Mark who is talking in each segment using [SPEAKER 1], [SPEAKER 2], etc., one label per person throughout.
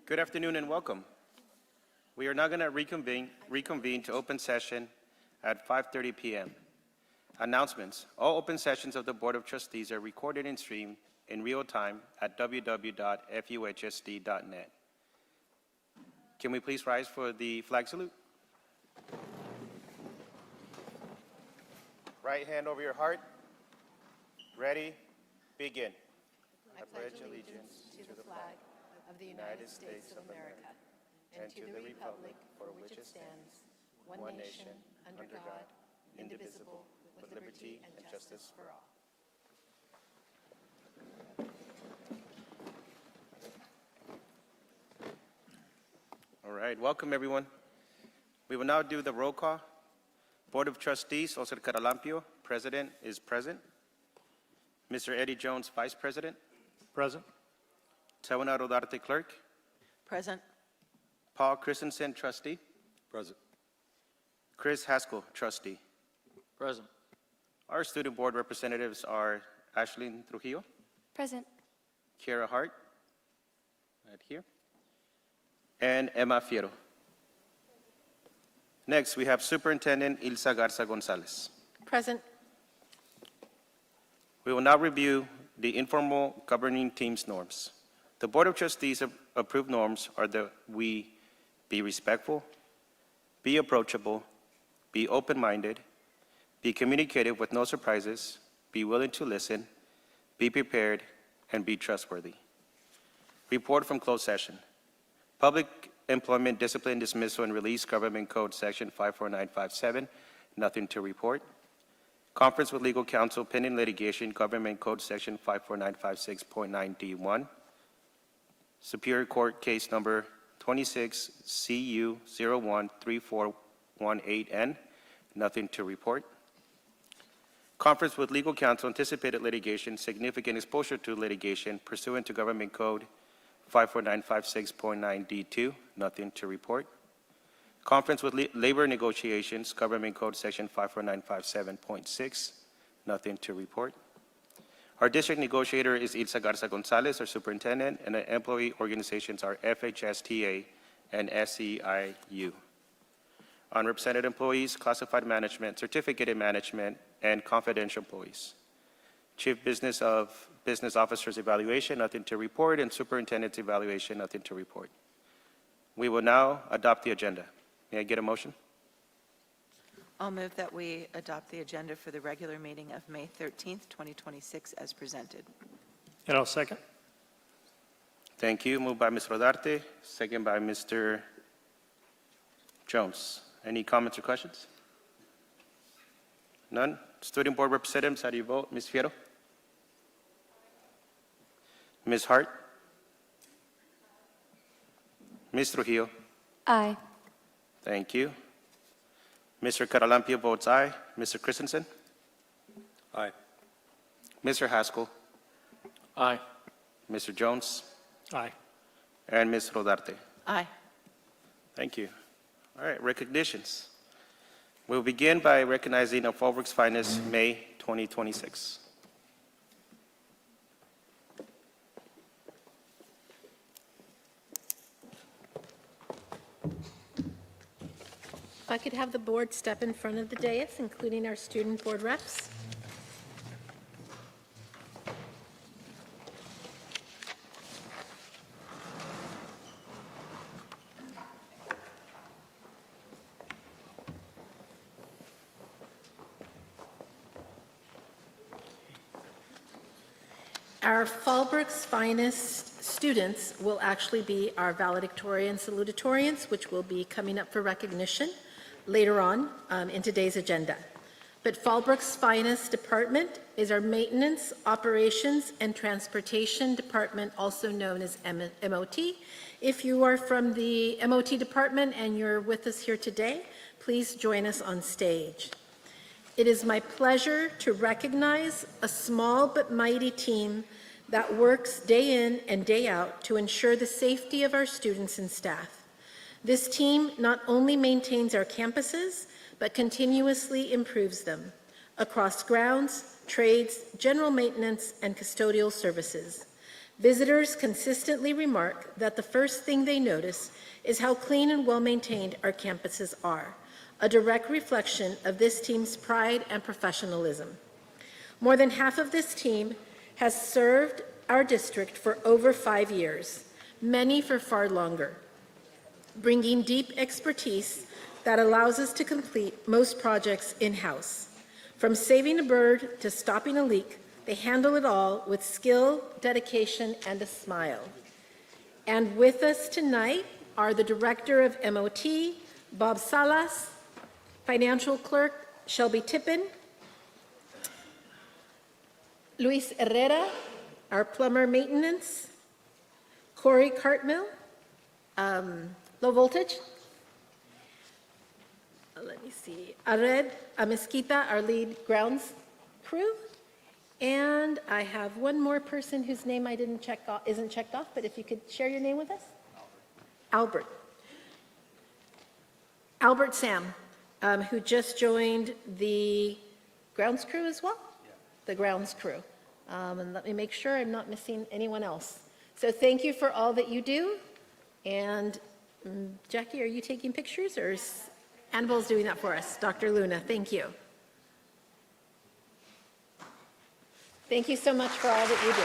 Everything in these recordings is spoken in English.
[SPEAKER 1] Good afternoon and welcome. We are now going to reconvene to open session at 5:30 p.m. Announcements. All open sessions of the Board of Trustees are recorded and streamed in real time at www.fuhsd.net. Can we please rise for the flag salute? Right hand over your heart. Ready? Begin.
[SPEAKER 2] I pledge allegiance to the flag of the United States of America and to the republic for which it stands, one nation, under God, indivisible, with liberty and justice for all.
[SPEAKER 1] All right, welcome everyone. We will now do the roll call. Board of Trustees, Oscar Caralampio, President, is present. Mr. Eddie Jones, Vice President.
[SPEAKER 3] Present.
[SPEAKER 1] Tawana Rodarte, Clerk.
[SPEAKER 2] Present.
[SPEAKER 1] Paul Christensen, Trustee.
[SPEAKER 3] Present.
[SPEAKER 1] Chris Haskell, Trustee.
[SPEAKER 3] Present.
[SPEAKER 1] Our student board representatives are Ashlyn Trujillo.
[SPEAKER 4] Present.
[SPEAKER 1] Kiara Hart, right here. And Emma Fierro. Next, we have Superintendent Ilsa Garza Gonzalez.
[SPEAKER 2] Present.
[SPEAKER 1] We will now review the informal governing team's norms. The Board of Trustees approved norms are that we be respectful, be approachable, be open-minded, be communicative with no surprises, be willing to listen, be prepared, and be trustworthy. Report from closed session. Public Employment, Discipline, Dismissal, and Release, Government Code, Section 54957, nothing to report. Conference with legal counsel pending litigation, Government Code Section 54956.9D1. Superior Court Case Number 26 CU 013418N, nothing to report. Conference with legal counsel, anticipated litigation, significant exposure to litigation pursuant to Government Code 54956.9D2, nothing to report. Conference with labor negotiations, Government Code Section 54957.6, nothing to report. Our district negotiator is Ilsa Garza Gonzalez, our superintendent, and the employee organizations are FHSTA and SEIU. Unrepresented employees, classified management, certificated management, and confidential employees. Chief Business Officer's evaluation, nothing to report, and superintendent's evaluation, nothing to report. We will now adopt the agenda. May I get a motion?
[SPEAKER 5] I'll move that we adopt the agenda for the regular meeting of May 13th, 2026 as presented.
[SPEAKER 3] And I'll second.
[SPEAKER 1] Thank you. Moved by Ms. Rodarte, second by Mr. Jones. Any comments or questions? None? Student Board Representatives, how do you vote? Ms. Fierro? Ms. Hart? Ms. Trujillo?
[SPEAKER 4] Aye.
[SPEAKER 1] Thank you. Mr. Caralampio votes aye. Mr. Christensen?
[SPEAKER 3] Aye.
[SPEAKER 1] Mr. Haskell?
[SPEAKER 3] Aye.
[SPEAKER 1] Mr. Jones?
[SPEAKER 3] Aye.
[SPEAKER 1] And Ms. Rodarte?
[SPEAKER 5] Aye.
[SPEAKER 1] Thank you. All right, recognitions. We'll begin by recognizing our Fallbrook's Finest, May 2026.
[SPEAKER 2] If I could have the board step in front of the dais, including our student board reps. Our Fallbrook's Finest students will actually be our valedictorian salutatorians, which will be coming up for recognition later on in today's agenda. But Fallbrook's Finest department is our Maintenance, Operations, and Transportation Department, also known as MOT. If you are from the MOT department and you're with us here today, please join us on stage. It is my pleasure to recognize a small but mighty team that works day in and day out to ensure the safety of our students and staff. This team not only maintains our campuses, but continuously improves them across grounds, trades, general maintenance, and custodial services. Visitors consistently remark that the first thing they notice is how clean and well-maintained our campuses are, a direct reflection of this team's pride and professionalism. More than half of this team has served our district for over 5 years, many for far longer, bringing deep expertise that allows us to complete most projects in-house. From saving a bird to stopping a leak, they handle it all with skill, dedication, and a smile. And with us tonight are the Director of MOT, Bob Salas, Financial Clerk, Shelby Tippin, Luis Herrera, our Plumber Maintenance, Corey Cartmill, Low Voltage, let me see, Ared Mesquita, our lead grounds crew, and I have one more person whose name I didn't check off, isn't checked off, but if you could share your name with us? Albert. Albert Sam, who just joined the grounds crew as well? Yeah. The grounds crew. And let me make sure I'm not missing anyone else. So thank you for all that you do. And Jackie, are you taking pictures, or is Annabelle's doing that for us? Dr. Luna, thank you. Thank you so much for all that you do.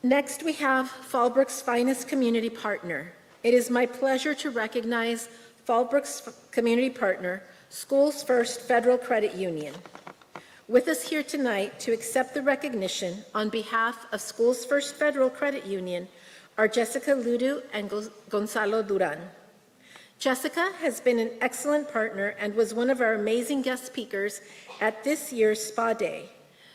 [SPEAKER 2] Next, we have Fallbrook's finest community partner. It is my pleasure to recognize Fallbrook's community partner, Schools First Federal Credit Union. With us here tonight to accept the recognition on behalf of Schools First Federal Credit Union are Jessica Ludu and Gonzalo Duran. Jessica has been an excellent partner and was one of our amazing guest speakers at this year's Spa Day.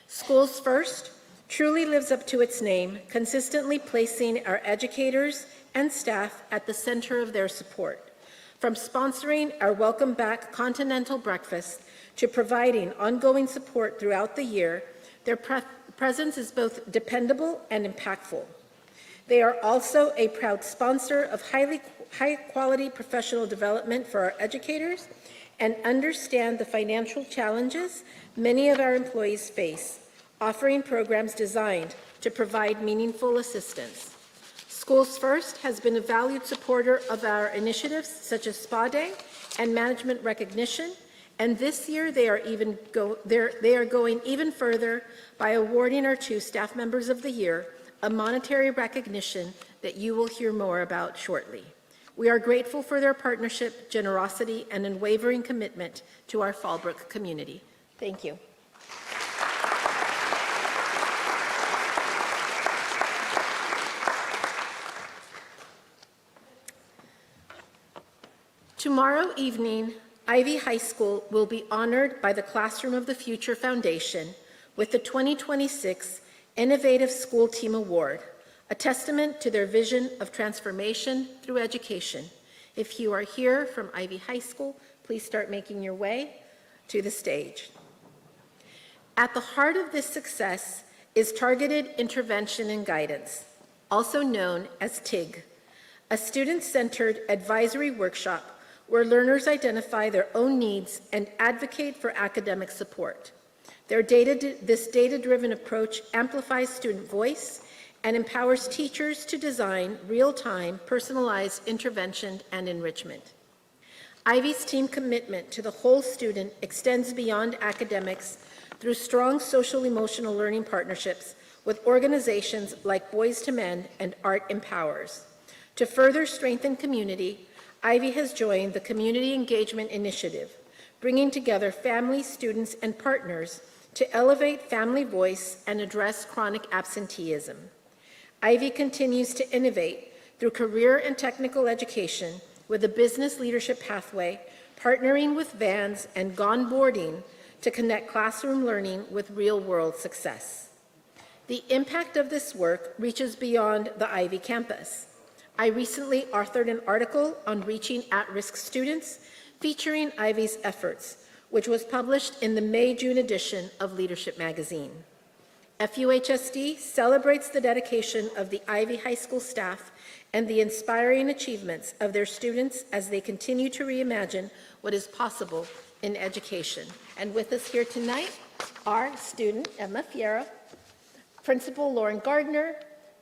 [SPEAKER 2] Schools First truly lives up to its name, consistently placing our educators and staff at the center of their support. From sponsoring our Welcome Back Continental Breakfast to providing ongoing support throughout the year, their presence is both dependable and impactful. They are also a proud sponsor of high-quality professional development for our educators and understand the financial challenges many of our employees face, offering programs designed to provide meaningful assistance. Schools First has been a valued supporter of our initiatives such as Spa Day and management recognition, and this year they are going even further by awarding our 2 Staff Members of the Year, a monetary recognition that you will hear more about shortly. We are grateful for their partnership, generosity, and unwavering commitment to our Fallbrook community. Thank you. Tomorrow evening, Ivy High School will be honored by the Classroom of the Future Foundation with the 2026 Innovative School Team Award, a testament to their vision of transformation through education. If you are here from Ivy High School, please start making your way to the stage. At the heart of this success is Targeted Intervention and Guidance, also known as TIG, a student-centered advisory workshop where learners identify their own needs and advocate for academic support. This data-driven approach amplifies student voice and empowers teachers to design real-time, personalized intervention and enrichment. Ivy's team commitment to the whole student extends beyond academics through strong social-emotional learning partnerships with organizations like Boys to Men and Art Empowers. To further strengthen community, Ivy has joined the Community Engagement Initiative, bringing together families, students, and partners to elevate family voice and address chronic absenteeism. Ivy continues to innovate through career and technical education with a business leadership pathway, partnering with Vans and Gonboarding to connect classroom learning with real-world success. The impact of this work reaches beyond the Ivy campus. I recently authored an article on reaching at-risk students featuring Ivy's efforts, which was published in the May-June edition of Leadership magazine. FUHSD celebrates the dedication of the Ivy High School staff and the inspiring achievements of their students as they continue to reimagine what is possible in education. And with us here tonight are student Emma Fierro, Principal Lauren Gardner,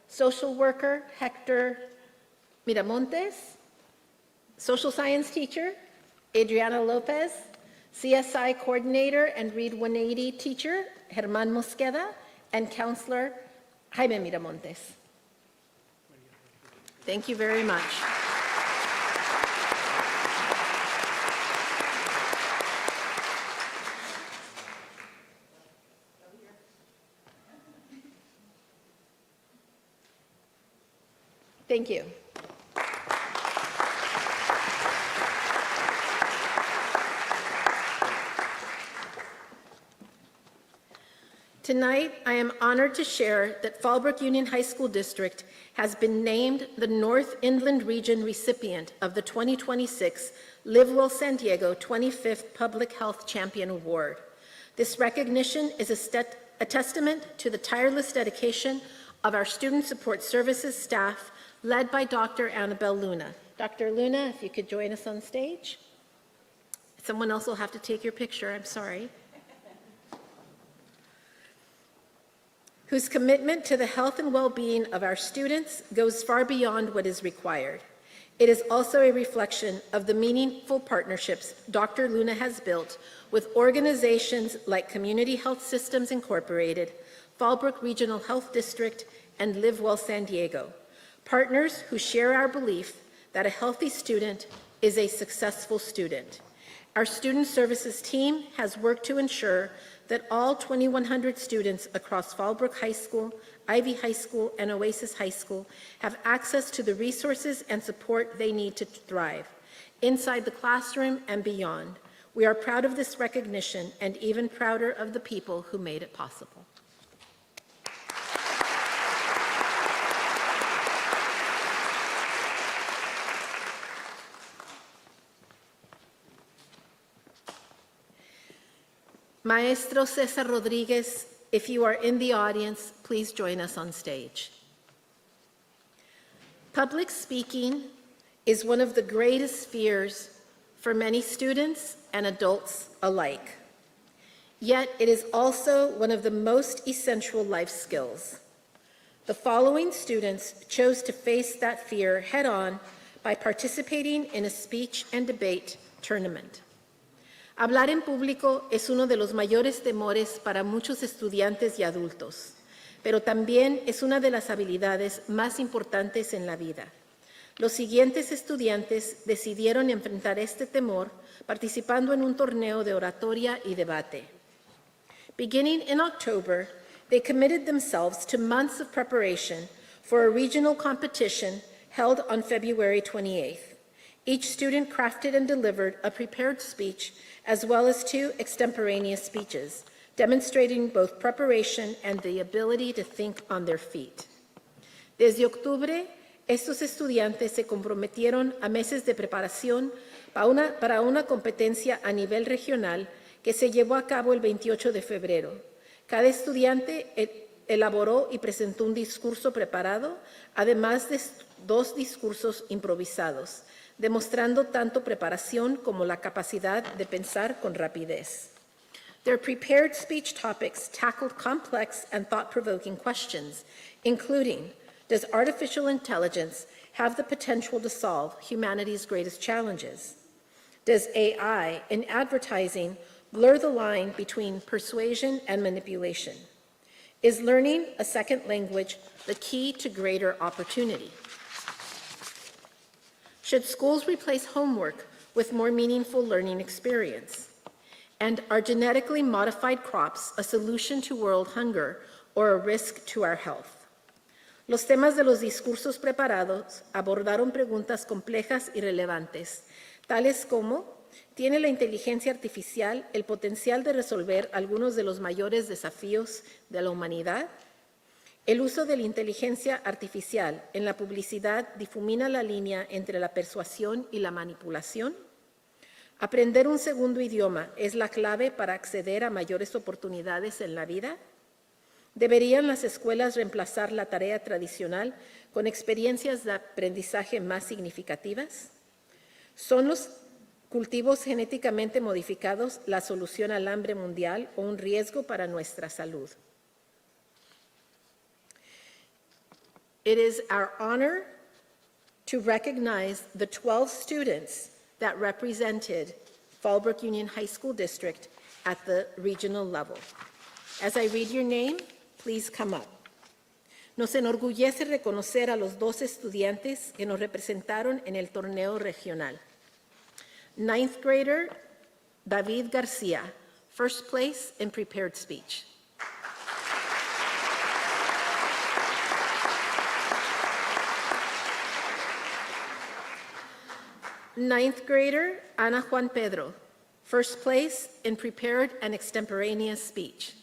[SPEAKER 2] social worker Hector Miramontes, social science teacher Adriana Lopez, CSI coordinator and Read 180 teacher Germán Mosqueda, and counselor Jaime Miramontes. Thank you very much. Thank you. Tonight, I am honored to share that Fallbrook Union High School District has been named the North Inland Region recipient of the 2026 Live Well San Diego 25th Public Health Champion Award. This recognition is a testament to the tireless dedication of our Student Support Services staff, led by Dr. Annabelle Luna. Dr. Luna, if you could join us on stage. Someone else will have to take your picture, I'm sorry. Whose commitment to the health and well-being of our students goes far beyond what is required. It is also a reflection of the meaningful partnerships Dr. Luna has built with organizations like Community Health Systems Incorporated, Fallbrook Regional Health District, and Live Well San Diego. Partners who share our belief that a healthy student is a successful student. Our student services team has worked to ensure that all 2,100 students across Fallbrook High School, Ivy High School, and Oasis High School have access to the resources and support they need to thrive, inside the classroom and beyond. We are proud of this recognition and even prouder of the people who made it possible. Maestro Cesar Rodriguez, if you are in the audience, please join us on stage. Public speaking is one of the greatest fears for many students and adults alike. Yet it is also one of the most essential life skills. The following students chose to face that fear head-on by participating in a speech and debate tournament. Hablar en público es uno de los mayores temores para muchos estudiantes y adultos, pero también es una de las habilidades más importantes en la vida. Los siguientes estudiantes decidieron enfrentar este temor participando en un torneo de oratoria y debate. Beginning in October, they committed themselves to months of preparation for a regional competition held on February 28th. Each student crafted and delivered a prepared speech as well as 2 extemporaneous speeches, demonstrating both preparation and the ability to think on their feet. Desde octubre, estos estudiantes se comprometieron a meses de preparación para una competencia a nivel regional que se llevó a cabo el 28 de febrero. Cada estudiante elaboró y presentó un discurso preparado, además de 2 discursos improvisados, demostrando tanto preparación como la capacidad de pensar con rapidez. Their prepared speech topics tackled complex and thought-provoking questions, including, does artificial intelligence have the potential to solve humanity's greatest challenges? Does AI in advertising blur the line between persuasion and manipulation? Is learning a second language the key to greater opportunity? Should schools replace homework with more meaningful learning experience? And are genetically modified crops a solution to world hunger or a risk to our health? Los temas de los discursos preparados abordaron preguntas complejas y relevantes, tales como, ¿tiene la inteligencia artificial el potencial de resolver algunos de los mayores desafíos de la humanidad? El uso de la inteligencia artificial en la publicidad difumina la línea entre la persuasión y la manipulación. ¿Aprender un segundo idioma es la clave para acceder a mayores oportunidades en la vida? ¿Deberían las escuelas reemplazar la tarea tradicional con experiencias de aprendizaje más significativas? ¿Son los cultivos genéticamente modificados la solución al hambre mundial o un riesgo para nuestra salud? It is our honor to recognize the 12 students that represented Fallbrook Union High School District at the regional level. As I read your name, please come up. Nos enorgullece reconocer a los 12 estudiantes que nos representaron en el torneo regional. Ninth grader David Garcia, first place in prepared speech. Ninth grader Ana Juan Pedro, first place in prepared and extemporaneous speech.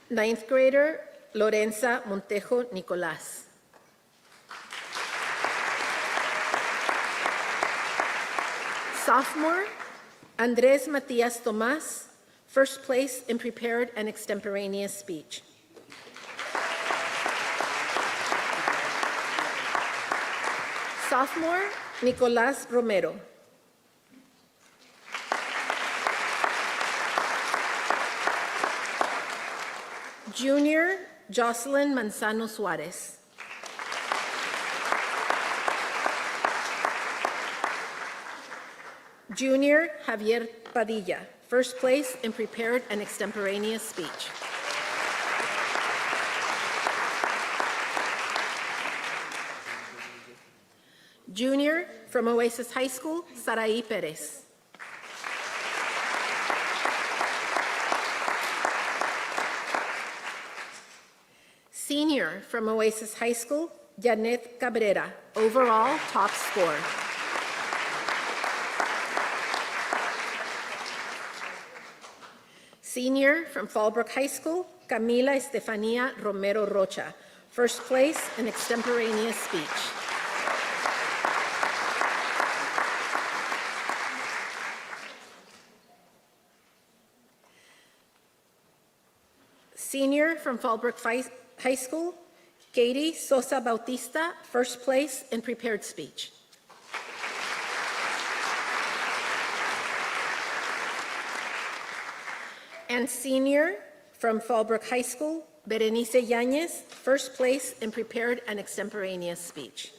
[SPEAKER 2] Ninth grader Lorenza Montejo Nicolás. Sophomore Andrés Matías Tomás, first place in prepared and extemporaneous speech. Sophomore Nicolás Romero. Junior Jocelyn Manzano Suárez. Junior Javier Padilla, first place in prepared and extemporaneous speech. Junior from Oasis High School, Saraí Pérez. Senior from Oasis High School, Janet Cabrera, overall top scorer. Senior from Fallbrook High School, Camila Estefania Romero Rocha, first place in extemporaneous speech. Senior from Fallbrook High School, Katie Sosa Bautista, first place in prepared speech. And senior from Fallbrook High School, Berenice Yáñez, first place in prepared and extemporaneous speech.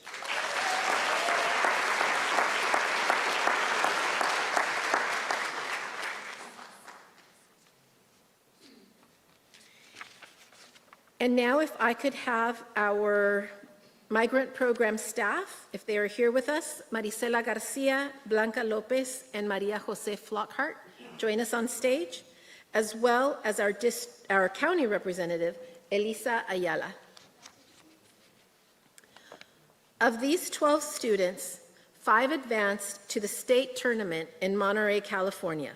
[SPEAKER 2] And now if I could have our migrant program staff, if they are here with us, Marisela Garcia, Blanca Lopez, and Maria Jose Flockhart, join us on stage, as well as our county representative, Elisa Ayala. Of these 12 students, 5 advanced to the state tournament in Monterey, California.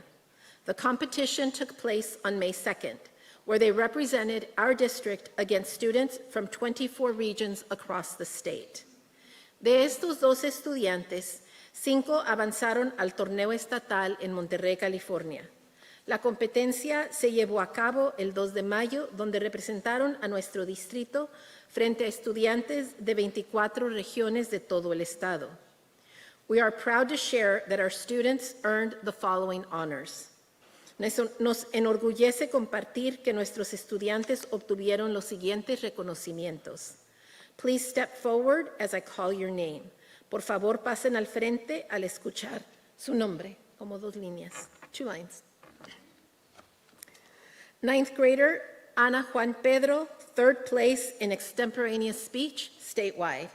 [SPEAKER 2] The competition took place on May 2nd, where they represented our district against students from 24 regions across the state. De estos 12 estudiantes, 5 avanzaron al torneo estatal en Monterrey, California. La competencia se llevó a cabo el 2 de mayo, donde representaron a nuestro distrito frente a estudiantes de 24 regiones de todo el estado. We are proud to share that our students earned the following honors. Nos enorgullece compartir que nuestros estudiantes obtuvieron los siguientes reconocimientos. Please step forward as I call your name. Por favor, pasen al frente al escuchar su nombre, como 2 líneas, 2 lines. Ninth grader Ana Juan Pedro, 3rd place in extemporaneous speech statewide.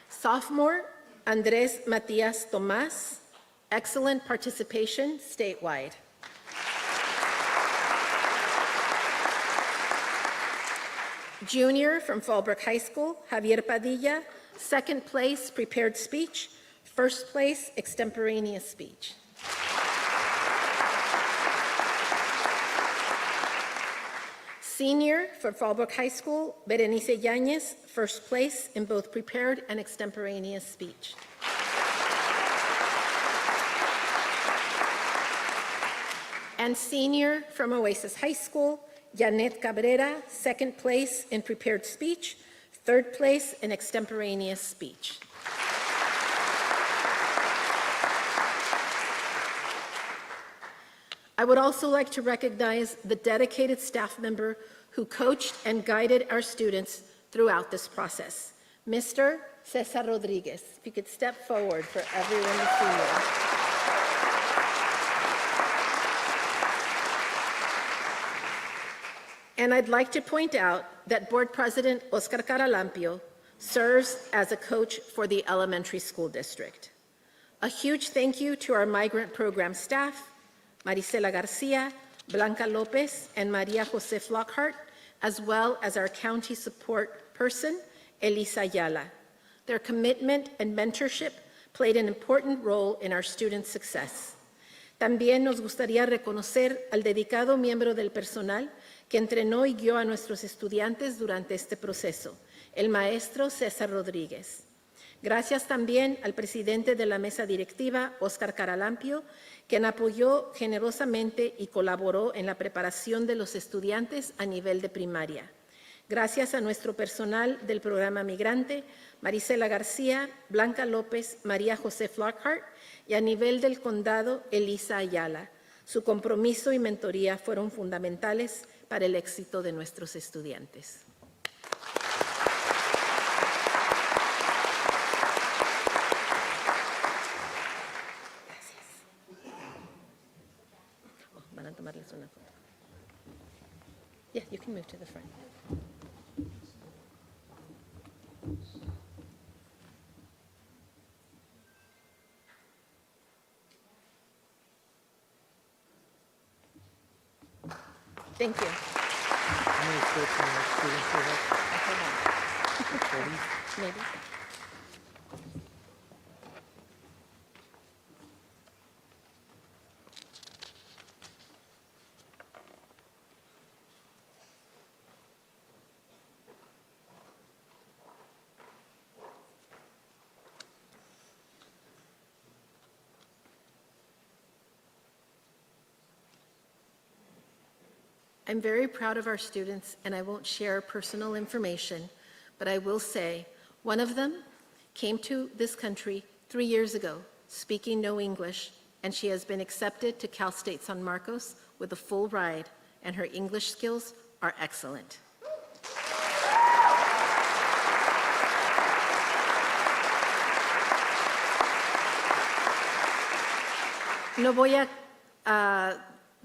[SPEAKER 2] Sophomore Andrés Matías Tomás, excellent participation statewide. Junior from Fallbrook High School, Javier Padilla, 2nd place prepared speech, 1st place extemporaneous speech. Senior for Fallbrook High School, Berenice Yañez, first place in both prepared and extemporaneous speech. And senior from Oasis High School, Janet Cabrera, second place in prepared speech, third place in extemporaneous speech. I would also like to recognize the dedicated staff member who coached and guided our students throughout this process, Mr. Cesar Rodriguez. If you could step forward for everyone to see you. And I'd like to point out that Board President Oscar Caralampio serves as a coach for the elementary school district. A huge thank you to our migrant program staff, Marisela Garcia, Blanca Lopez, and Maria Jose Flockhart, as well as our county support person, Elisa Ayala. Their commitment and mentorship played an important role in our students' success. También nos gustaría reconocer al dedicado miembro del personal que entrenó y guió a nuestros estudiantes durante este proceso, el maestro César Rodríguez. Gracias también al presidente de la mesa directiva, Oscar Caralampio, quien apoyó generosamente y colaboró en la preparación de los estudiantes a nivel de primaria. Gracias a nuestro personal del programa migrante, Marisela García, Blanca López, María José Flockhart y a nivel del condado, Elisa Ayala. Su compromiso y mentoría fueron fundamentales para el éxito de nuestros estudiantes. Van a tomarles una foto. Yeah, you can move to the front. Thank you. Maybe. I'm very proud of our students, and I won't share personal information, but I will say one of them came to this country 3 years ago, speaking no English, and she has been accepted to Cal State San Marcos with a full ride, and her English skills are excellent. No voy a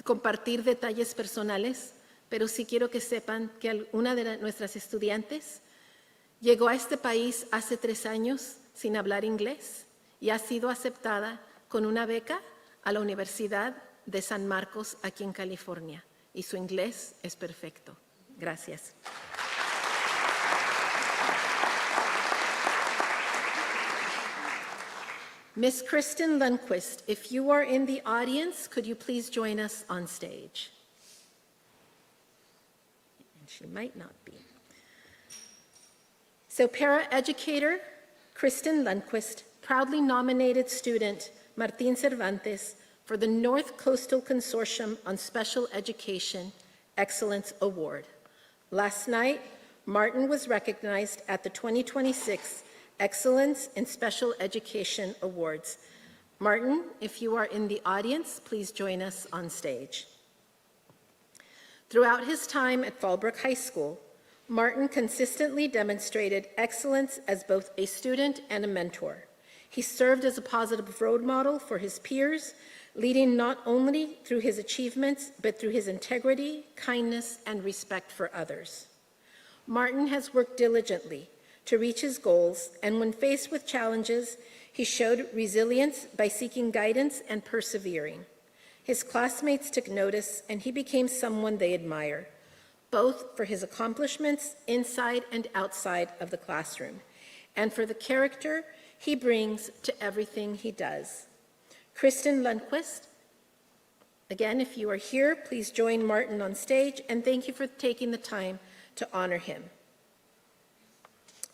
[SPEAKER 2] compartir detalles personales, pero sí quiero que sepan que una de nuestras estudiantes llegó a este país hace 3 años sin hablar inglés y ha sido aceptada con una beca a la Universidad de San Marcos aquí en California, y su inglés es perfecto. Gracias. Miss Kristen Lundquist, if you are in the audience, could you please join us on stage? And she might not be. So paraeducator Kristen Lundquist proudly nominated student Martín Cervantes for the North Coastal Consortium on Special Education Excellence Award. Last night, Martin was recognized at the 2026 Excellence in Special Education Awards. Martin, if you are in the audience, please join us on stage. Throughout his time at Fallbrook High School, Martin consistently demonstrated excellence as both a student and a mentor. He served as a positive role model for his peers, leading not only through his achievements, but through his integrity, kindness, and respect for others. Martin has worked diligently to reach his goals, and when faced with challenges, he showed resilience by seeking guidance and persevering. His classmates took notice, and he became someone they admire, both for his accomplishments inside and outside of the classroom, and for the character he brings to everything he does. Kristen Lundquist, Again, if you are here, please join Martin on stage, and thank you for taking the time to honor him.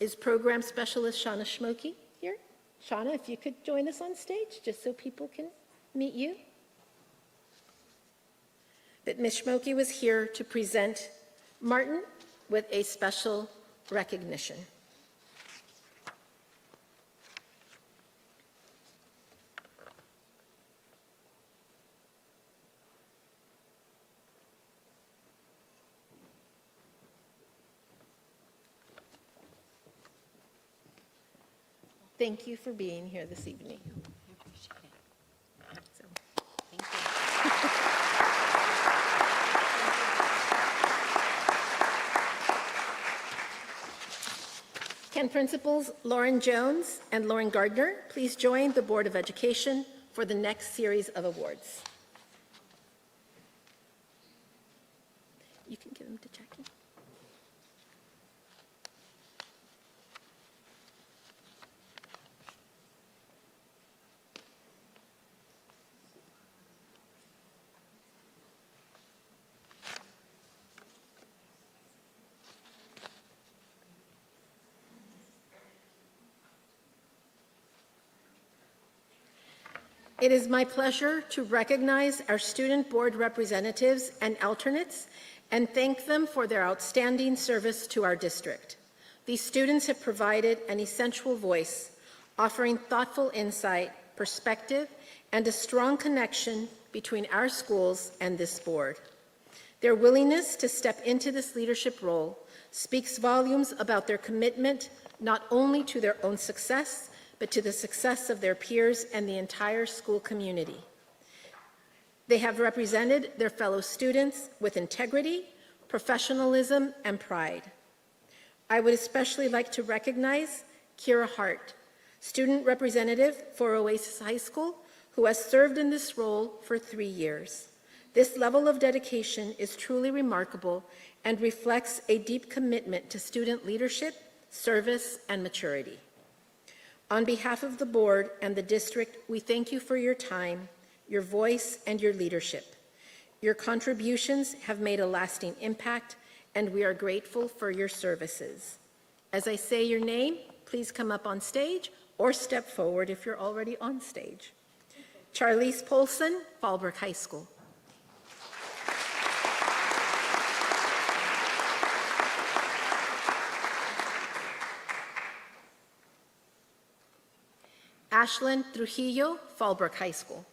[SPEAKER 2] Is Program Specialist Shauna Schmokey here? Shauna, if you could join us on stage, just so people can meet you. That Ms. Schmokey was here to present Martin with a special recognition. Thank you for being here this evening. So,
[SPEAKER 5] Thank you.
[SPEAKER 2] Can Principals Lauren Jones and Lauren Gardner please join the Board of Education for the next series of awards? You can give them to Jackie. It is my pleasure to recognize our student board representatives and alternates and thank them for their outstanding service to our district. These students have provided an essential voice, offering thoughtful insight, perspective, and a strong connection between our schools and this board. Their willingness to step into this leadership role speaks volumes about their commitment not only to their own success, but to the success of their peers and the entire school community. They have represented their fellow students with integrity, professionalism, and pride. I would especially like to recognize Kira Hart, student representative for Oasis High School, who has served in this role for 3 years. This level of dedication is truly remarkable and reflects a deep commitment to student leadership, service, and maturity. On behalf of the board and the district, we thank you for your time, your voice, and your leadership. Your contributions have made a lasting impact, and we are grateful for your services. As I say your name, please come up on stage or step forward if you're already on stage. Charlize Polson, Fallbrook High School. Ashlyn Trujillo, Fallbrook High School.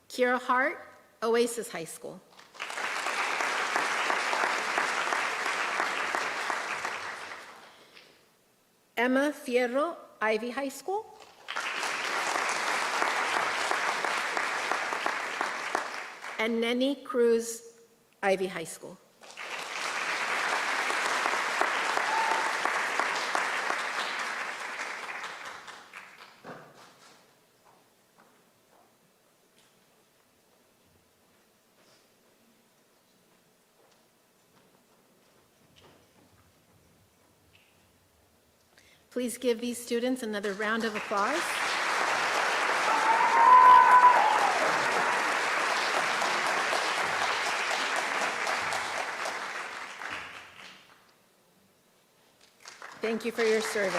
[SPEAKER 2] Kira Hart, Oasis High School. Emma Fierro, Ivy High School. And Nenny Cruz, Ivy High School. Please give these students another round of applause. Thank you for your service.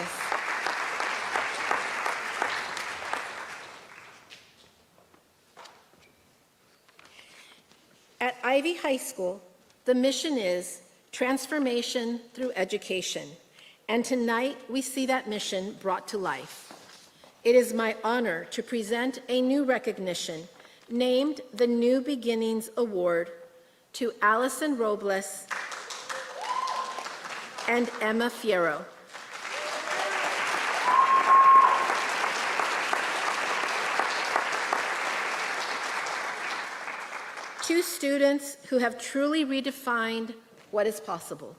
[SPEAKER 2] At Ivy High School, the mission is transformation through education, and tonight we see that mission brought to life. It is my honor to present a new recognition named the New Beginnings Award to Allison Robles and Emma Fierro. Two students who have truly redefined what is possible.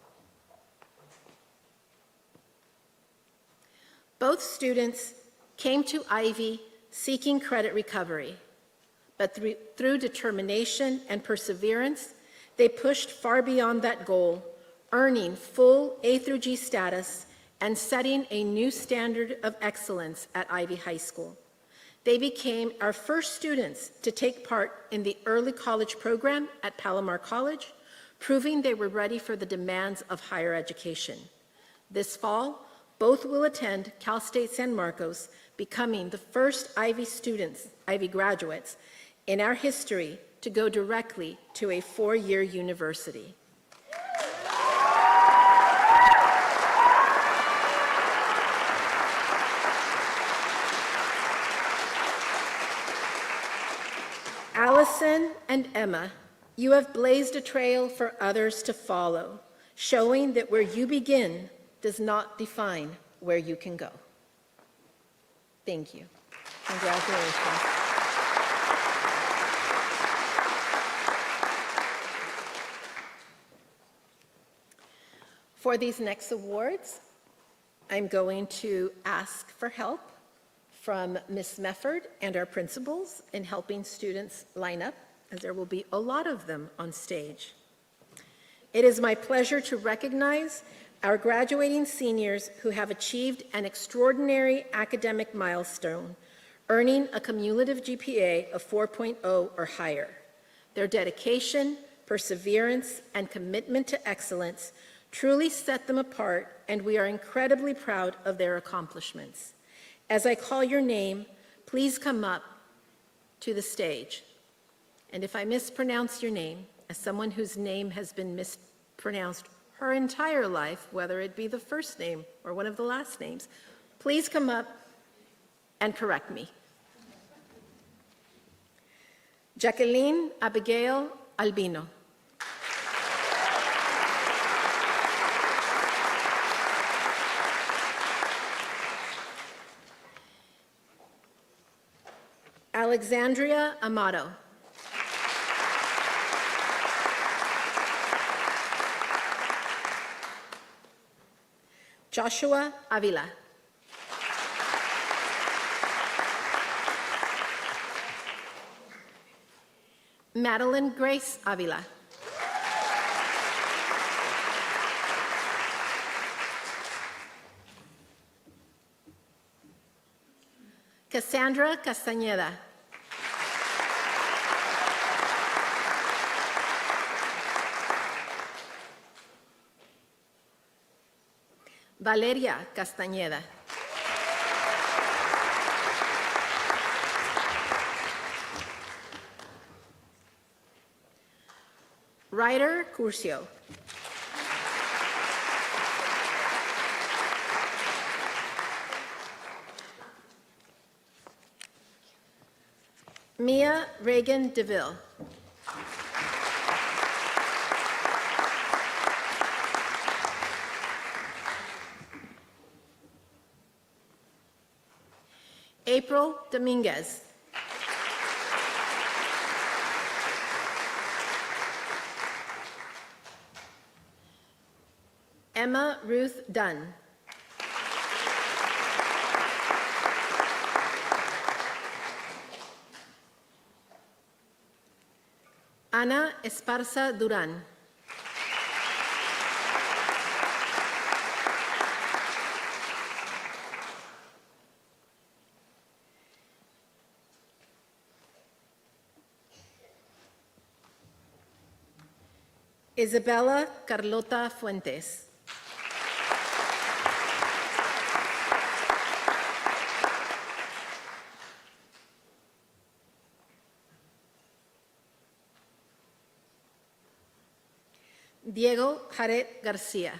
[SPEAKER 2] Both students came to Ivy seeking credit recovery, but through determination and perseverance, they pushed far beyond that goal, earning full A through G status and setting a new standard of excellence at Ivy High School. They became our first students to take part in the early college program at Palomar College, proving they were ready for the demands of higher education. This fall, both will attend Cal State San Marcos, becoming the first Ivy graduates in our history to go directly to a 4-year university. Allison and Emma, you have blazed a trail for others to follow, showing that where you begin does not define where you can go. Thank you. Congratulations. For these next awards, I'm going to ask for help from Ms. Mefford and our principals in helping students line up, as there will be a lot of them on stage. It is my pleasure to recognize our graduating seniors who have achieved an extraordinary academic milestone, earning a cumulative GPA of 4.0 or higher. Their dedication, perseverance, and commitment to excellence truly set them apart, and we are incredibly proud of their accomplishments. As I call your name, please come up to the stage. And if I mispronounce your name, as someone whose name has been mispronounced her entire life, whether it be the first name or one of the last names, please come up and correct me. Jacqueline Abigail Albino. Alexandria Amato. Joshua Avila. Madeline Grace Avila. Cassandra Castañeda. Valeria Castañeda. Ryder Curcio. Mia Reagan DeVille. April Dominguez. Emma Ruth Dunn. Ana Esparza Durán. Isabella Carlota Fuentes. Diego Jared García.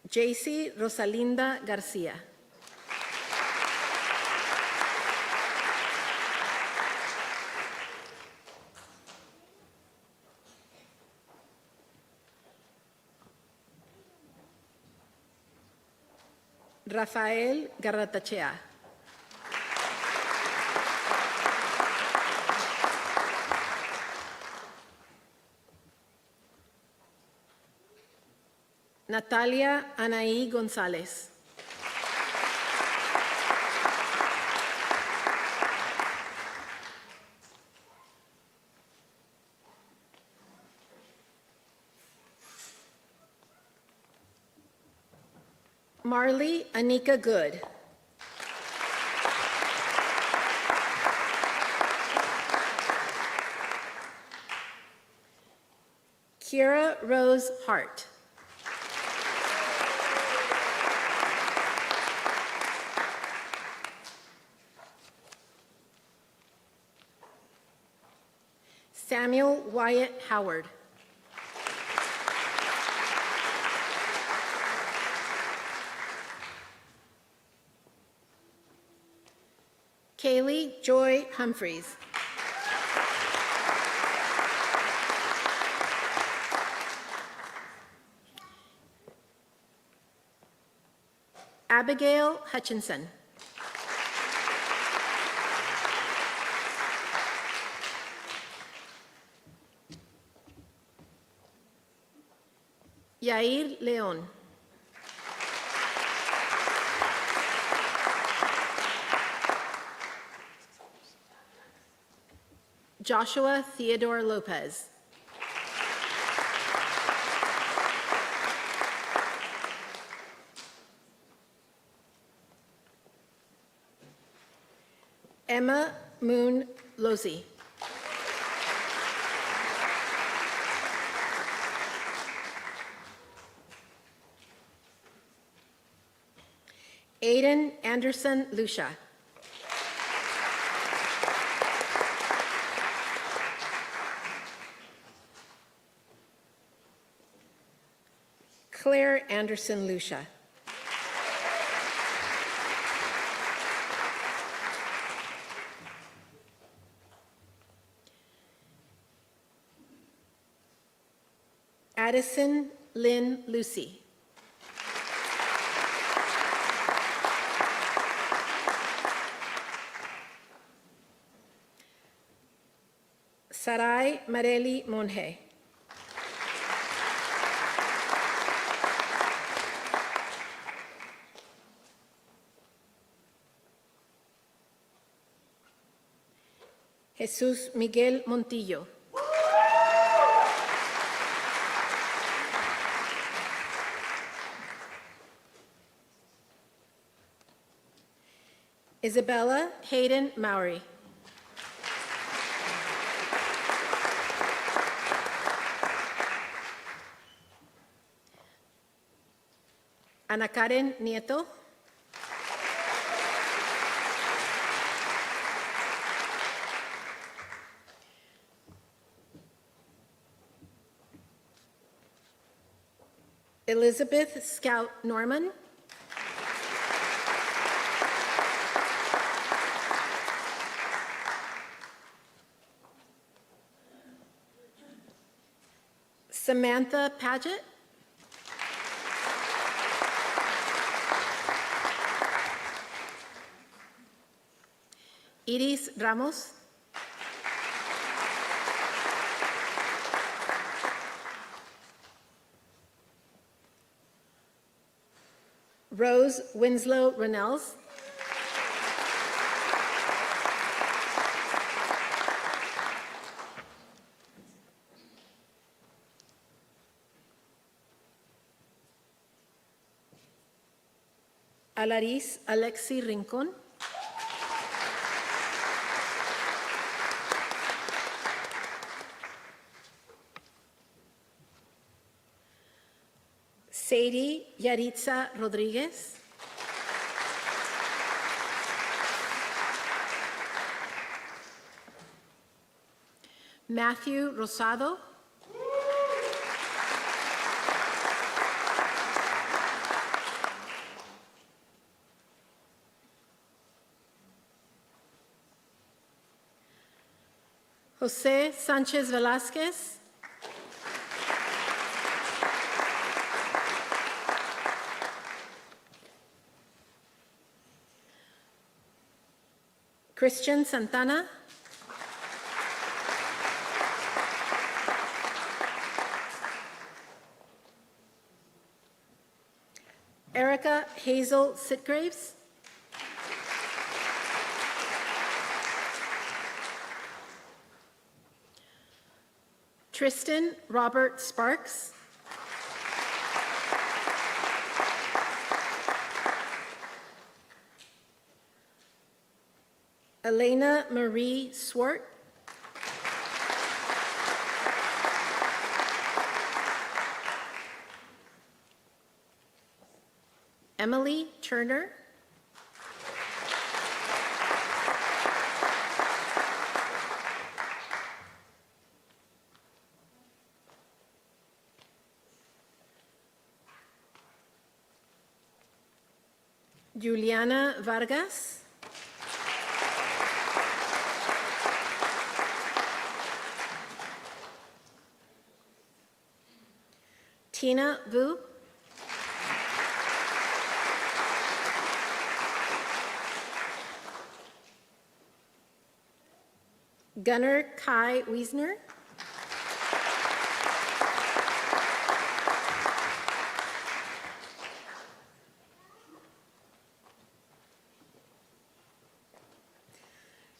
[SPEAKER 2] Jaycee Rosalinda García. Rafael Garratachea. Natalia Anaí González. Marley Anika Good. Kira Rose Hart. Samuel Wyatt Howard. Kaylee Joy Humphreys. Abigail Hutchinson. Yair León. Joshua Theodore Lopez. Emma Moon Losey. Aiden Anderson Lucia. Claire Anderson Lucia. Addison Lynn Lucy. Sarai Mareli Monje. Jesús Miguel Montillo. Isabella Hayden Mowry. Ana Karen Nieto. Elizabeth Scout Norman. Samantha Paget. Iris Ramos. Rose Winslow Ronells. Alaris Alexi Rincon. Sadie Yaritza Rodriguez. Matthew Rosado. Jose Sanchez Velasquez. Christian Santana. Erica Hazel Sitgraves. Tristan Robert Sparks. Elena Marie Swart. Emily Turner. Juliana Vargas. Tina Vu. Gunnar Kai Wiesner.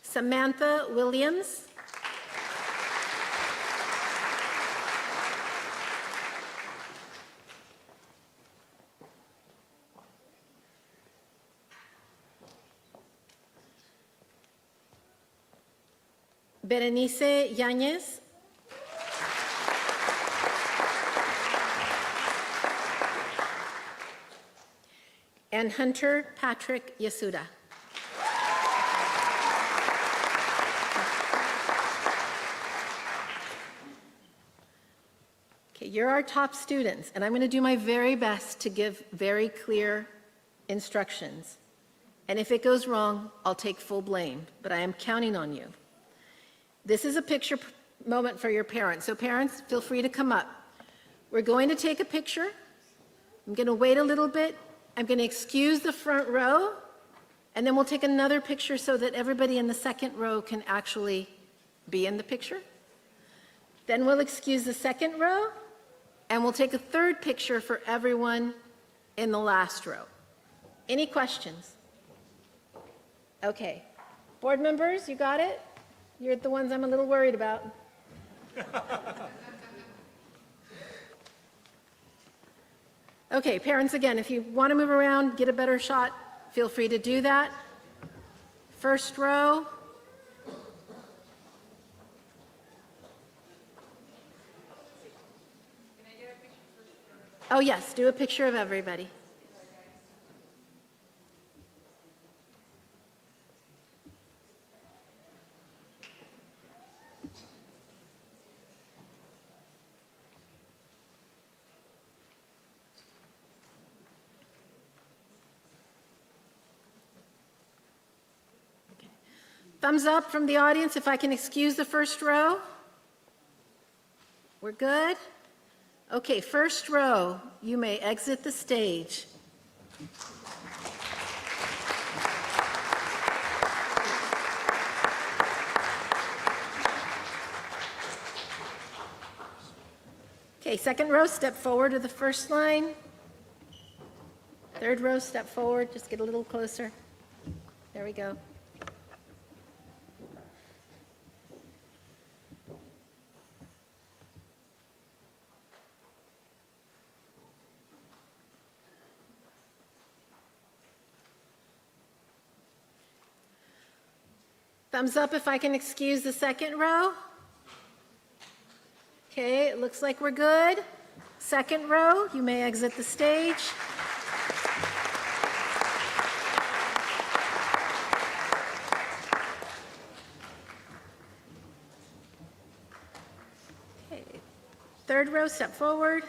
[SPEAKER 2] Samantha Williams. Berenice Yáñez. And Hunter Patrick Yasuda. Okay, you're our top students, and I'm going to do my very best to give very clear instructions. And if it goes wrong, I'll take full blame, but I am counting on you. This is a picture moment for your parents. So parents, feel free to come up. We're going to take a picture. I'm going to wait a little bit. I'm going to excuse the front row, and then we'll take another picture so that everybody in the second row can actually be in the picture. Then we'll excuse the second row, and we'll take a third picture for everyone in the last row. Any questions? Okay. Board members, you got it? You're the ones I'm a little worried about. Okay, parents, again, if you want to move around, get a better shot, feel free to do that. First row. Oh, yes, do a picture of everybody. Thumbs up from the audience if I can excuse the first row. We're good? Okay, first row, you may exit the stage. Okay, second row, step forward to the first line. Third row, step forward, just get a little closer. There we go. Thumbs up if I can excuse the second row. Okay, it looks like we're good. Second row, you may exit the stage. Okay, third row, step forward.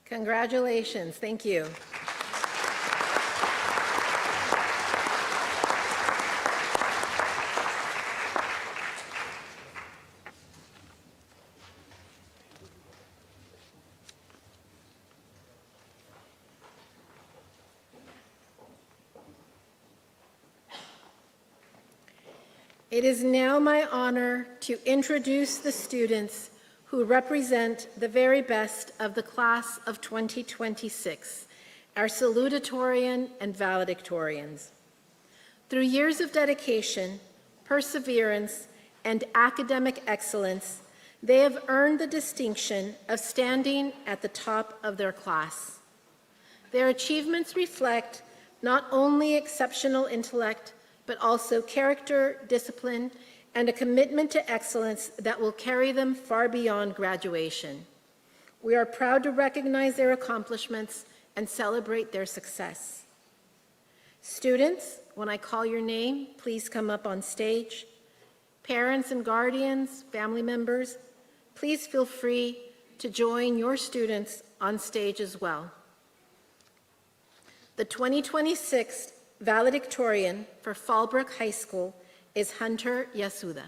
[SPEAKER 2] Congratulations, thank you. It is now my honor to introduce the students who represent the very best of the class of 2026, our salutatorian and valedictorians. Through years of dedication, perseverance, and academic excellence, they have earned the distinction of standing at the top of their class. Their achievements reflect not only exceptional intellect, but also character, discipline, and a commitment to excellence that will carry them far beyond graduation. We are proud to recognize their accomplishments and celebrate their success. Students, when I call your name, please come up on stage. Parents and guardians, family members, please feel free to join your students on stage as well. The 2026 valedictorian for Fallbrook High School is Hunter Yasuda.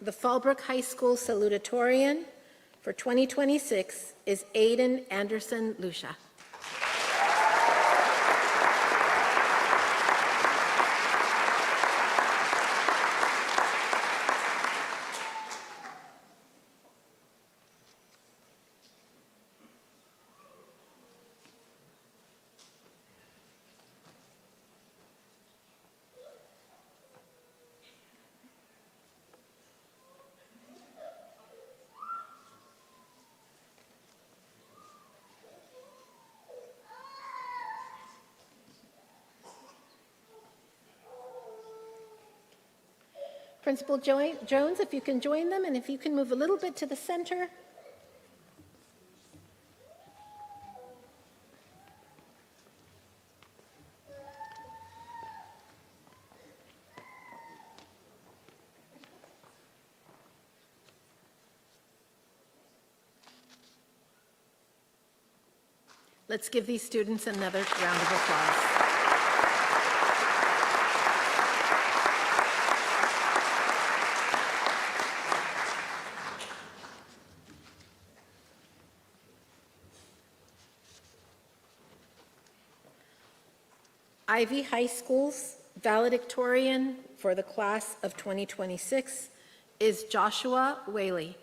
[SPEAKER 2] The Fallbrook High School salutatorian for 2026 is Aiden Anderson Lucia. Principal Jones, if you can join them, and if you can move a little bit to the center. Let's give these students another round of applause. Ivy High School's valedictorian for the class of 2026 is Joshua Whaley.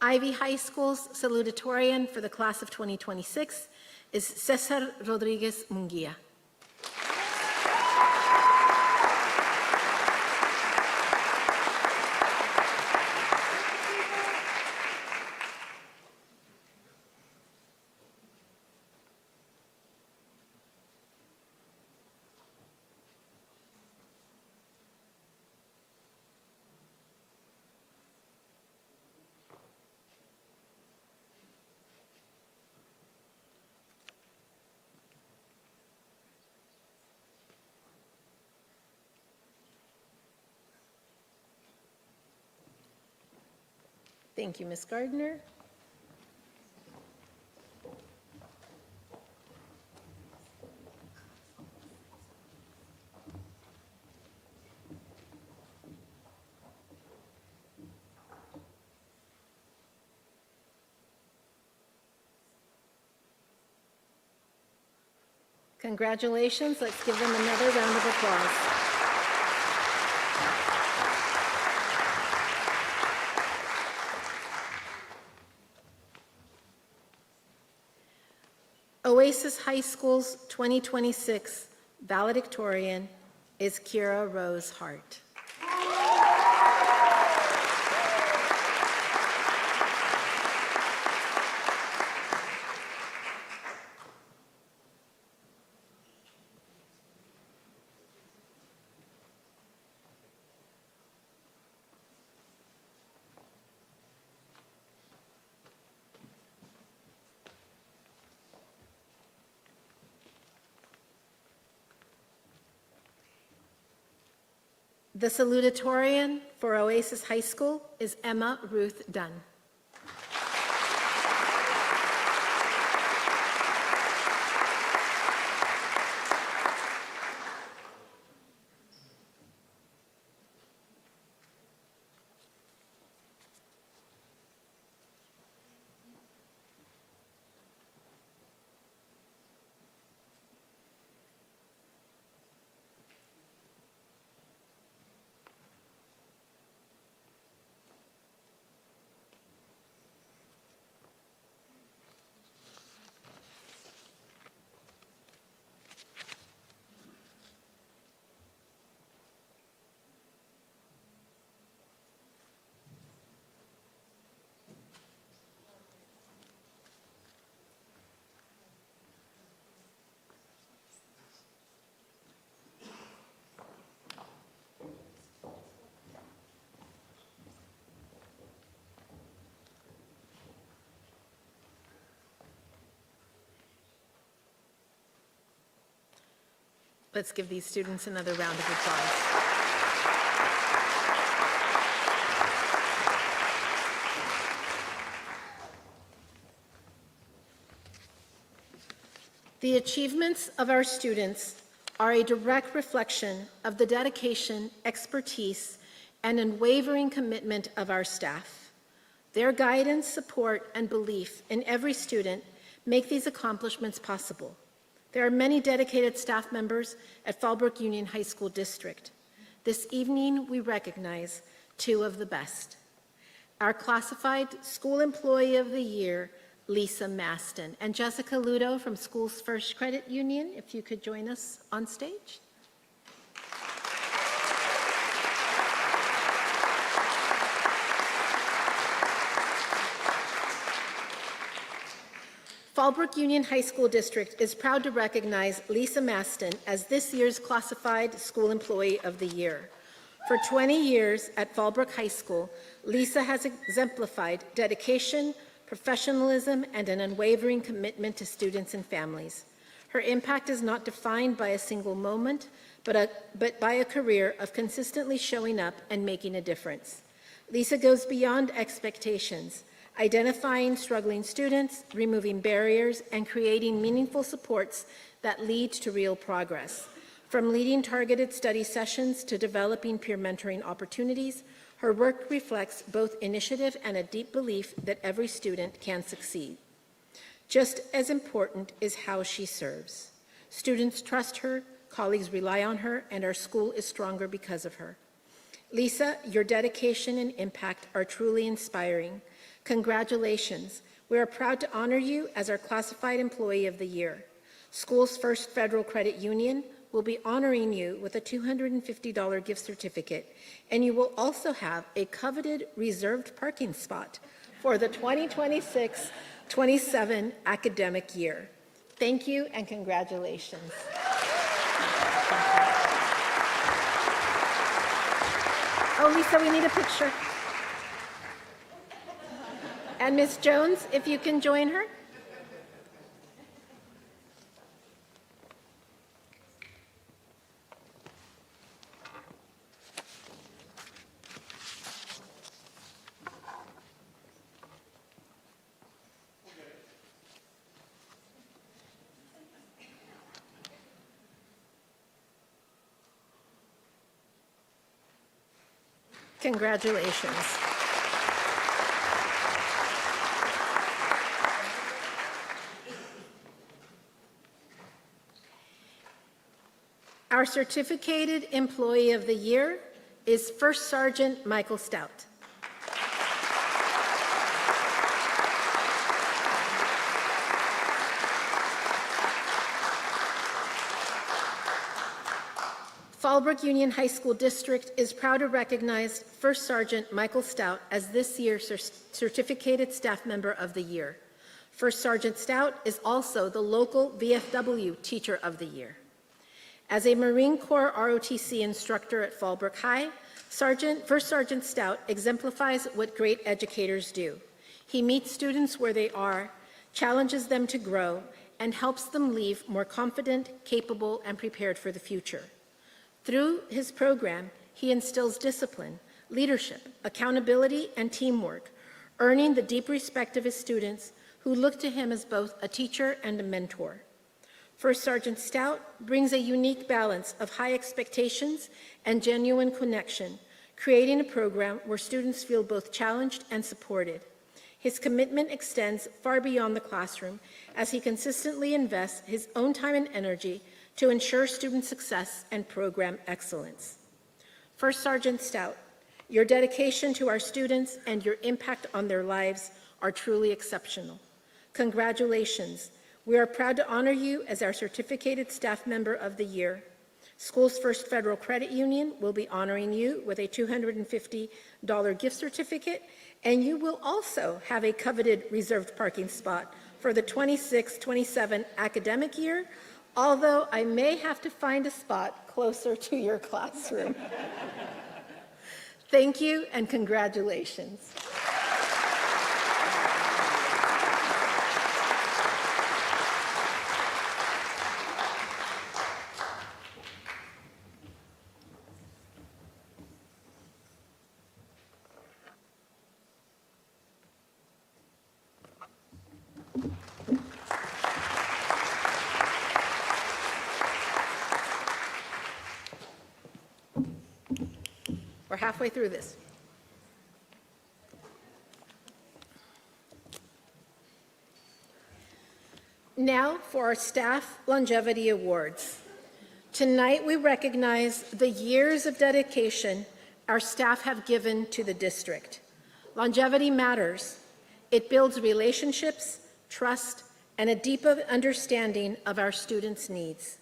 [SPEAKER 2] Ivy High School's salutatorian for the class of 2026 is Cesar Rodriguez Munguia. Thank you, Ms. Gardner. Congratulations. Let's give them another round of applause. Oasis High School's 2026 valedictorian is Kira Rose Hart. The salutatorian for Oasis High School is Emma Ruth Dunn. Let's give these students another round of applause. The achievements of our students are a direct reflection of the dedication, expertise, and unwavering commitment of our staff. Their guidance, support, and belief in every student make these accomplishments possible. There are many dedicated staff members at Fallbrook Union High School District. This evening, we recognize two of the best. Our classified School Employee of the Year, Lisa Maston, and Jessica Ludo from School's First Credit Union, if you could join us on stage. Fallbrook Union High School District is proud to recognize Lisa Maston as this year's Classified School Employee of the Year. For 20 years at Fallbrook High School, Lisa has exemplified dedication, professionalism, and an unwavering commitment to students and families. Her impact is not defined by a single moment, but by a career of consistently showing up and making a difference. Lisa goes beyond expectations, identifying struggling students, removing barriers, and creating meaningful supports that lead to real progress. From leading targeted study sessions to developing peer mentoring opportunities, her work reflects both initiative and a deep belief that every student can succeed. Just as important is how she serves. Students trust her, colleagues rely on her, and our school is stronger because of her. Lisa, your dedication and impact are truly inspiring. Congratulations. We are proud to honor you as our Classified Employee of the Year. School's First Federal Credit Union will be honoring you with a $250 gift certificate, and you will also have a coveted reserved parking spot for the 2026-27 academic year. Thank you and congratulations. Oh, Lisa, we need a picture. And Ms. Jones, if you can join her. Congratulations. Our certificated employee of the year is First Sergeant Michael Stout. Fallbrook Union High School District is proud to recognize First Sergeant Michael Stout as this year's Certificated Staff Member of the Year. First Sergeant Stout is also the local VFW Teacher of the Year. As a Marine Corps ROTC instructor at Fallbrook High, First Sergeant Stout exemplifies what great educators do. He meets students where they are, challenges them to grow, and helps them leave more confident, capable, and prepared for the future. Through his program, he instills discipline, leadership, accountability, and teamwork, earning the deep respect of his students who look to him as both a teacher and a mentor. First Sergeant Stout brings a unique balance of high expectations and genuine connection, creating a program where students feel both challenged and supported. His commitment extends far beyond the classroom as he consistently invests his own time and energy to ensure student success and program excellence. First Sergeant Stout, your dedication to our students and your impact on their lives are truly exceptional. Congratulations. We are proud to honor you as our Certificated Staff Member of the Year. School's First Federal Credit Union will be honoring you with a $250 gift certificate, and you will also have a coveted reserved parking spot for the 26-27 academic year, although I may have to find a spot closer to your classroom. Thank you and congratulations. We're halfway through this. Now for our Staff Longevity Awards. Tonight we recognize the years of dedication our staff have given to the district. Longevity matters. It builds relationships, trust, and a deeper understanding of our students' needs.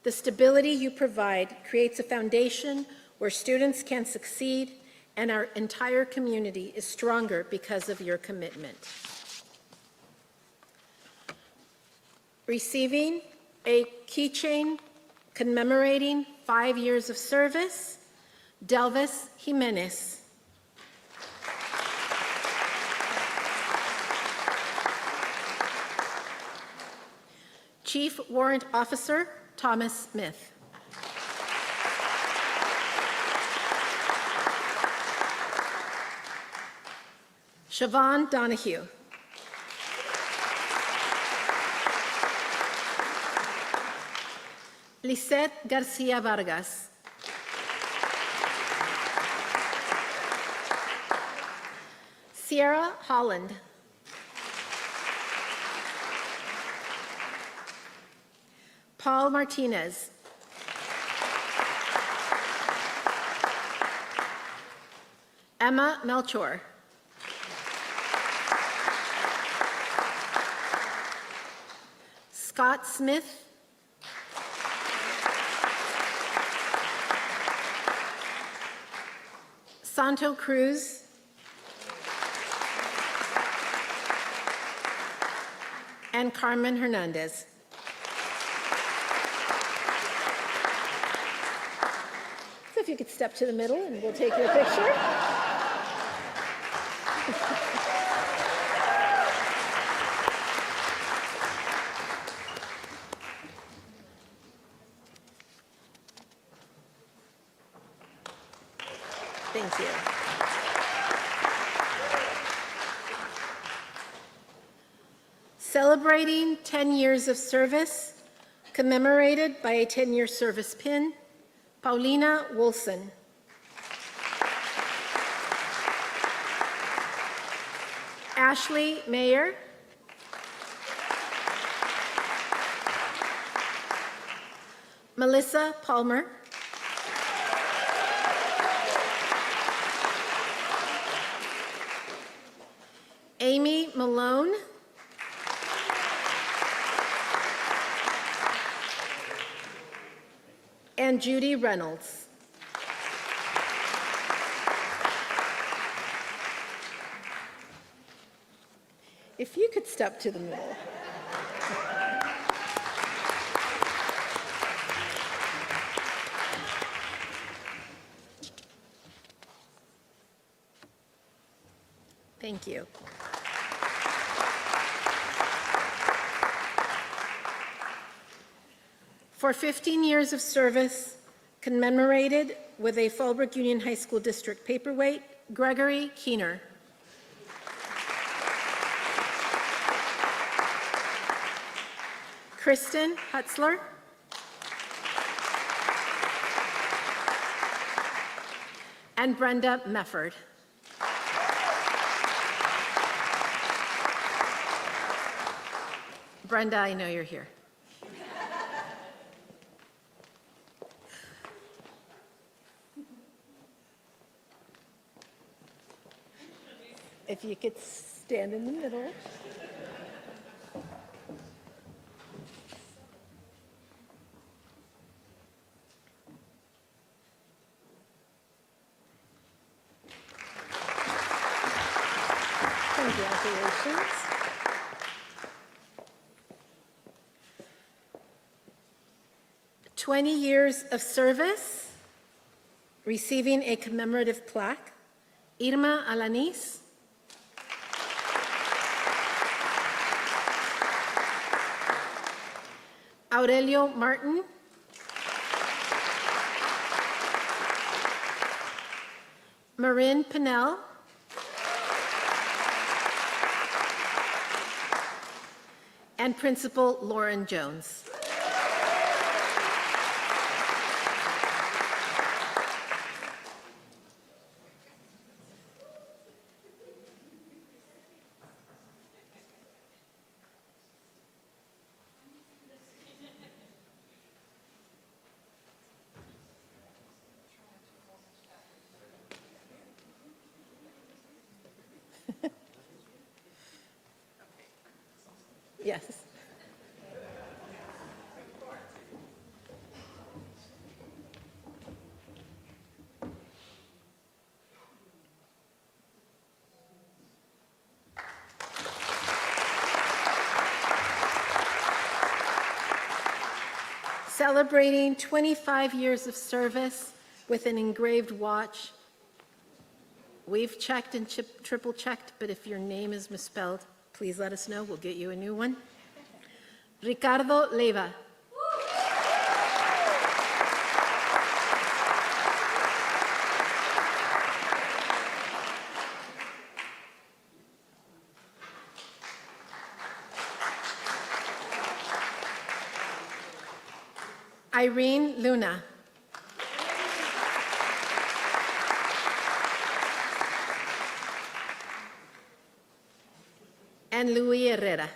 [SPEAKER 2] The stability you provide creates a foundation where students can succeed, and our entire community is stronger because of your commitment. Receiving a keychain commemorating 5 years of service, Delvis Jimenez. Chief Warrant Officer Thomas Smith. Siobhan Donahue. Lisette Garcia Vargas. Sierra Holland. Paul Martinez. Emma Melchor. Scott Smith. Santo Cruz. And Carmen Hernandez. So if you could step to the middle and we'll take your picture. Thank you. Celebrating 10 years of service, commemorated by a 10-year service pin, Paulina Wilson. Ashley Mayer. Melissa Palmer. Amy Malone. And Judy Reynolds. If you could step to the middle. Thank you. For 15 years of service, commemorated with a Fallbrook Union High School District paperweight, Gregory Keener. Kristen Hutzler. And Brenda Mefford. Brenda, I know you're here. If you could stand in the middle. Congratulations. "20 years of service, receiving a commemorative plaque, Irma Alanis. Aurelio Martin. Marin Pinnell. And Principal Lauren Jones. Yes. Celebrating 25 years of service with an engraved watch. We've checked and triple checked, but if your name is misspelled, please let us know. We'll get you a new one. Ricardo Leiva. Irene Luna. And Louis Herrera.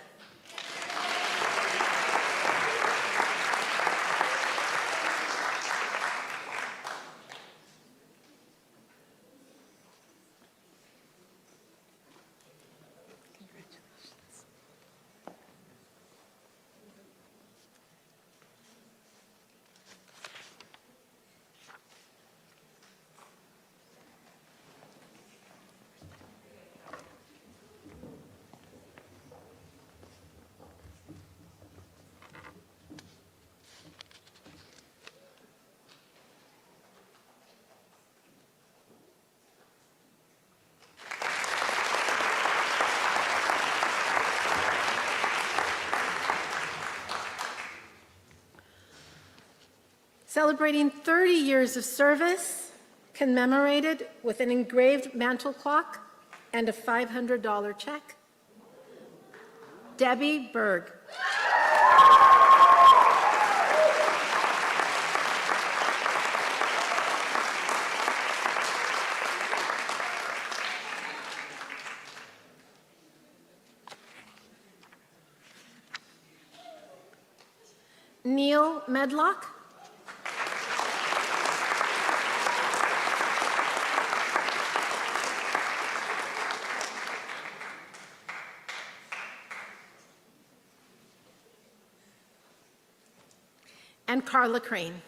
[SPEAKER 2] Celebrating 30 years of service, commemorated with an engraved mantle clock and a $500 check. Debbie Berg. Neil Medlock. Carla Crane.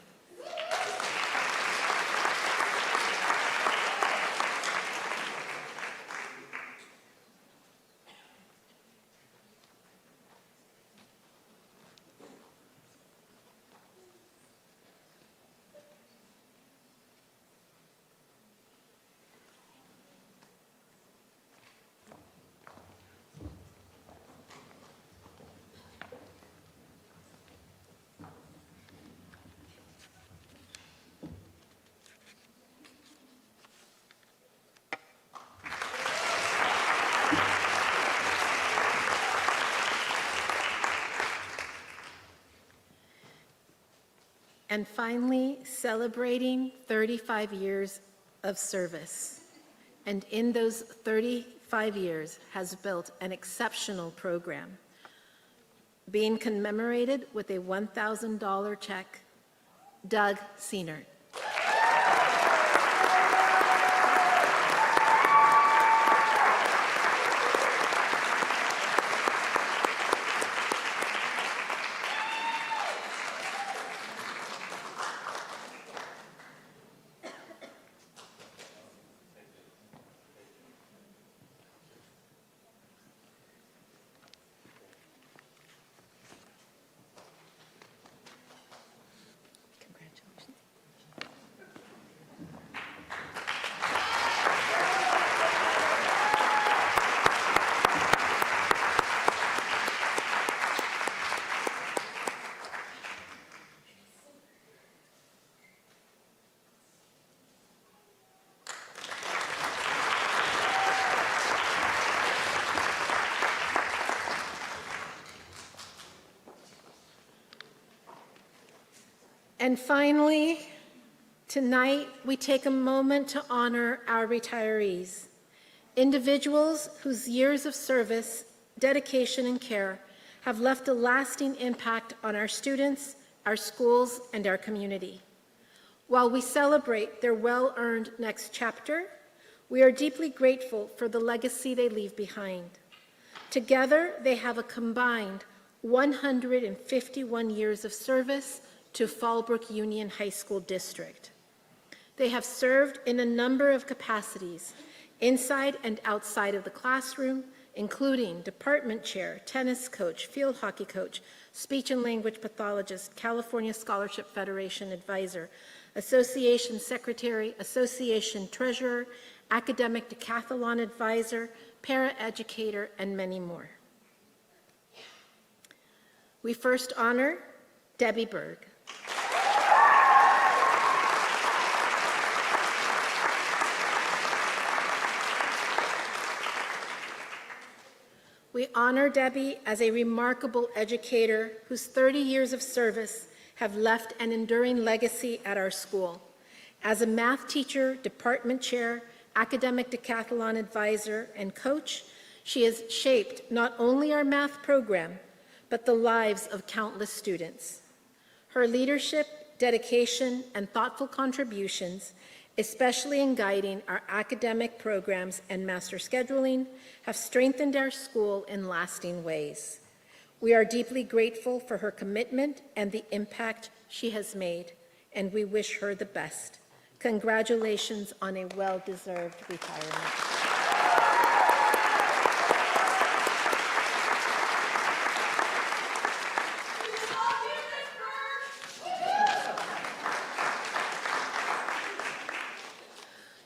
[SPEAKER 2] And finally, celebrating 35 years of service. And in those 35 years has built an exceptional program, being commemorated with a $1,000 check, Doug Seenert. Congratulations. And finally, tonight we take a moment to honor our retirees, individuals whose years of service, dedication, and care have left a lasting impact on our students, our schools, and our community. While we celebrate their well-earned next chapter, we are deeply grateful for the legacy they leave behind. Together, they have a combined 151 years of service to Fallbrook Union High School District. They have served in a number of capacities, inside and outside of the classroom, including department chair, tennis coach, field hockey coach, speech and language pathologist, California Scholarship Federation advisor, association secretary, association treasurer, academic decathlon advisor, paraeducator, and many more. We first honor Debbie Berg. We honor Debbie as a remarkable educator whose 30 years of service have left an enduring legacy at our school. As a math teacher, department chair, academic decathlon advisor, and coach, she has shaped not only our math program, but the lives of countless students. Her leadership, dedication, and thoughtful contributions, especially in guiding our academic programs and master scheduling, have strengthened our school in lasting ways. We are deeply grateful for her commitment and the impact she has made, and we wish her the best. Congratulations on a well-deserved retirement.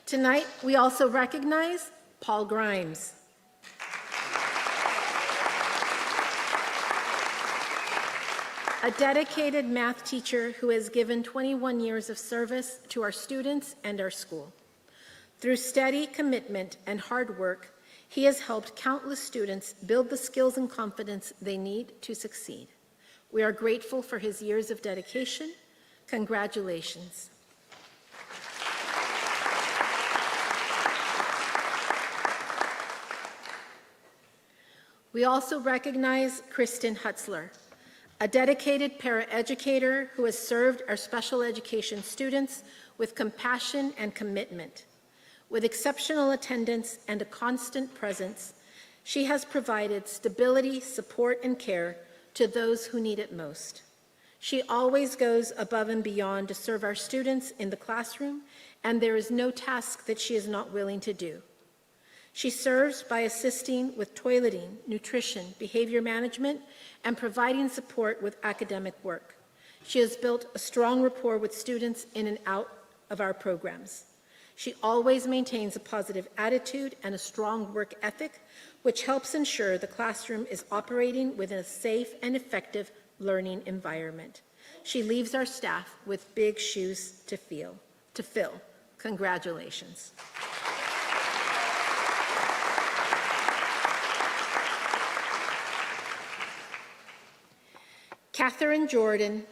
[SPEAKER 2] Tonight, we also recognize Paul Grimes. A dedicated math teacher who has given 21 years of service to our students and our school. Through steady commitment and hard work, he has helped countless students build the skills and confidence they need to succeed. We are grateful for his years of dedication. Congratulations. We also recognize Kristen Hutzler, a dedicated paraeducator who has served our special education students with compassion and commitment. With exceptional attendance and a constant presence, she has provided stability, support, and care to those who need it most. She always goes above and beyond to serve our students in the classroom, and there is no task that she is not willing to do. She serves by assisting with toileting, nutrition, behavior management, and providing support with academic work. She has built a strong rapport with students in and out of our programs. She always maintains a positive attitude and a strong work ethic, which helps ensure the classroom is operating within a safe and effective learning environment. She leaves our staff with big shoes to fill. Congratulations. Catherine Jordan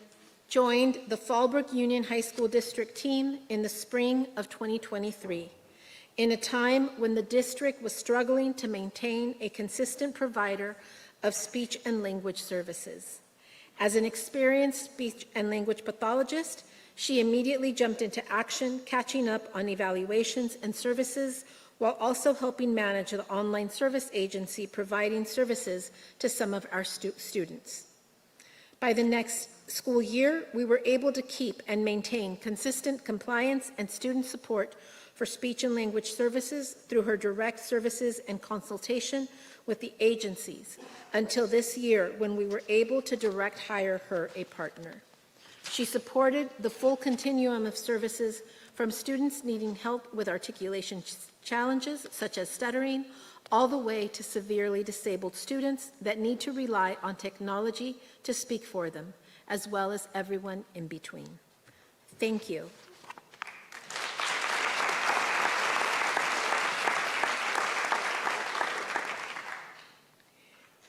[SPEAKER 2] joined the Fallbrook Union High School District team in the spring of 2023, in a time when the district was struggling to maintain a consistent provider of speech and language services. As an experienced speech and language pathologist, she immediately jumped into action, catching up on evaluations and services, while also helping manage the online service agency providing services to some of our students. By the next school year, we were able to keep and maintain consistent compliance and student support for speech and language services through her direct services and consultation with the agencies until this year, when we were able to direct hire her a partner. She supported the full continuum of services, from students needing help with articulation challenges such as stuttering, all the way to severely disabled students that need to rely on technology to speak for them, as well as everyone in between. Thank you.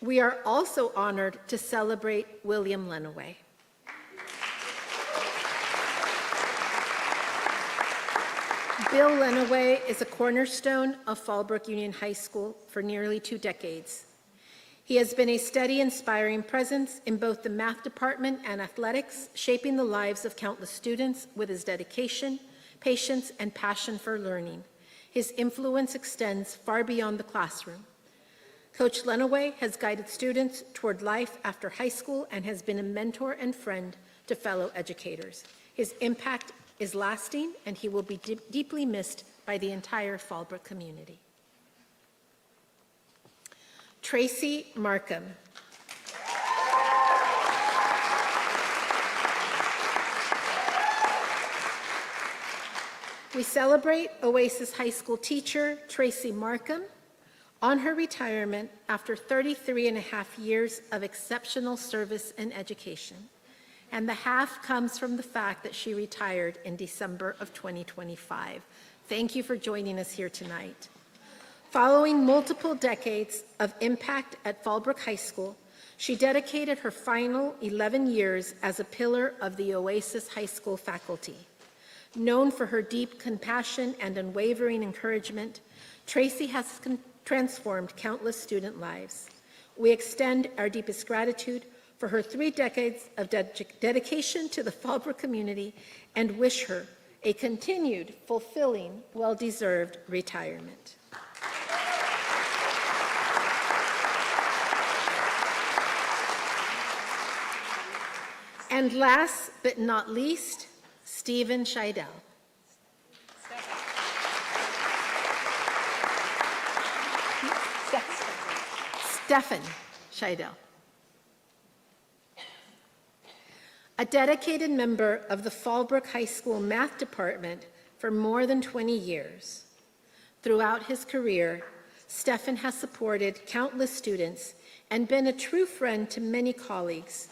[SPEAKER 2] We are also honored to celebrate William Lenaway. Bill Lenaway is a cornerstone of Fallbrook Union High School for nearly 2 decades. He has been a steady, inspiring presence in both the math department and athletics, shaping the lives of countless students with his dedication, patience, and passion for learning. His influence extends far beyond the classroom. Coach Lenaway has guided students toward life after high school and has been a mentor and friend to fellow educators. His impact is lasting, and he will be deeply missed by the entire Fallbrook community. Tracy Markham. We celebrate Oasis High School teacher Tracy Markham on her retirement after 33 and a half years of exceptional service and education. And the half comes from the fact that she retired in December of 2025. Thank you for joining us here tonight. Following multiple decades of impact at Fallbrook High School, she dedicated her final 11 years as a pillar of the Oasis High School faculty. Known for her deep compassion and unwavering encouragement, Tracy has transformed countless student lives. We extend our deepest gratitude for her 3 decades of dedication to the Fallbrook community and wish her a continued, fulfilling, well-deserved retirement. And last but not least, Stephen Scheidel. Stephen Scheidel. A dedicated member of the Fallbrook High School math department for more than 20 years. Throughout his career, Stephen has supported countless students and been a true friend to many colleagues.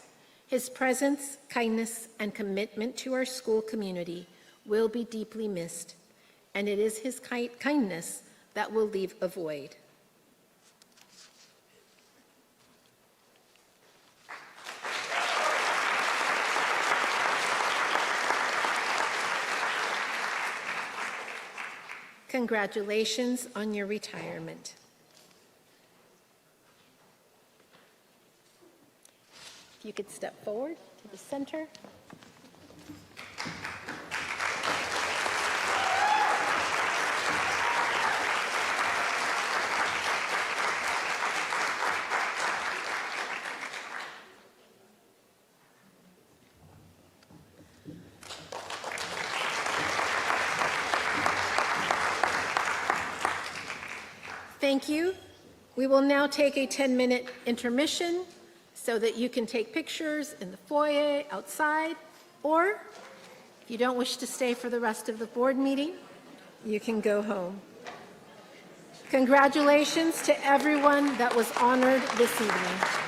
[SPEAKER 2] His presence, kindness, and commitment to our school community will be deeply missed, and it is his kindness that will leave a void. Congratulations on your retirement. If you could step forward to the center. Thank you. We will now take a 10-minute intermission so that you can take pictures in the foyer, outside, or if you don't wish to stay for the rest of the board meeting, you can go home. Congratulations to everyone that was honored this evening.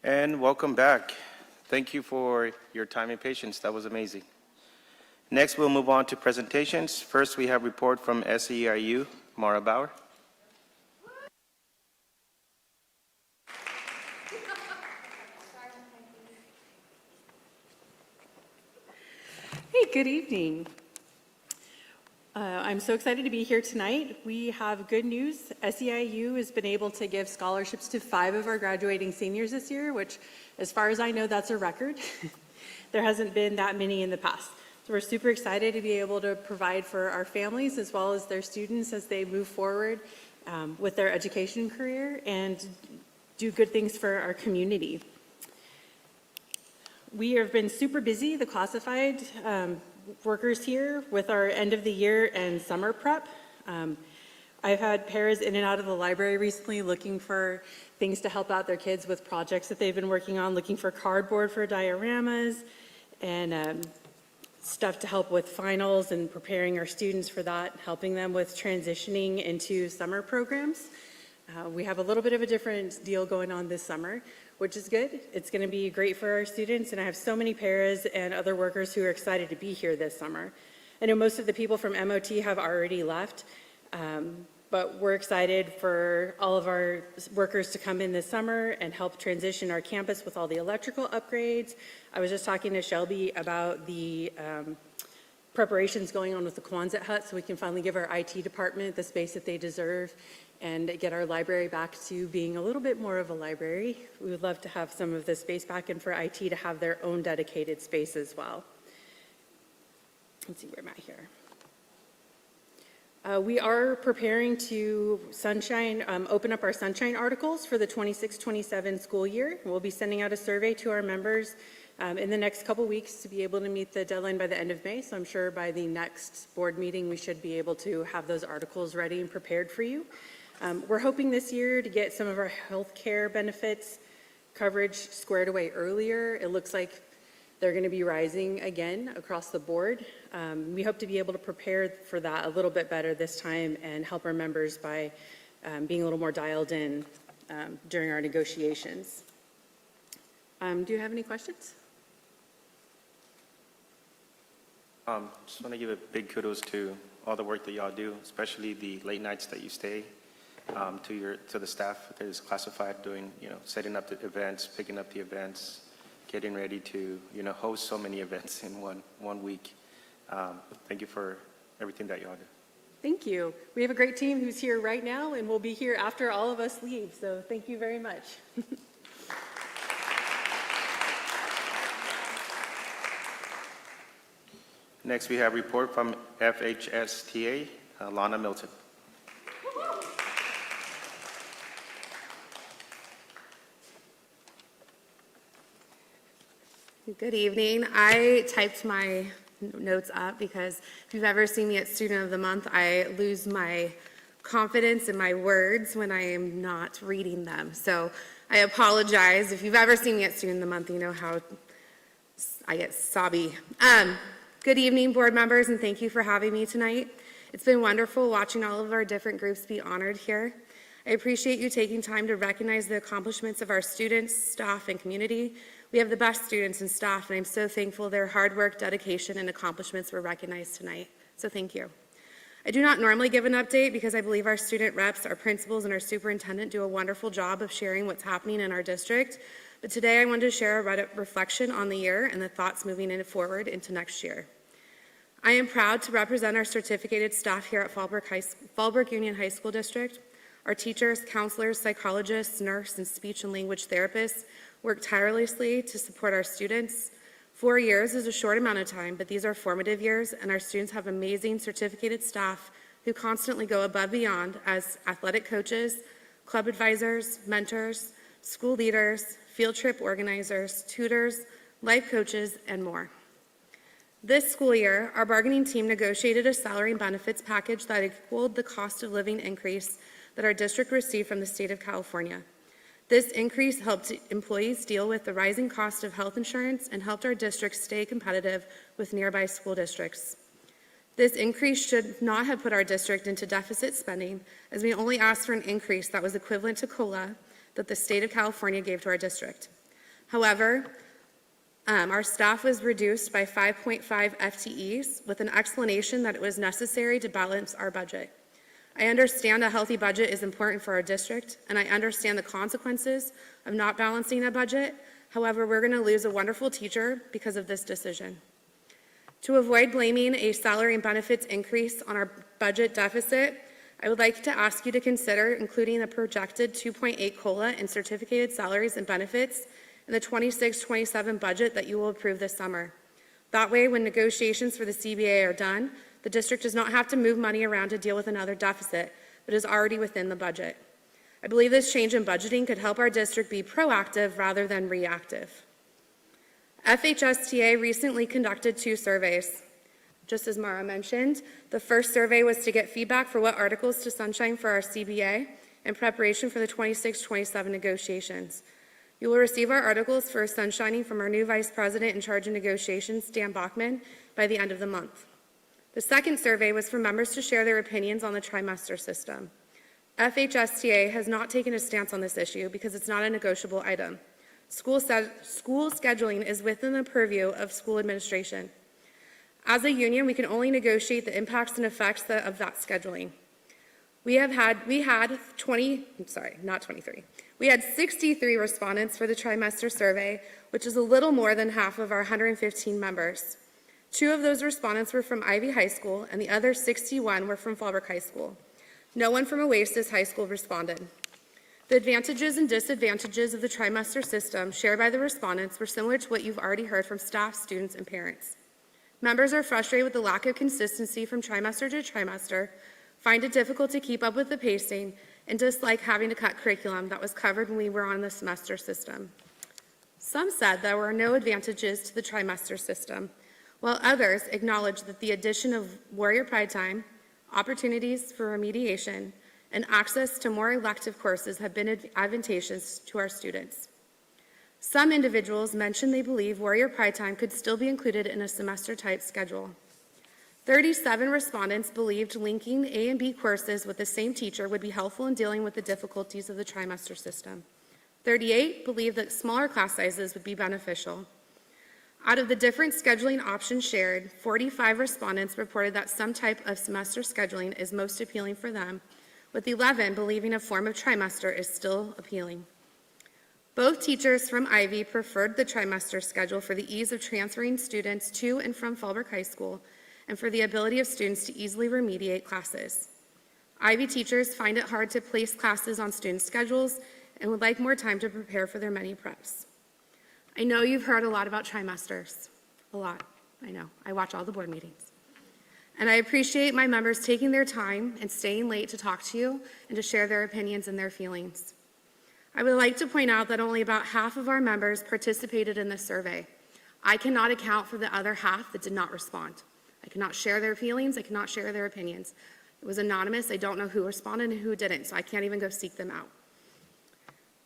[SPEAKER 1] And welcome back. Thank you for your time and patience. That was amazing. Next, we'll move on to presentations. First, we have report from SEIU, Mara Bauer.
[SPEAKER 4] Hey, good evening. I'm so excited to be here tonight. We have good news. SEIU has been able to give scholarships to 5 of our graduating seniors this year, which, as far as I know, that's a record. There hasn't been that many in the past. So we're super excited to be able to provide for our families as well as their students as they move forward with their education career and do good things for our community. We have been super busy, the classified workers here, with our end of the year and summer prep. I've had paras in and out of the library recently looking for things to help out their kids with projects that they've been working on, looking for cardboard for dioramas and stuff to help with finals and preparing our students for that, helping them with transitioning into summer programs. We have a little bit of a different deal going on this summer, which is good. It's going to be great for our students, and I have so many paras and other workers who are excited to be here this summer. I know most of the people from MOT have already left, but we're excited for all of our workers to come in this summer and help transition our campus with all the electrical upgrades. I was just talking to Shelby about the preparations going on with the Quonset hut, so we can finally give our IT department the space that they deserve and get our library back to being a little bit more of a library. We would love to have some of the space back and for IT to have their own dedicated space as well. Let's see, where am I here? We are preparing to open up our Sunshine articles for the 26-27 school year. We'll be sending out a survey to our members in the next couple weeks to be able to meet the deadline by the end of May. So I'm sure by the next board meeting, we should be able to have those articles ready and prepared for you. We're hoping this year to get some of our health care benefits coverage squared away earlier. It looks like they're going to be rising again across the board. We hope to be able to prepare for that a little bit better this time and help our members by being a little more dialed in during our negotiations. Do you have any questions?
[SPEAKER 1] Just want to give a big kudos to all the work that y'all do, especially the late nights that you stay, to the staff that is classified, doing, setting up the events, picking up the events, getting ready to, host so many events in one week. Thank you for everything that y'all do.
[SPEAKER 4] Thank you. We have a great team who's here right now and will be here after all of us leave. So thank you very much.
[SPEAKER 1] Next, we have report from FHSTA, Lana Milton.
[SPEAKER 6] Good evening. I typed my notes up because if you've ever seen me at Student of the Month, I lose my confidence in my words when I am not reading them. So I apologize. If you've ever seen me at Student of the Month, you know how I get sobby. Good evening, board members, and thank you for having me tonight. It's been wonderful watching all of our different groups be honored here. I appreciate you taking time to recognize the accomplishments of our students, staff, and community. We have the best students and staff, and I'm so thankful their hard work, dedication, and accomplishments were recognized tonight. So thank you. I do not normally give an update because I believe our student reps, our principals, and our superintendent do a wonderful job of sharing what's happening in our district. But today I wanted to share a reflection on the year and the thoughts moving forward into next year. I am proud to represent our certificated staff here at Fallbrook Union High School District. Our teachers, counselors, psychologists, nurse, and speech and language therapists work tirelessly to support our students. 4 years is a short amount of time, but these are formative years, and our students have amazing certificated staff who constantly go above and beyond as athletic coaches, club advisors, mentors, school leaders, field trip organizers, tutors, life coaches, and more. This school year, our bargaining team negotiated a salary and benefits package that equaled the cost of living increase that our district received from the state of California. This increase helped employees deal with the rising cost of health insurance and helped our district stay competitive with nearby school districts. This increase should not have put our district into deficit spending, as we only asked for an increase that was equivalent to COLA that the state of California gave to our district. However, our staff was reduced by 5.5 FTEs with an explanation that it was necessary to balance our budget. I understand a healthy budget is important for our district, and I understand the consequences of not balancing a budget. However, we're going to lose a wonderful teacher because of this decision. To avoid blaming a salary and benefits increase on our budget deficit, I would like to ask you to consider including a projected 2.8 COLA in certificated salaries and benefits in the 26-27 budget that you will approve this summer. That way, when negotiations for the CBA are done, the district does not have to move money around to deal with another deficit, but is already within the budget. I believe this change in budgeting could help our district be proactive rather than reactive. FHSTA recently conducted 2 surveys. Just as Mara mentioned, the first survey was to get feedback for what articles to sunshine for our CBA in preparation for the 26-27 negotiations. You will receive our articles for sunshining from our new Vice President in charge of negotiations, Dan Bachman, by the end of the month. The second survey was for members to share their opinions on the trimester system. FHSTA has not taken a stance on this issue because it's not a negotiable item. School scheduling is within the purview of school administration. As a union, we can only negotiate the impacts and effects of that scheduling. We had 63 respondents for the trimester survey, which is a little more than half of our 115 members. 2 of those respondents were from Ivy High School, and the other 61 were from Fallbrook High School. No one from Oasis High School responded. The advantages and disadvantages of the trimester system shared by the respondents were similar to what you've already heard from staff, students, and parents. Members are frustrated with the lack of consistency from trimester to trimester, find it difficult to keep up with the pacing, and dislike having to cut curriculum that was covered when we were on the semester system. Some said there were no advantages to the trimester system, while others acknowledged that the addition of Warrior Pride Time, opportunities for remediation, and access to more elective courses have been advantageous to our students. Some individuals mentioned they believe Warrior Pride Time could still be included in a semester-type schedule. 37 respondents believed linking A and B courses with the same teacher would be helpful in dealing with the difficulties of the trimester system. 38 believed that smaller class sizes would be beneficial. Out of the different scheduling options shared, 45 respondents reported that some type of semester scheduling is most appealing for them, with 11 believing a form of trimester is still appealing. Both teachers from Ivy preferred the trimester schedule for the ease of transferring students to and from Fallbrook High School and for the ability of students to easily remediate classes. Ivy teachers find it hard to place classes on student schedules and would like more time to prepare for their many preps. I know you've heard a lot about trimesters. A lot, I know. I watch all the board meetings. And I appreciate my members taking their time and staying late to talk to you and to share their opinions and their feelings. I would like to point out that only about half of our members participated in this survey. I cannot account for the other half that did not respond. I cannot share their feelings. I cannot share their opinions. It was anonymous. I don't know who responded and who didn't, so I can't even go seek them out.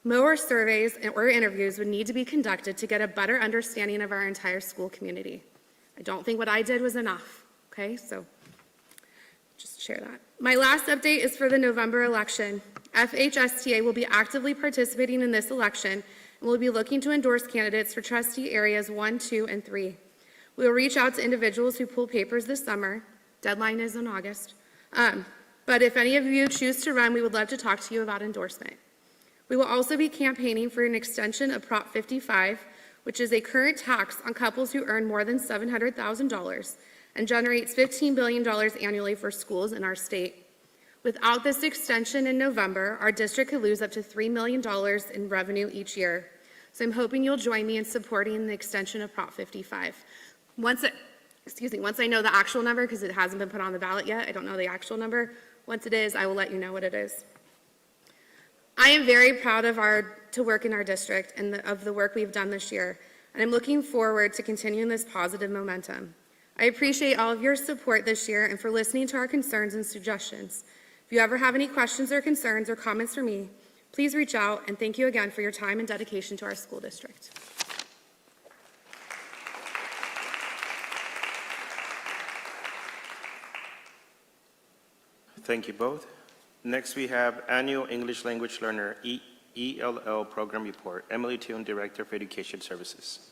[SPEAKER 6] More surveys or interviews would need to be conducted to get a better understanding of our entire school community. I don't think what I did was enough, okay? So just share that. My last update is for the November election. FHSTA will be actively participating in this election and will be looking to endorse candidates for trustee areas 1, 2, and 3. We will reach out to individuals who pull papers this summer. Deadline is in August. But if any of you choose to run, we would love to talk to you about endorsement. We will also be campaigning for an extension of Prop 55, which is a current tax on couples who earn more than $700,000 and generates $15 billion annually for schools in our state. Without this extension in November, our district could lose up to $3 million in revenue each year. So I'm hoping you'll join me in supporting the extension of Prop 55. Once I know the actual number, because it hasn't been put on the ballot yet, I don't know the actual number. Once it is, I will let you know what it is. I am very proud to work in our district and of the work we've done this year, and I'm looking forward to continuing this positive momentum. I appreciate all of your support this year and for listening to our concerns and suggestions. If you ever have any questions or concerns or comments for me, please reach out, and thank you again for your time and dedication to our school district.
[SPEAKER 1] Thank you both. Next, we have annual English language learner ELL Program Report. Emily Toon, Director of Education Services.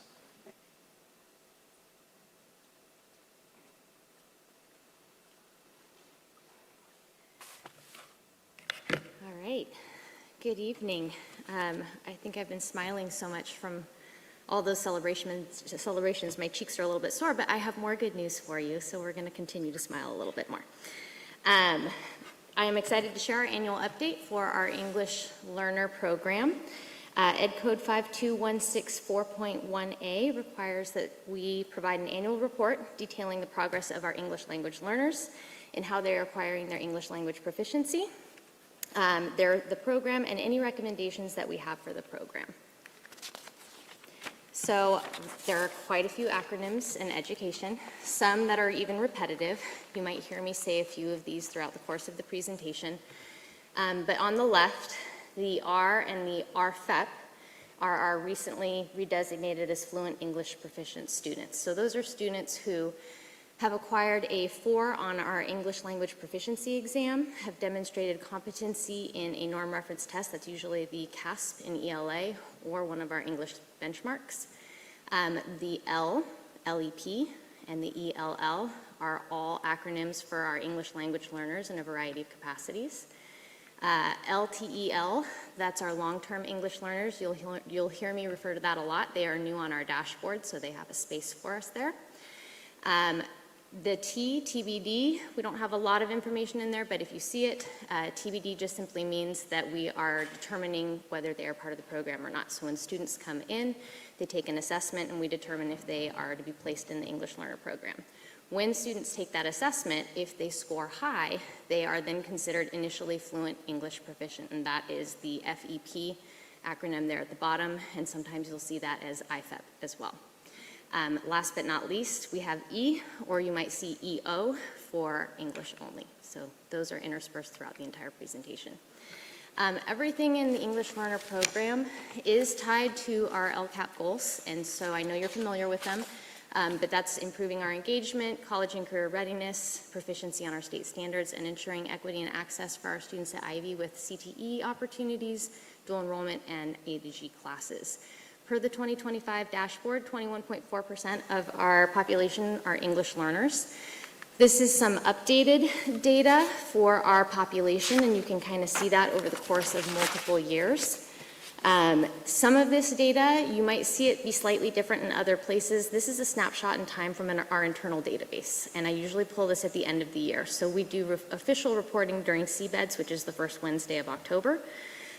[SPEAKER 7] All right. Good evening. I think I've been smiling so much from all those celebrations. My cheeks are a little bit sore, but I have more good news for you, so we're going to continue to smile a little bit more. I am excited to share our annual update for our English Learner Program. Ed Code 52164.1a requires that we provide an annual report detailing the progress of our English language learners and how they are acquiring their English language proficiency, the program, and any recommendations that we have for the program. So there are quite a few acronyms in education, some that are even repetitive. You might hear me say a few of these throughout the course of the presentation. But on the left, the R and the RFEP are our recently redesignated as Fluent English Proficient students. So those are students who have acquired a 4 on our English language proficiency exam, have demonstrated competency in a norm reference test, that's usually the CASP in ELA or one of our English benchmarks. The L, LEP, and the ELL are all acronyms for our English language learners in a variety of capacities. LTEL, that's our long-term English learners. You'll hear me refer to that a lot. They are new on our dashboard, so they have a space for us there. The T, TBD, we don't have a lot of information in there, but if you see it, TBD just simply means that we are determining whether they are part of the program or not. So when students come in, they take an assessment and we determine if they are to be placed in the English Learner Program. When students take that assessment, if they score high, they are then considered initially Fluent English Proficient, and that is the FEP acronym there at the bottom, and sometimes you'll see that as IFEP as well. Last but not least, we have E, or you might see EO for English only. So those are interspersed throughout the entire presentation. Everything in the English Learner Program is tied to our LCAP goals, and so I know you're familiar with them, but that's improving our engagement, college and career readiness, proficiency on our state standards, and ensuring equity and access for our students at Ivy with CTE opportunities, dual enrollment, and A to G classes. Per the 2025 dashboard, 21.4% of our population are English learners. This is some updated data for our population, and you can kind of see that over the course of multiple years. Some of this data, you might see it be slightly different in other places. This is a snapshot in time from our internal database, and I usually pull this at the end of the year. So we do official reporting during CBEDS, which is the first Wednesday of October.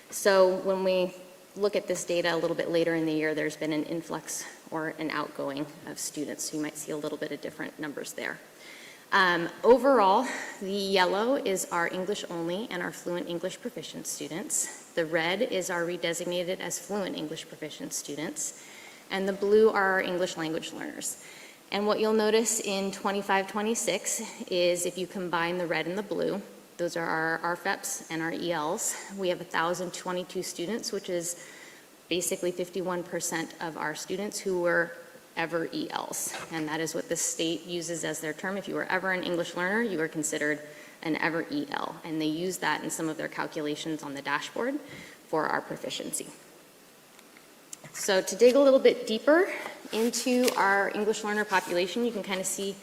[SPEAKER 7] So when we look at this data a little bit later in the year, there's been an influx or an outgoing of students. So you might see a little bit of different numbers there. Overall, the yellow is our English only and our Fluent English Proficient students. The red is our redesignated as Fluent English Proficient students. And the blue are our English language learners. And what you'll notice in 25-26 is if you combine the red and the blue, those are our RFEPs and our ELs. We have 1,022 students, which is basically 51% of our students who were ever ELs. And that is what the state uses as their term. If you were ever an English learner, you were considered an ever EL. And they use that in some of their calculations on the dashboard for our proficiency. So to dig a little bit deeper into our English learner population, you can kind of see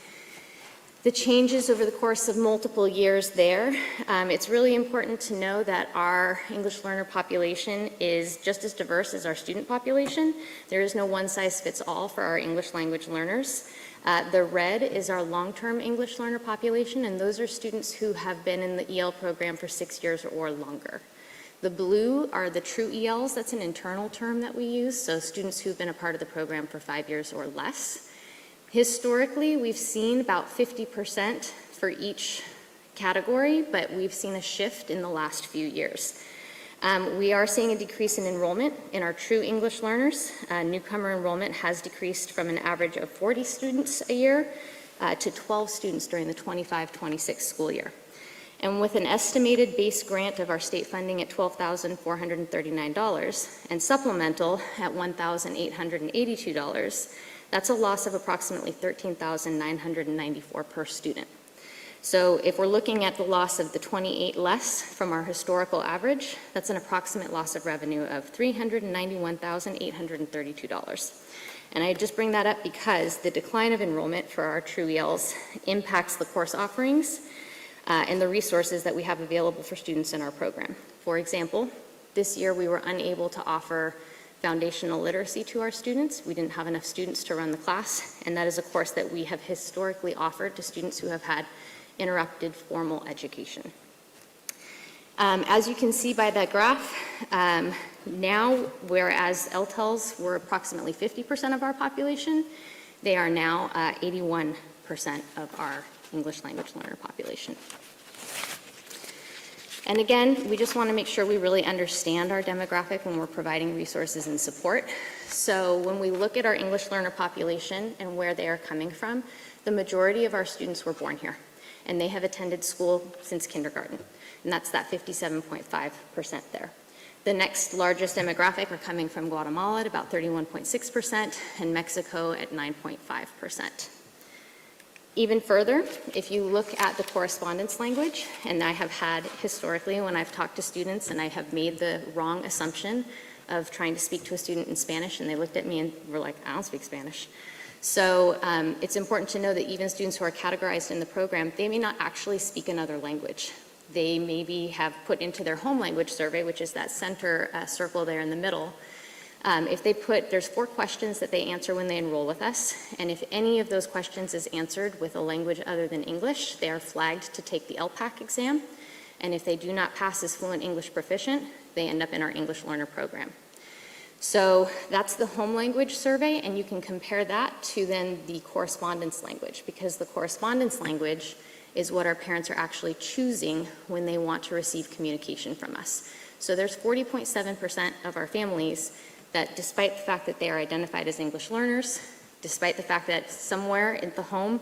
[SPEAKER 7] the changes over the course of multiple years there. It's really important to know that our English learner population is just as diverse as our student population. There is no one size fits all for our English language learners. The red is our long-term English learner population, and those are students who have been in the EL program for 6 years or longer. The blue are the true ELs. That's an internal term that we use, so students who've been a part of the program for 5 years or less. Historically, we've seen about 50% for each category, but we've seen a shift in the last few years. We are seeing a decrease in enrollment in our true English learners. Newcomer enrollment has decreased from an average of 40 students a year to 12 students during the 25-26 school year. And with an estimated base grant of our state funding at $12,439 and supplemental at $1,882, that's a loss of approximately $13,994 per student. So if we're looking at the loss of the 28 less from our historical average, that's an approximate loss of revenue of $391,832. And I just bring that up because the decline of enrollment for our true ELs impacts the course offerings and the resources that we have available for students in our program. For example, this year we were unable to offer foundational literacy to our students. We didn't have enough students to run the class, and that is a course that we have historically offered to students who have had interrupted formal education. As you can see by that graph, now, whereas LTELs were approximately 50% of our population, they are now 81% of our English language learner population. And again, we just want to make sure we really understand our demographic when we're providing resources and support. So when we look at our English learner population and where they are coming from, the majority of our students were born here, and they have attended school since kindergarten, and that's that 57.5% there. The next largest demographic are coming from Guatemala at about 31.6% and Mexico at 9.5%. Even further, if you look at the correspondence language, and I have had historically when I've talked to students and I have made the wrong assumption of trying to speak to a student in Spanish, and they looked at me and were like, I don't speak Spanish. So it's important to know that even students who are categorized in the program, they may not actually speak another language. They maybe have put into their home language survey, which is that center circle there in the middle. If they put, there's 4 questions that they answer when they enroll with us, and if any of those questions is answered with a language other than English, they are flagged to take the LPAC exam, and if they do not pass as fluent English proficient, they end up in our English learner program. So that's the home language survey, and you can compare that to then the correspondence language, because the correspondence language is what our parents are actually choosing when they want to receive communication from us. So there's 40.7% of our families that, despite the fact that they are identified as English learners, despite the fact that somewhere in the home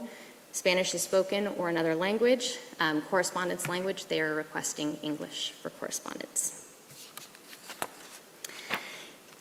[SPEAKER 7] Spanish is spoken or another language, correspondence language, they are requesting English for correspondence.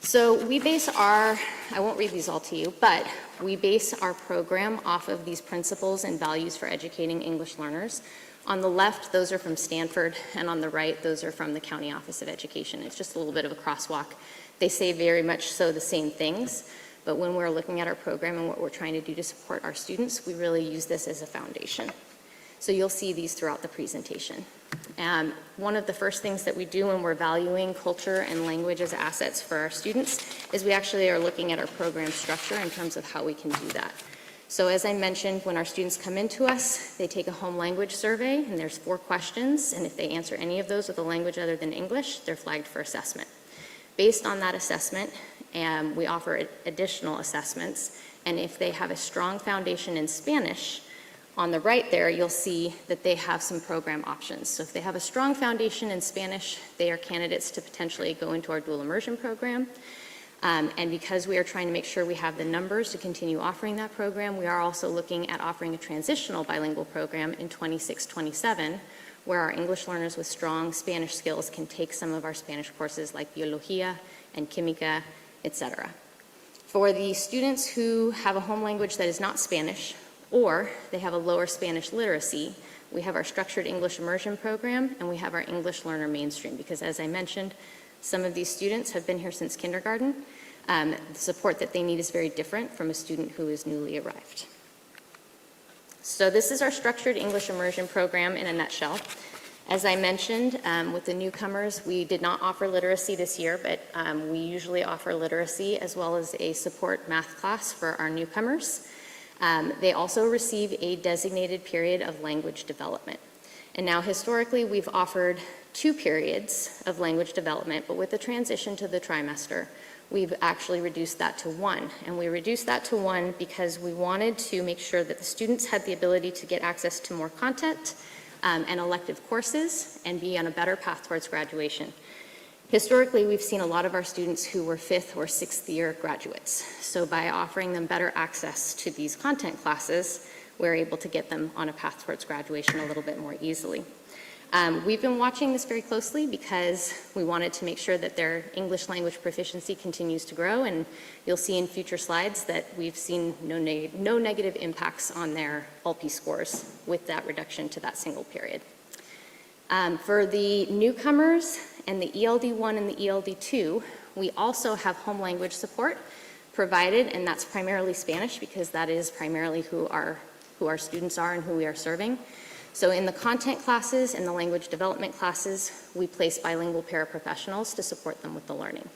[SPEAKER 7] So we base our, I won't read these all to you, but we base our program off of these principles and values for educating English learners. On the left, those are from Stanford, and on the right, those are from the County Office of Education. It's just a little bit of a crosswalk. They say very much so the same things, but when we're looking at our program and what we're trying to do to support our students, we really use this as a foundation. So you'll see these throughout the presentation. One of the first things that we do when we're valuing culture and language as assets for our students is we actually are looking at our program structure in terms of how we can do that. So as I mentioned, when our students come into us, they take a home language survey, and there's 4 questions, and if they answer any of those with a language other than English, they're flagged for assessment. Based on that assessment, we offer additional assessments, and if they have a strong foundation in Spanish, on the right there, you'll see that they have some program options. So if they have a strong foundation in Spanish, they are candidates to potentially go into our dual immersion program. And because we are trying to make sure we have the numbers to continue offering that program, we are also looking at offering a transitional bilingual program in 26-27, where our English learners with strong Spanish skills can take some of our Spanish courses like Biología and Química, etc. For the students who have a home language that is not Spanish, or they have a lower Spanish literacy, we have our structured English immersion program, and we have our English learner mainstream, because as I mentioned, some of these students have been here since kindergarten. The support that they need is very different from a student who is newly arrived. So this is our structured English immersion program in a nutshell. As I mentioned, with the newcomers, we did not offer literacy this year, but we usually offer literacy as well as a support math class for our newcomers. They also receive a designated period of language development. And now historically, we've offered 2 periods of language development, but with the transition to the trimester, we've actually reduced that to 1. And we reduced that to 1 because we wanted to make sure that the students had the ability to get access to more content and elective courses and be on a better path towards graduation. Historically, we've seen a lot of our students who were 5th or 6th year graduates. So by offering them better access to these content classes, we're able to get them on a path towards graduation a little bit more easily. We've been watching this very closely because we wanted to make sure that their English language proficiency continues to grow, and you'll see in future slides that we've seen no negative impacts on their LP scores with that reduction to that single period. For the newcomers and the ELD1 and the ELD2, we also have home language support provided, and that's primarily Spanish because that is primarily who our students are and who we are serving. So in the content classes and the language development classes, we place bilingual paraprofessionals to support them with the learning.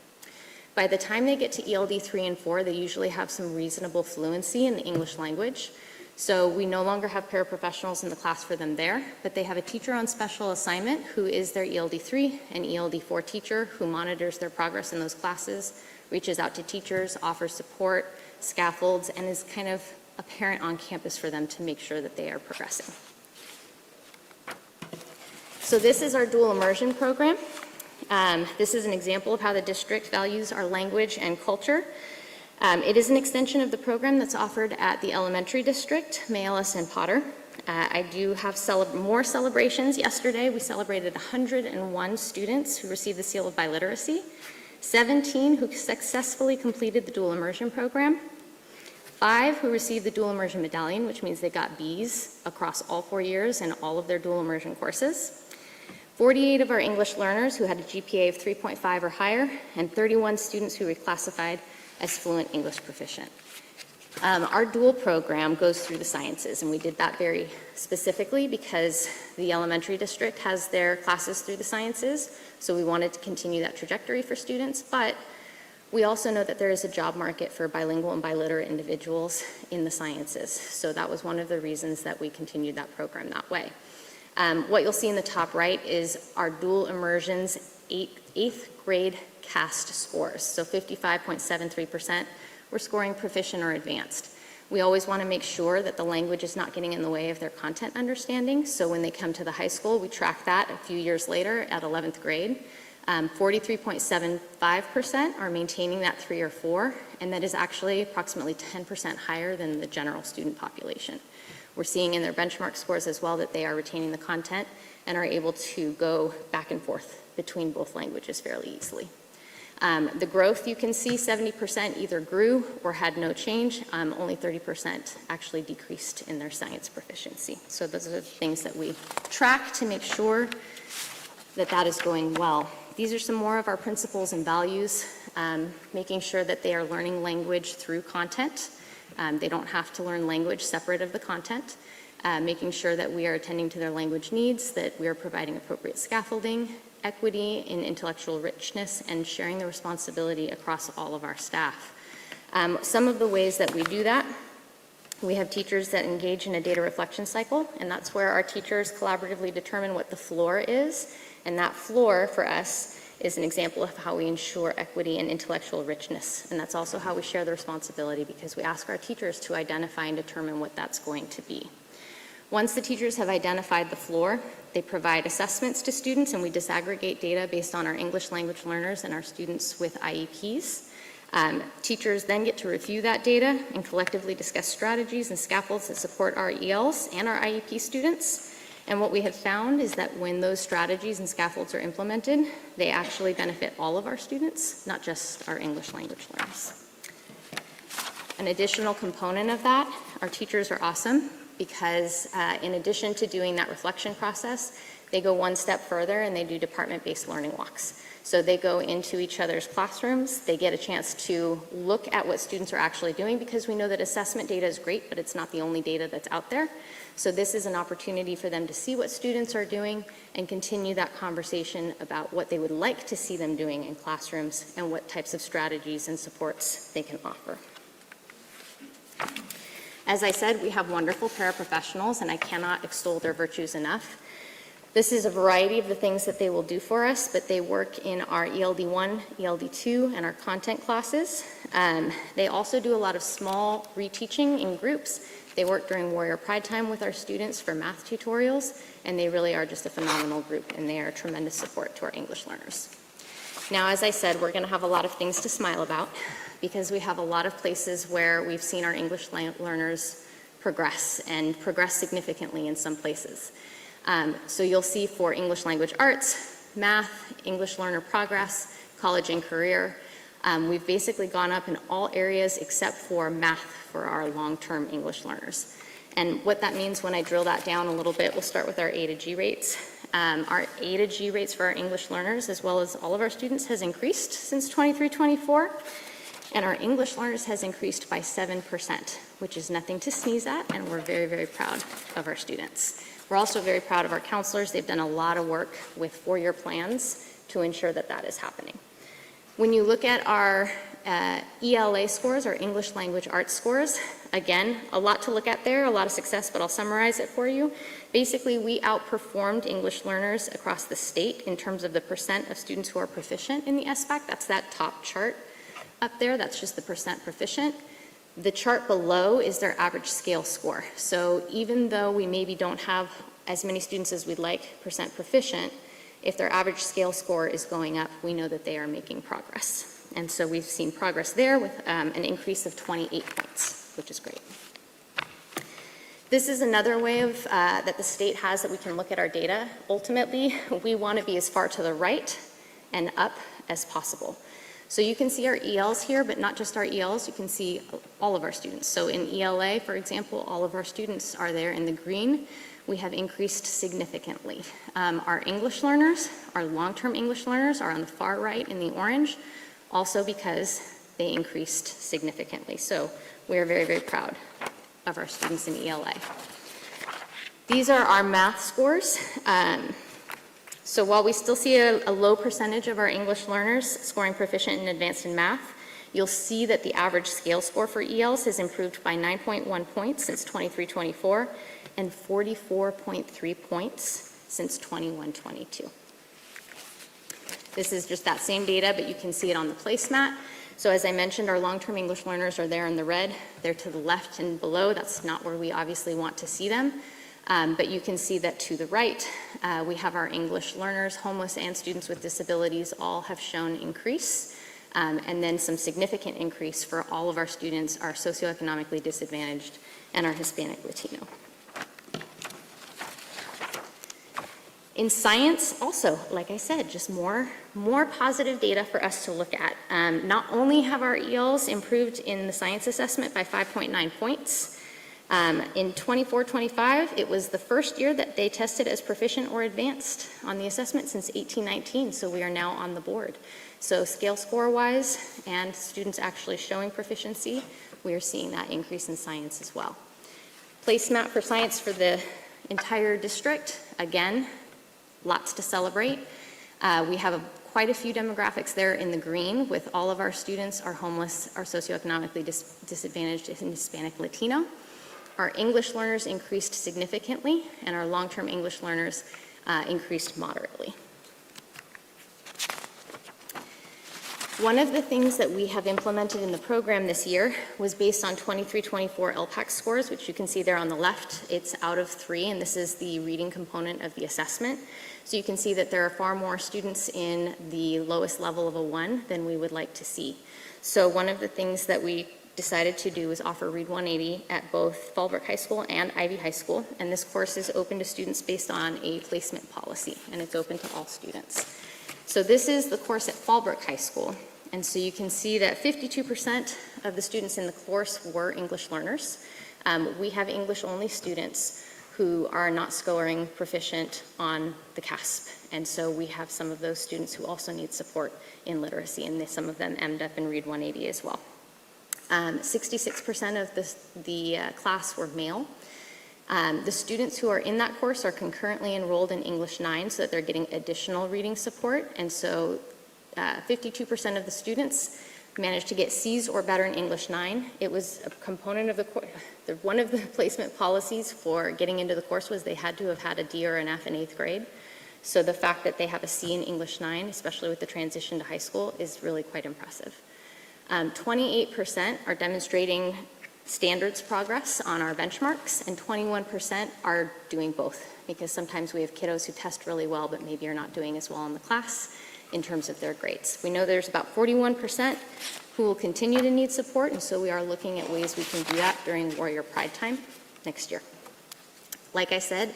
[SPEAKER 7] By the time they get to ELD 3 and 4, they usually have some reasonable fluency in the English language. So we no longer have paraprofessionals in the class for them there, but they have a teacher on special assignment who is their ELD 3 and ELD 4 teacher who monitors their progress in those classes, reaches out to teachers, offers support, scaffolds, and is kind of a parent on campus for them to make sure that they are progressing. So this is our dual immersion program. This is an example of how the district values our language and culture. It is an extension of the program that's offered at the elementary district, May Ellis and Potter. I do have more celebrations. Yesterday, we celebrated 101 students who received the seal of biliteracy, 17 who successfully completed the dual immersion program, 5 who received the dual immersion medallion, which means they got Bs across all 4 years in all of their dual immersion courses, 48 of our English learners who had a GPA of 3.5 or higher, and 31 students who were classified as fluent English proficient. Our dual program goes through the sciences, and we did that very specifically because the elementary district has their classes through the sciences, so we wanted to continue that trajectory for students, but we also know that there is a job market for bilingual and biliterate individuals in the sciences, so that was one of the reasons that we continued that program that way. What you'll see in the top right is our dual immersions 8th grade CAST scores, so 55.73%. We're scoring proficient or advanced. We always want to make sure that the language is not getting in the way of their content understanding, so when they come to the high school, we track that a few years later at 11th grade. 43.75% are maintaining that 3 or 4, and that is actually approximately 10% higher than the general student population. We're seeing in their benchmark scores as well that they are retaining the content and are able to go back and forth between both languages fairly easily. The growth you can see, 70% either grew or had no change. Only 30% actually decreased in their science proficiency. So those are the things that we track to make sure that that is going well. These are some more of our principles and values, making sure that they are learning language through content. They don't have to learn language separate of the content. Making sure that we are attending to their language needs, that we are providing appropriate scaffolding, equity in intellectual richness, and sharing the responsibility across all of our staff. Some of the ways that we do that, we have teachers that engage in a data reflection cycle, and that's where our teachers collaboratively determine what the floor is, and that floor for us is an example of how we ensure equity and intellectual richness, and that's also how we share the responsibility because we ask our teachers to identify and determine what that's going to be. Once the teachers have identified the floor, they provide assessments to students, and we disaggregate data based on our English language learners and our students with IEPs. Teachers then get to review that data and collectively discuss strategies and scaffolds that support our ELs and our IEP students. And what we have found is that when those strategies and scaffolds are implemented, they actually benefit all of our students, not just our English language learners. An additional component of that, our teachers are awesome because in addition to doing that reflection process, they go one step further and they do department-based learning walks. So they go into each other's classrooms, they get a chance to look at what students are actually doing because we know that assessment data is great, but it's not the only data that's out there. So this is an opportunity for them to see what students are doing and continue that conversation about what they would like to see them doing in classrooms and what types of strategies and supports they can offer. As I said, we have wonderful paraprofessionals, and I cannot extol their virtues enough. This is a variety of the things that they will do for us, but they work in our ELD1, ELD2, and our content classes. They also do a lot of small reteaching in groups. They work during Warrior Pride Time with our students for math tutorials, and they really are just a phenomenal group, and they are a tremendous support to our English learners. Now, as I said, we're going to have a lot of things to smile about because we have a lot of places where we've seen our English learners progress and progress significantly in some places. So you'll see for English language arts, math, English learner progress, college and career, we've basically gone up in all areas except for math for our long-term English learners. And what that means when I drill that down a little bit, we'll start with our A to G rates. Our A to G rates for our English learners, as well as all of our students, has increased since 23-24. And our English learners has increased by 7%, which is nothing to sneeze at, and we're very, very proud of our students. We're also very proud of our counselors. They've done a lot of work with four-year plans to ensure that that is happening. When you look at our ELA scores, our English language arts scores, again, a lot to look at there, a lot of success, but I'll summarize it for you. Basically, we outperformed English learners across the state in terms of the percent of students who are proficient in the SBAC. That's that top chart up there. That's just the percent proficient. The chart below is their average scale score. So even though we maybe don't have as many students as we'd like percent proficient, if their average scale score is going up, we know that they are making progress. And so we've seen progress there with an increase of 28 points, which is great. This is another way of, that the state has that we can look at our data. Ultimately, we want to be as far to the right and up as possible. So you can see our ELs here, but not just our ELs, you can see all of our students. So in ELA, for example, all of our students are there in the green. We have increased significantly. Our English learners, our long-term English learners are on the far right in the orange, also because they increased significantly. So we are very, very proud of our students in ELA. These are our math scores. So while we still see a low percentage of our English learners scoring proficient and advanced in math, you'll see that the average scale score for ELs has improved by 9.1 points since 23-24 and 44.3 points since 21-22. This is just that same data, but you can see it on the placemat. So as I mentioned, our long-term English learners are there in the red. They're to the left and below. That's not where we obviously want to see them. But you can see that to the right, we have our English learners, homeless, and students with disabilities all have shown increase, and then some significant increase for all of our students, our socioeconomically disadvantaged, and our Hispanic Latino. In science, also, like I said, just more positive data for us to look at. Not only have our ELs improved in the science assessment by 5.9 points, in 24-25, it was the first year that they tested as proficient or advanced on the assessment since 18-19, so we are now on the board. So scale score-wise and students actually showing proficiency, we are seeing that increase in science as well. Placemat for science for the entire district, again, lots to celebrate. We have quite a few demographics there in the green with all of our students are homeless, are socioeconomically disadvantaged, and Hispanic Latino. Our English learners increased significantly, and our long-term English learners increased moderately. One of the things that we have implemented in the program this year was based on 23-24 LPAC scores, which you can see there on the left. It's out of 3, and this is the reading component of the assessment. So you can see that there are far more students in the lowest level of a 1 than we would like to see. So one of the things that we decided to do is offer Read 180 at both Fallbrook High School and Ivy High School, and this course is open to students based on a placement policy, and it's open to all students. So this is the course at Fallbrook High School, and so you can see that 52% of the students in the course were English learners. We have English-only students who are not scoring proficient on the CASP, and so we have some of those students who also need support in literacy, and some of them end up in Read 180 as well. 66% of the class were male. The students who are in that course are concurrently enrolled in English 9 so that they're getting additional reading support. And so 52% of the students managed to get C's or better in English 9. It was a component of one of the placement policies for getting into the course was they had to have had a D or an F in 8th grade. So the fact that they have a C in English 9, especially with the transition to high school, is really quite impressive. 28% are demonstrating standards progress on our benchmarks, and 21% are doing both, because sometimes we have kiddos who test really well but maybe are not doing as well in the class in terms of their grades. We know there's about 41% who will continue to need support, and so we are looking at ways we can do that during Warrior Pride time next year. Like I said,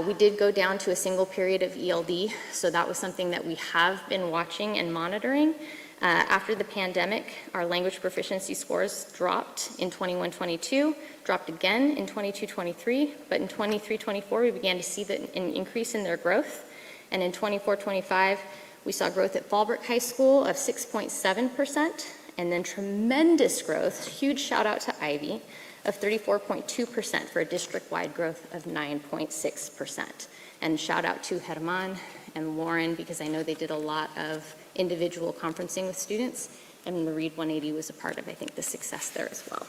[SPEAKER 7] We did go down to a single period of ELD, so that was something that we have been watching and monitoring. After the pandemic, our language proficiency scores dropped in 21-22, dropped again in 22-23, but in 23-24, we began to see an increase in their growth. And in 24-25, we saw growth at Fallbrook High School of 6.7%, and then tremendous growth, huge shout out to Ivy, of 34.2% for a district-wide growth of 9.6%. And shout out to Herman and Lauren, because I know they did a lot of individual conferencing with students, and the Read 180 was a part of, I think, the success there as well.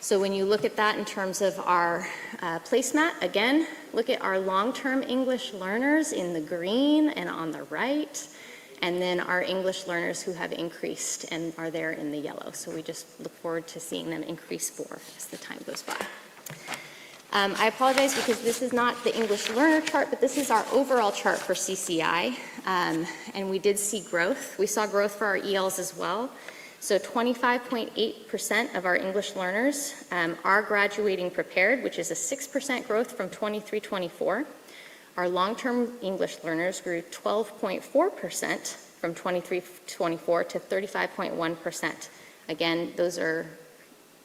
[SPEAKER 7] So when you look at that in terms of our placemat, again, look at our long-term English learners in the green and on the right, and then our English learners who have increased and are there in the yellow. So we just look forward to seeing them increase more as the time goes by. I apologize because this is not the English learner chart, but this is our overall chart for CCI. And we did see growth. We saw growth for our ELs as well. So 25.8% of our English learners are graduating prepared, which is a 6% growth from 23-24. Our long-term English learners grew 12.4% from 23-24 to 35.1%. Again, those are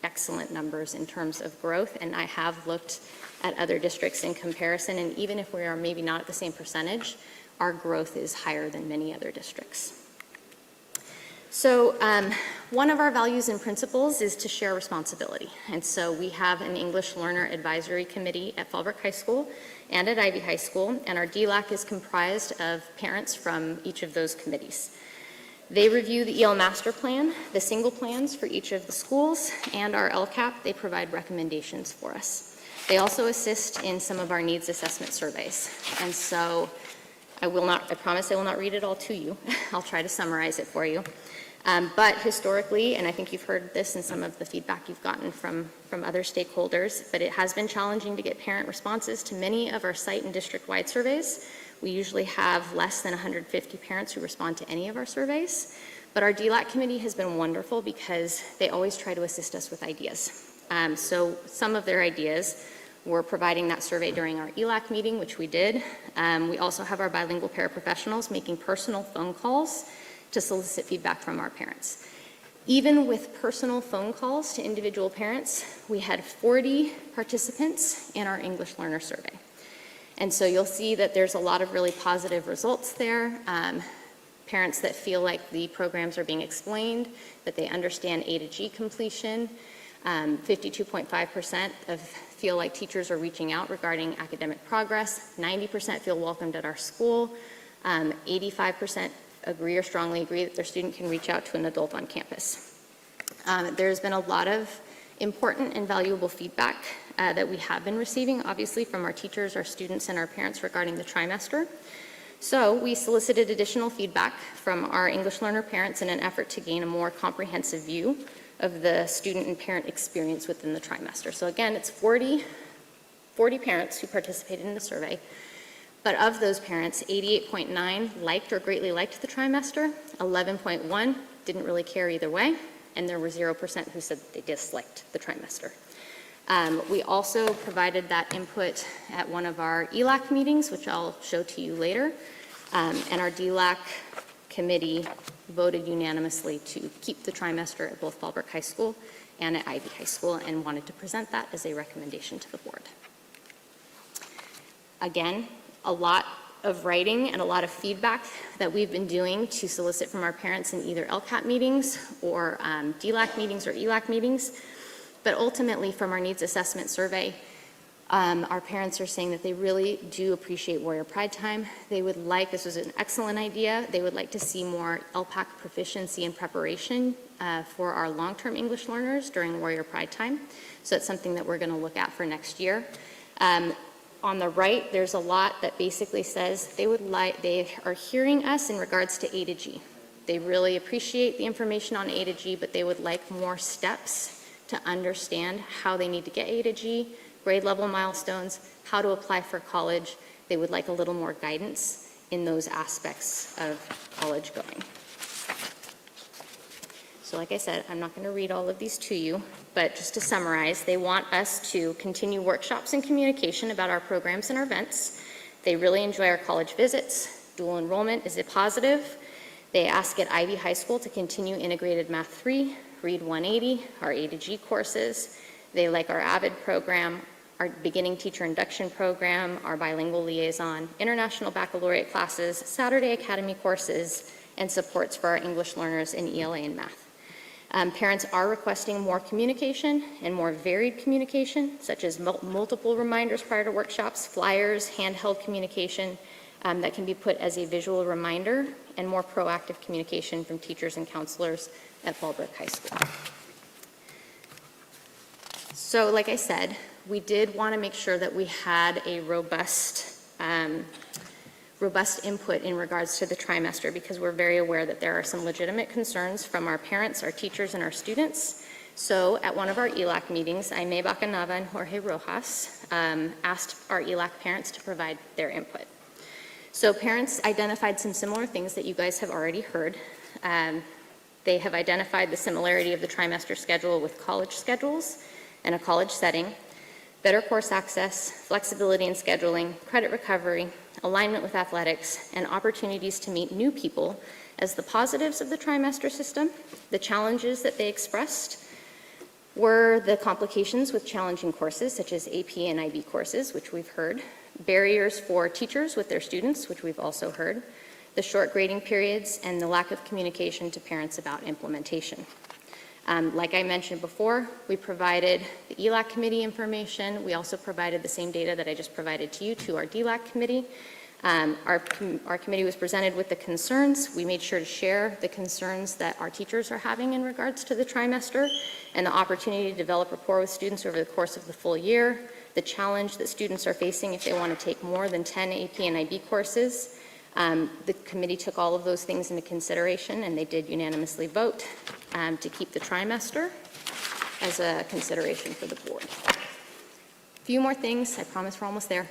[SPEAKER 7] excellent numbers in terms of growth, and I have looked at other districts in comparison, and even if we are maybe not at the same percentage, our growth is higher than many other districts. So one of our values and principles is to share responsibility, and so we have an English Learner Advisory Committee at Fallbrook High School and at Ivy High School, and our DLAC is comprised of parents from each of those committees. They review the EL master plan, the single plans for each of the schools, and our LCAP. They provide recommendations for us. They also assist in some of our needs assessment surveys. And so I promise I will not read it all to you. I'll try to summarize it for you. But historically, and I think you've heard this in some of the feedback you've gotten from other stakeholders, but it has been challenging to get parent responses to many of our site and district-wide surveys. We usually have less than 150 parents who respond to any of our surveys. But our DLAC committee has been wonderful because they always try to assist us with ideas. So some of their ideas were providing that survey during our ELAC meeting, which we did. We also have our bilingual paraprofessionals making personal phone calls to solicit feedback from our parents. Even with personal phone calls to individual parents, we had 40 participants in our English learner survey. And so you'll see that there's a lot of really positive results there. Parents that feel like the programs are being explained, that they understand A to G completion. 52.5% feel like teachers are reaching out regarding academic progress. 90% feel welcomed at our school. 85% agree or strongly agree that their student can reach out to an adult on campus. There's been a lot of important and valuable feedback that we have been receiving, obviously, from our teachers, our students, and our parents regarding the trimester. So we solicited additional feedback from our English learner parents in an effort to gain a more comprehensive view of the student and parent experience within the trimester. So again, it's 40 parents who participated in the survey, but of those parents, 88.9 liked or greatly liked the trimester, 11.1 didn't really care either way, and there were 0% who said that they disliked the trimester. We also provided that input at one of our ELAC meetings, which I'll show to you later, and our DLAC committee voted unanimously to keep the trimester at both Fallbrook High School and at Ivy High School, and wanted to present that as a recommendation to the board. Again, a lot of writing and a lot of feedback that we've been doing to solicit from our parents in either LCAP meetings or DLAC meetings or ELAC meetings. But ultimately, from our needs assessment survey, our parents are saying that they really do appreciate Warrior Pride Time. They would like, this was an excellent idea, they would like to see more LPAC proficiency and preparation for our long-term English learners during Warrior Pride Time. So it's something that we're going to look at for next year. On the right, there's a lot that basically says they are hearing us in regards to A to G. They really appreciate the information on A to G, but they would like more steps to understand how they need to get A to G, grade level milestones, how to apply for college. They would like a little more guidance in those aspects of college going. So like I said, I'm not going to read all of these to you, but just to summarize, they want us to continue workshops and communication about our programs and our events. They really enjoy our college visits. Dual enrollment is a positive. They ask at Ivy High School to continue integrated Math 3, Read 180, our A to G courses. They like our AVID program, our beginning teacher induction program, our bilingual liaison, international baccalaureate classes, Saturday Academy courses, and supports for our English learners in ELA and math. Parents are requesting more communication and more varied communication, such as multiple reminders prior to workshops, flyers, handheld communication that can be put as a visual reminder, and more proactive communication from teachers and counselors at Fallbrook High School. So like I said, we did want to make sure that we had a robust input in regards to the trimester, because we're very aware that there are some legitimate concerns from our parents, our teachers, and our students. So at one of our ELAC meetings, Aime Bacanava and Jorge Rojas asked our ELAC parents to provide their input. So parents identified some similar things that you guys have already heard. They have identified the similarity of the trimester schedule with college schedules and a college setting, better course access, flexibility in scheduling, credit recovery, alignment with athletics, and opportunities to meet new people as the positives of the trimester system. The challenges that they expressed were the complications with challenging courses such as AP and IB courses, which we've heard, barriers for teachers with their students, which we've also heard, the short grading periods, and the lack of communication to parents about implementation. Like I mentioned before, we provided the ELAC committee information. We also provided the same data that I just provided to you to our DLAC committee. Our committee was presented with the concerns. We made sure to share the concerns that our teachers are having in regards to the trimester and the opportunity to develop rapport with students over the course of the full year, the challenge that students are facing if they want to take more than 10 AP and IB courses. The committee took all of those things into consideration, and they did unanimously vote to keep the trimester as a consideration for the board. A few more things. I promise we're almost there.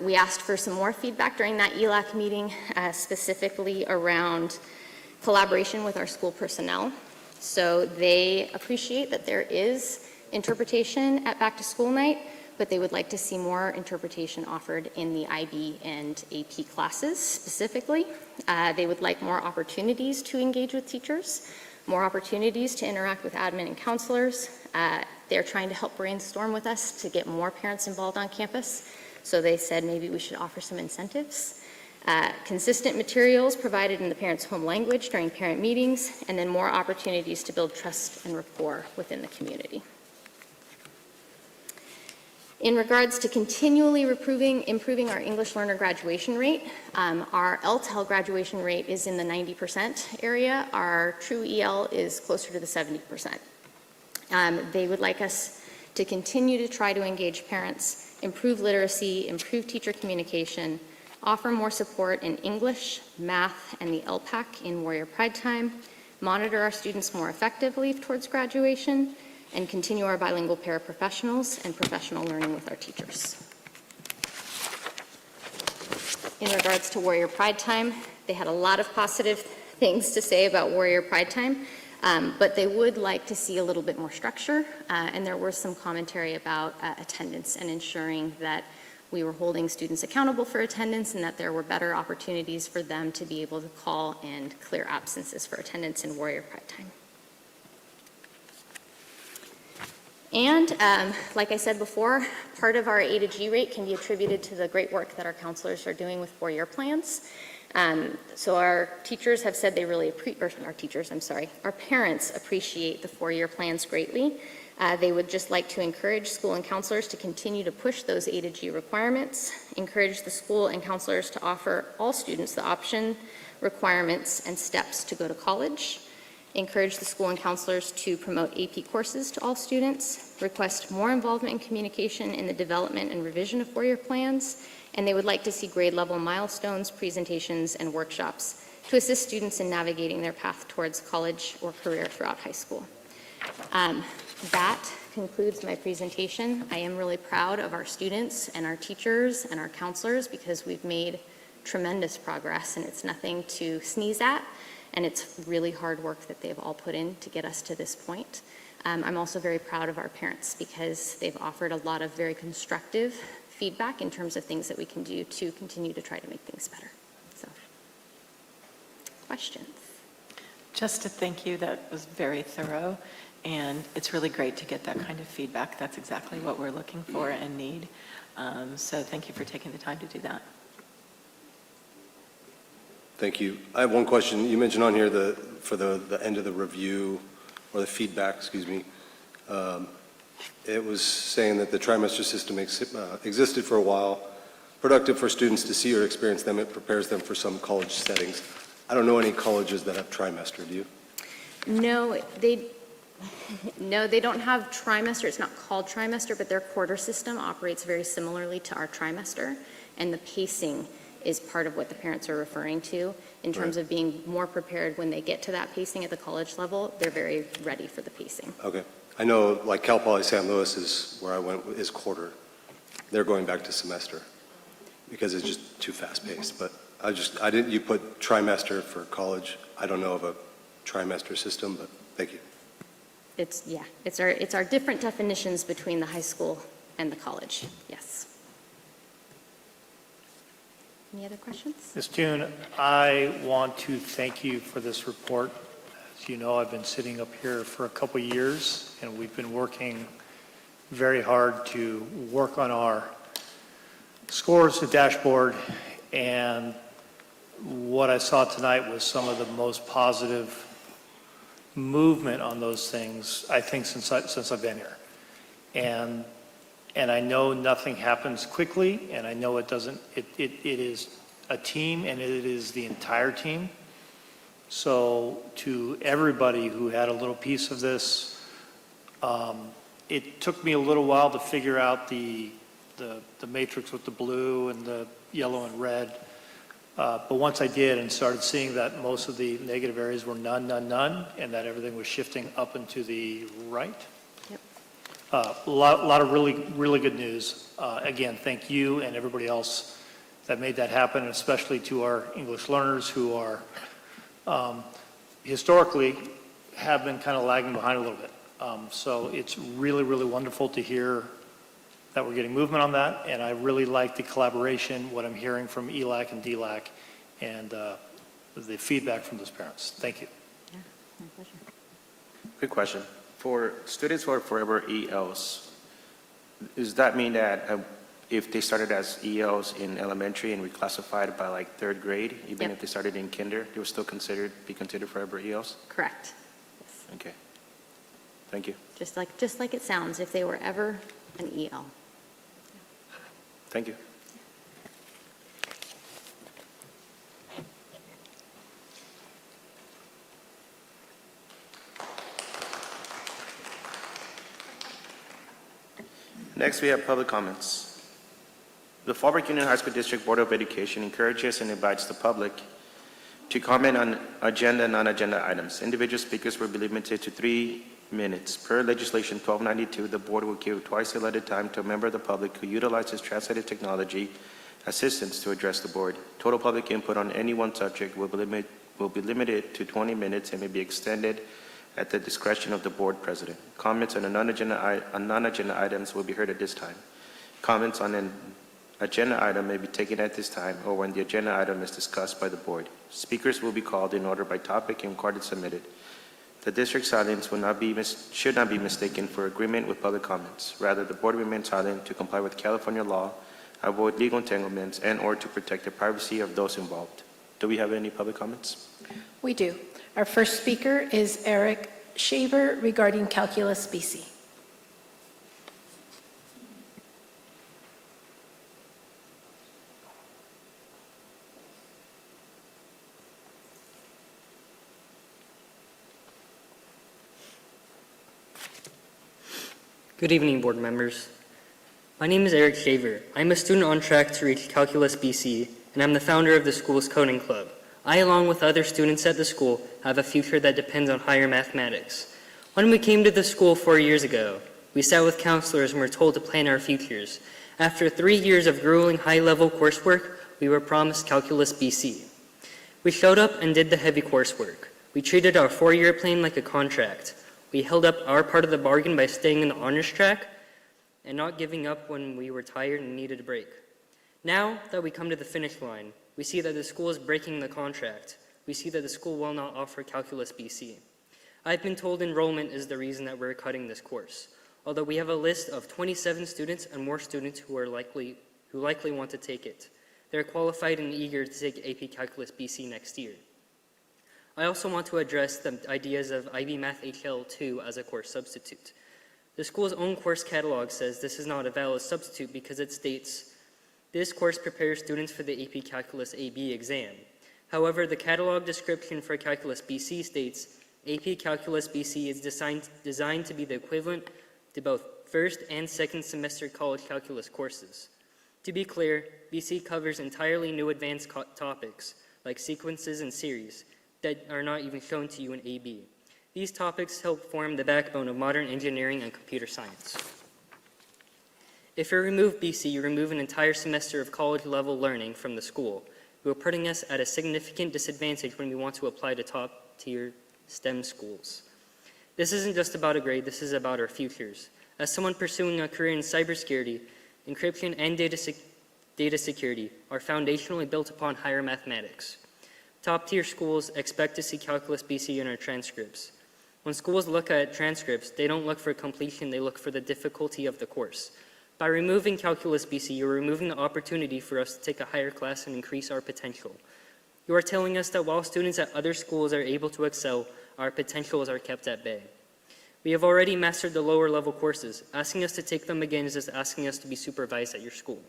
[SPEAKER 7] We asked for some more feedback during that ELAC meeting, specifically around collaboration with our school personnel. So they appreciate that there is interpretation at back to school night, but they would like to see more interpretation offered in the IB and AP classes specifically. They would like more opportunities to engage with teachers, more opportunities to interact with admin and counselors. They're trying to help brainstorm with us to get more parents involved on campus. So they said maybe we should offer some incentives. Consistent materials provided in the parents' home language during parent meetings, and then more opportunities to build trust and rapport within the community. In regards to continually improving our English learner graduation rate, our LTEL graduation rate is in the 90% area. Our true EL is closer to the 70%. They would like us to continue to try to engage parents, improve literacy, improve teacher communication, offer more support in English, math, and the LPAC in Warrior Pride Time, monitor our students more effectively towards graduation, and continue our bilingual paraprofessionals and professional learning with our teachers. In regards to Warrior Pride Time, they had a lot of positive things to say about Warrior Pride Time, but they would like to see a little bit more structure, and there was some commentary about attendance and ensuring that we were holding students accountable for attendance and that there were better opportunities for them to be able to call and clear absences for attendance in Warrior Pride Time. And like I said before, part of our A to G rate can be attributed to the great work that our counselors are doing with four-year plans. So our teachers have said they really our parents appreciate the four-year plans greatly. They would just like to encourage school and counselors to continue to push those A to G requirements, encourage the school and counselors to offer all students the option, requirements, and steps to go to college, encourage the school and counselors to promote AP courses to all students, request more involvement and communication in the development and revision of four-year plans, and they would like to see grade level milestones, presentations, and workshops to assist students in navigating their path towards college or career throughout high school. That concludes my presentation. I am really proud of our students and our teachers and our counselors because we've made tremendous progress, and it's nothing to sneeze at. and it's really hard work that they've all put in to get us to this point. I'm also very proud of our parents because they've offered a lot of very constructive feedback in terms of things that we can do to continue to try to make things better. So, questions?
[SPEAKER 5] Just to thank you, that was very thorough, and it's really great to get that kind of feedback. That's exactly what we're looking for and need. So thank you for taking the time to do that.
[SPEAKER 8] Thank you. I have one question. You mentioned on here for the end of the review, or the feedback, excuse me, it was saying that the trimester system existed for a while, productive for students to see or experience them. It prepares them for some college settings. I don't know any colleges that have trimester, do you?
[SPEAKER 7] No, they don't have trimester. It's not called trimester, but their quarter system operates very similarly to our trimester, and the pacing is part of what the parents are referring to in terms of being more prepared when they get to that pacing at the college level. They're very ready for the pacing.
[SPEAKER 8] Okay. I know like Cal Poly San Luis is where I went, is quarter. They're going back to semester because it's just too fast paced. But you put trimester for college. I don't know of a trimester system, but thank you.
[SPEAKER 7] It's our different definitions between the high school and the college. Yes. Any other questions?
[SPEAKER 3] Ms. Toon, I want to thank you for this report. As you know, I've been sitting up here for a couple years, and we've been working very hard to work on our scores, the dashboard, and what I saw tonight was some of the most positive movement on those things, I think, since I've been here. And I know nothing happens quickly, and I know it doesn't, it is a team, and it is the entire team. So to everybody who had a little piece of this, it took me a little while to figure out the matrix with the blue and the yellow and red. But once I did and started seeing that most of the negative areas were none, none, none, and that everything was shifting up and to the right.
[SPEAKER 7] Yep.
[SPEAKER 3] A lot of really good news. Again, thank you and everybody else that made that happen, and especially to our English learners who are historically have been kind of lagging behind a little bit. So it's really wonderful to hear that we're getting movement on that, and I really like the collaboration, what I'm hearing from ELAC and DLAC, and the feedback from those parents. Thank you.
[SPEAKER 7] Yeah, my pleasure.
[SPEAKER 1] Quick question. For students who are forever ELs, does that mean that if they started as ELs in elementary and reclassified by like third grade, even if they started in kinder, they will still be considered forever ELs?
[SPEAKER 7] Correct. Yes.
[SPEAKER 1] Okay. Thank you.
[SPEAKER 7] Just like it sounds, if they were ever an EL.
[SPEAKER 1] Thank you. Next, we have public comments. The Fallbrook Union High School District Board of Education encourages and invites the public to comment on agenda and non-agenda items. Individual speakers will be limited to 3 minutes. Per legislation 1292, the board will give twice the allotted time to a member of the public who utilizes translated technology assistance to address the board. Total public input on any one subject will be limited to 20 minutes and may be extended at the discretion of the board president. Comments on non-agenda items will be heard at this time. Comments on an agenda item may be taken at this time or when the agenda item is discussed by the board. Speakers will be called in order by topic and recorded submitted. The district's silence should not be mistaken for agreement with public comments. Rather, the board remains silent to comply with California law, avoid legal entanglements, and or to protect the privacy of those involved. Do we have any public comments?
[SPEAKER 2] We do. Our first speaker is Eric Shaver regarding calculus BC.
[SPEAKER 9] Good evening, board members. My name is Eric Shaver. I'm a student on track to reach Calculus BC, and I'm the founder of the school's coding club. I, along with other students at the school, have a future that depends on higher mathematics. When we came to the school 4 years ago, we sat with counselors and were told to plan our futures. After 3 years of grueling high-level coursework, we were promised Calculus BC. We showed up and did the heavy coursework. We treated our 4-year plan like a contract. We held up our part of the bargain by staying in the honors track and not giving up when we were tired and needed a break. Now that we come to the finish line, we see that the school is breaking the contract. We see that the school will not offer Calculus BC. I've been told enrollment is the reason that we're cutting this course, although we have a list of 27 students and more students who likely want to take it. They're qualified and eager to take AP Calculus BC next year. I also want to address the ideas of IB Math HL2 as a course substitute. The school's own course catalog says this is not a valid substitute because it states, this course prepares students for the AP Calculus AB exam. However, the catalog description for Calculus BC states, AP Calculus BC is designed to be the equivalent to both first and second semester college calculus courses. To be clear, BC covers entirely new advanced topics, like sequences and series, that are not even shown to you in AB. These topics help form the backbone of modern engineering and computer science. If you remove BC, you remove an entire semester of college-level learning from the school. You are putting us at a significant disadvantage when we want to apply to top-tier STEM schools. This isn't just about a grade, this is about our futures. As someone pursuing a career in cybersecurity, encryption and data security are foundationally built upon higher mathematics. Top-tier schools expect to see Calculus BC in our transcripts. When schools look at transcripts, they don't look for completion, they look for the difficulty of the course. By removing Calculus BC, you're removing the opportunity for us to take a higher class and increase our potential. You are telling us that while students at other schools are able to excel, our potentials are kept at bay. We have already mastered the lower level courses. Asking us to take them again is just asking us to be supervised at your school.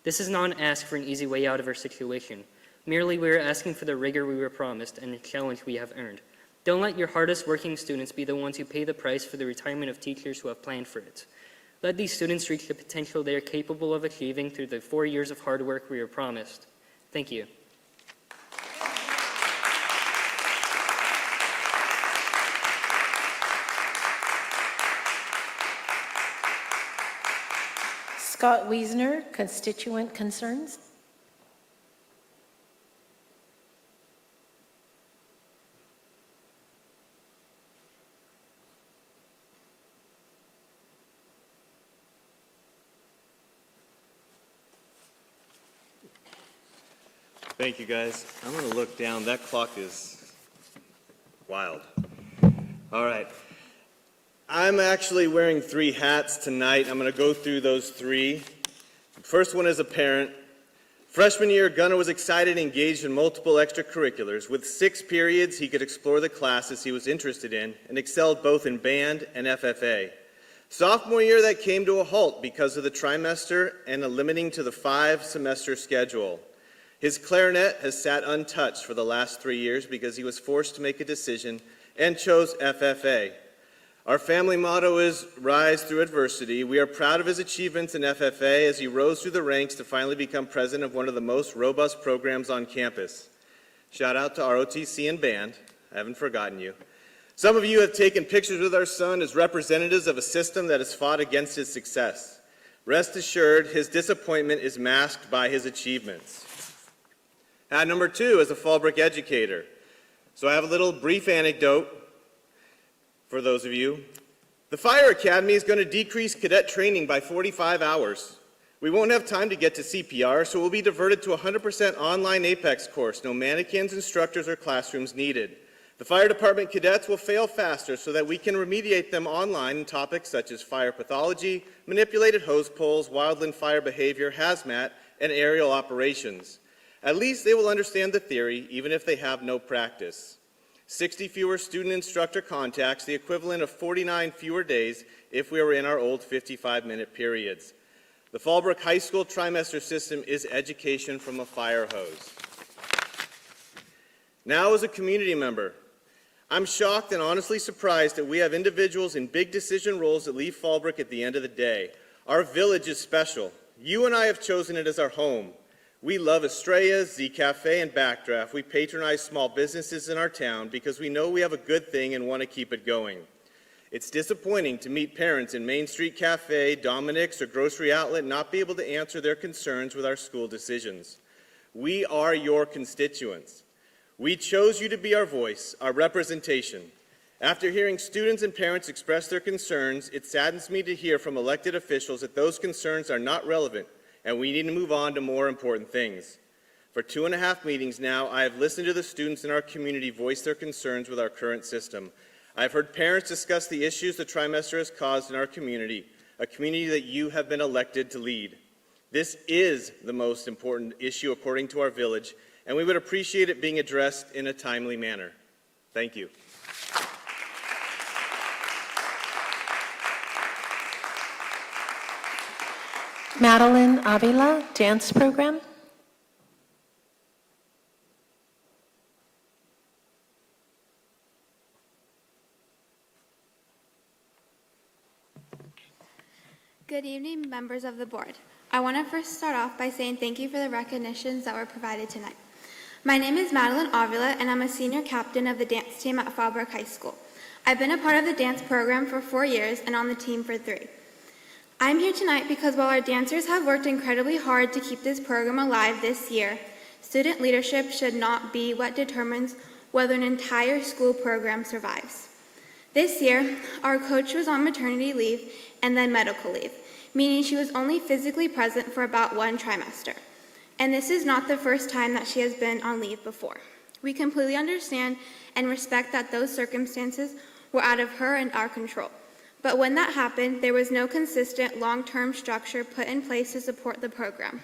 [SPEAKER 9] This is not an ask for an easy way out of our situation. Merely, we are asking for the rigor we were promised and the challenge we have earned. Don't let your hardest working students be the ones who pay the price for the retirement of teachers who have planned for it. Let these students reach the potential they are capable of achieving through the 4 years of hard work we were promised. Thank you.
[SPEAKER 2] Scott Wiesner, constituent concerns.
[SPEAKER 10] Thank you, guys. I'm going to look down. That clock is wild. All right. I'm actually wearing 3 hats tonight. I'm going to go through those 3. First one is a parent. Freshman year, Gunnar was excited and engaged in multiple extracurriculars. With 6 periods, he could explore the classes he was interested in and excelled both in band and FFA. Sophomore year, that came to a halt because of the trimester and a limiting to the 5-semester schedule. His clarinet has sat untouched for the last 3 years because he was forced to make a decision and chose FFA. Our family motto is Rise Through Adversity. We are proud of his achievements in FFA as he rose through the ranks to finally become president of one of the most robust programs on campus. Shout out to ROTC and band. I haven't forgotten you. Some of you have taken pictures with our son as representatives of a system that has fought against his success. Rest assured, his disappointment is masked by his achievements. Hat number 2 is a Fallbrook educator. So I have a little brief anecdote for those of you. The Fire Academy is going to decrease cadet training by 45 hours. We won't have time to get to CPR, so we'll be diverted to a 100% online Apex course. No mannequins, instructors, or classrooms needed. The fire department cadets will fail faster so that we can remediate them online in topics such as fire pathology, manipulated hose poles, wildland fire behavior, hazmat, and aerial operations. At least they will understand the theory, even if they have no practice. 60 fewer student-instructor contacts, the equivalent of 49 fewer days if we were in our old 55-minute periods. The Fallbrook High School trimester system is education from a fire hose. Now, as a community member, I'm shocked and honestly surprised that we have individuals in big decision roles that leave Fallbrook at the end of the day. Our village is special. You and I have chosen it as our home. We love Estrella, Z Cafe, and Backdraft. We patronize small businesses in our town because we know we have a good thing and want to keep it going. It's disappointing to meet parents in Main Street Cafe, Dominic's, or Grocery Outlet not be able to answer their concerns with our school decisions. We are your constituents. We chose you to be our voice, our representation. After hearing students and parents express their concerns, it saddens me to hear from elected officials that those concerns are not relevant and we need to move on to more important things. For 2.5 meetings now, I have listened to the students in our community voice their concerns with our current system. I've heard parents discuss the issues the trimester has caused in our community, a community that you have been elected to lead. This is the most important issue according to our village, and we would appreciate it being addressed in a timely manner. Thank you.
[SPEAKER 11] Madeline Avila, dance program.
[SPEAKER 12] Good evening, members of the board. I want to first start off by saying thank you for the recognitions that were provided tonight. My name is Madeline Avila, and I'm a senior captain of the dance team at Fallbrook High School. I've been a part of the dance program for 4 years and on the team for 3. I'm here tonight because while our dancers have worked incredibly hard to keep this program alive this year, student leadership should not be what determines whether an entire school program survives. This year, our coach was on maternity leave and then medical leave, meaning she was only physically present for about 1 trimester. And this is not the first time that she has been on leave before. We completely understand and respect that those circumstances were out of her and our control. But when that happened, there was no consistent long-term structure put in place to support the program.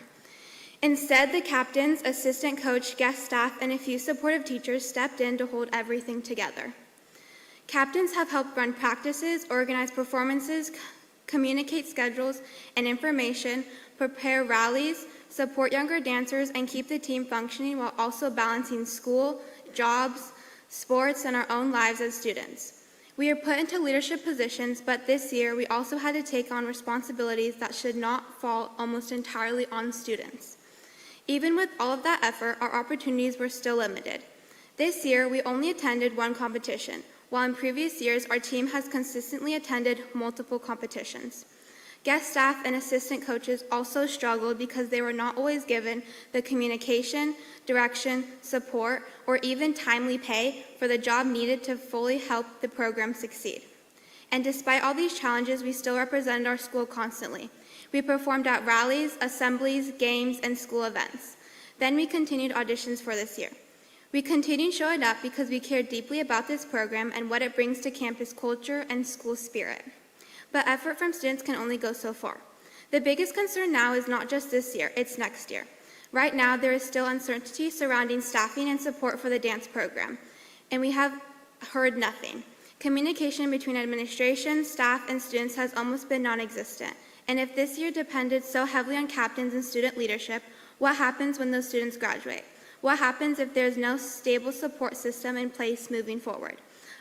[SPEAKER 12] Instead, the captains, assistant coach, guest staff, and a few supportive teachers stepped in to hold everything together. Captains have helped run practices, organize performances, communicate schedules and information, prepare rallies, support younger dancers, and keep the team functioning while also balancing school, jobs, sports, and our own lives as students. We are put into leadership positions, but this year we also had to take on responsibilities that should not fall almost entirely on students. Even with all of that effort, our opportunities were still limited. This year, we only attended 1 competition, while in previous years, our team has consistently attended multiple competitions. Guest staff and assistant coaches also struggled because they were not always given the communication, direction, support, or even timely pay for the job needed to fully help the program succeed. And despite all these challenges, we still represented our school constantly. We performed at rallies, assemblies, games, and school events. Then we continued auditions for this year. We continued showing up because we care deeply about this program and what it brings to campus culture and school spirit. But effort from students can only go so far. The biggest concern now is not just this year, it's next year. Right now, there is still uncertainty surrounding staffing and support for the dance program, and we have heard nothing. Communication between administration, staff, and students has almost been non-existent. And if this year depended so heavily on captains and student leadership, what happens when those students graduate? What happens if there's no stable support system in place moving forward?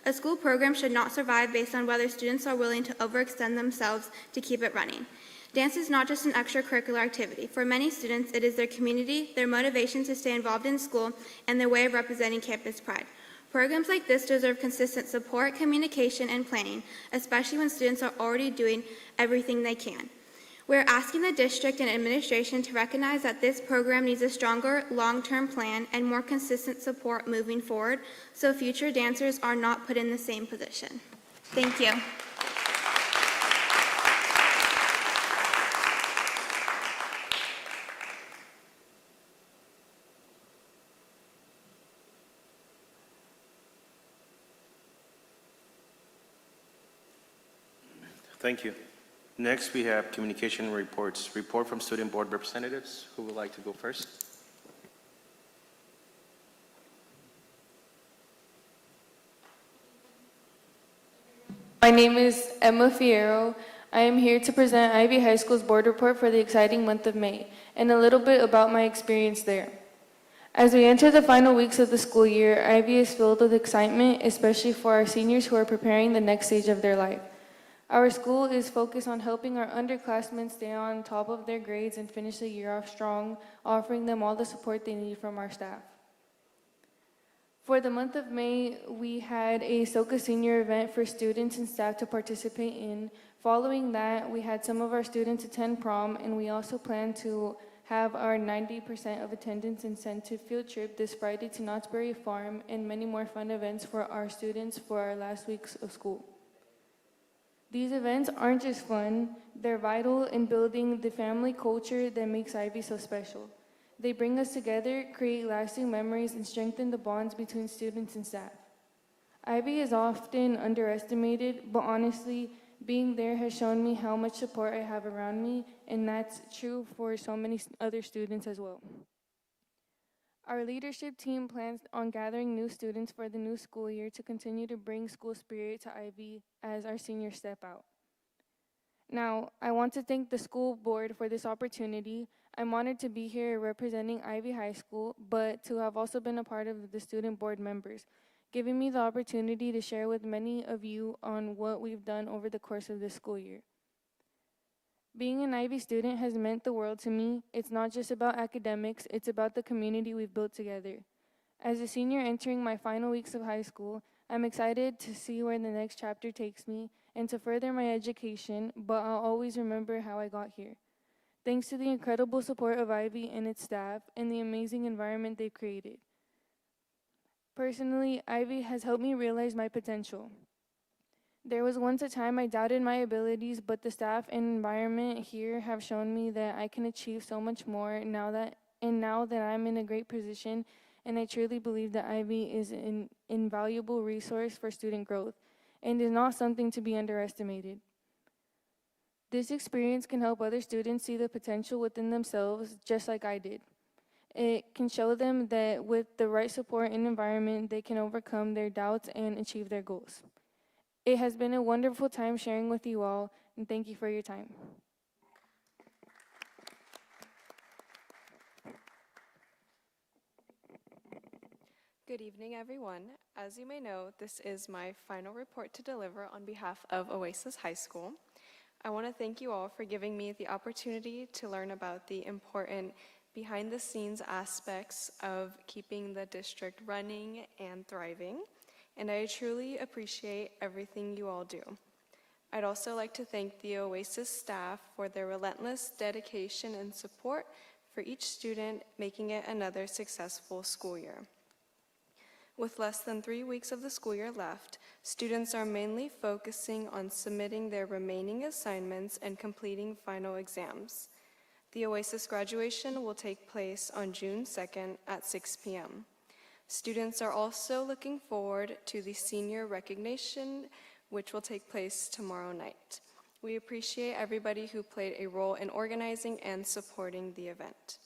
[SPEAKER 12] A school program should not survive based on whether students are willing to overextend themselves to keep it running. Dance is not just an extracurricular activity. For many students, it is their community, their motivation to stay involved in school, and their way of representing campus pride. Programs like this deserve consistent support, communication, and planning, especially when students are already doing everything they can. We're asking the district and administration to recognize that this program needs a stronger long-term plan and more consistent support moving forward so future dancers are not put in the same position. Thank you.
[SPEAKER 1] Thank you. Next, we have communication reports. Report from student board representatives. Who would like to go first?
[SPEAKER 13] My name is Emma Fierro. I am here to present Ivy High School's board report for the exciting month of May and a little bit about my experience there. As we enter the final weeks of the school year, Ivy is filled with excitement, especially for our seniors who are preparing the next stage of their life. Our school is focused on helping our underclassmen stay on top of their grades and finish the year off strong, offering them all the support they need from our staff. For the month of May, we had a SOCA senior event for students and staff to participate in. Following that, we had some of our students attend prom, and we also plan to have our 90% of attendance incentive field trip this Friday to Knott's Berry Farm, and many more fun events for our students for our last weeks of school. These events aren't just fun, they're vital in building the family culture that makes Ivy so special. They bring us together, create lasting memories, and strengthen the bonds between students and staff. Ivy is often underestimated, but honestly, being there has shown me how much support I have around me, and that's true for so many other students as well. Our leadership team plans on gathering new students for the new school year to continue to bring school spirit to Ivy as our seniors step out. Now, I want to thank the school board for this opportunity. I'm honored to be here representing Ivy High School, but to have also been a part of the student board members, giving me the opportunity to share with many of you on what we've done over the course of this school year. Being an Ivy student has meant the world to me. It's not just about academics, it's about the community we've built together. As a senior entering my final weeks of high school, I'm excited to see where the next chapter takes me and to further my education, but I'll always remember how I got here. Thanks to the incredible support of Ivy and its staff and the amazing environment they've created. Personally, Ivy has helped me realize my potential. There was once a time I doubted my abilities, but the staff and environment here have shown me that I can achieve so much more now that I'm in a great position, and I truly believe that Ivy is an invaluable resource for student growth and is not something to be underestimated. This experience can help other students see the potential within themselves just like I did. It can show them that with the right support and environment, they can overcome their doubts and achieve their goals. It has been a wonderful time sharing with you all, and thank you for your time.
[SPEAKER 14] Good evening, everyone. As you may know, this is my final report to deliver on behalf of Oasis High School. I want to thank you all for giving me the opportunity to learn about the important behind-the-scenes aspects of keeping the district running and thriving, and I truly appreciate everything you all do. I'd also like to thank the Oasis staff for their relentless dedication and support for each student, making it another successful school year. With less than 3 weeks of the school year left, students are mainly focusing on submitting their remaining assignments and completing final exams. The Oasis graduation will take place on June 2nd at 6 p.m. Students are also looking forward to the senior recognition, which will take place tomorrow night. We appreciate everybody who played a role in organizing and supporting the event.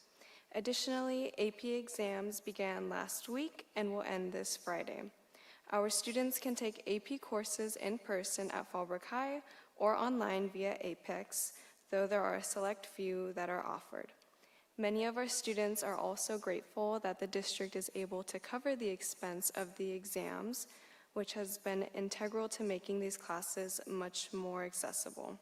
[SPEAKER 14] Additionally, AP exams began last week and will end this Friday. Our students can take AP courses in person at Fallbrook High or online via Apex, though there are a select few that are offered. Many of our students are also grateful that the district is able to cover the expense of the exams, which has been integral to making these classes much more accessible.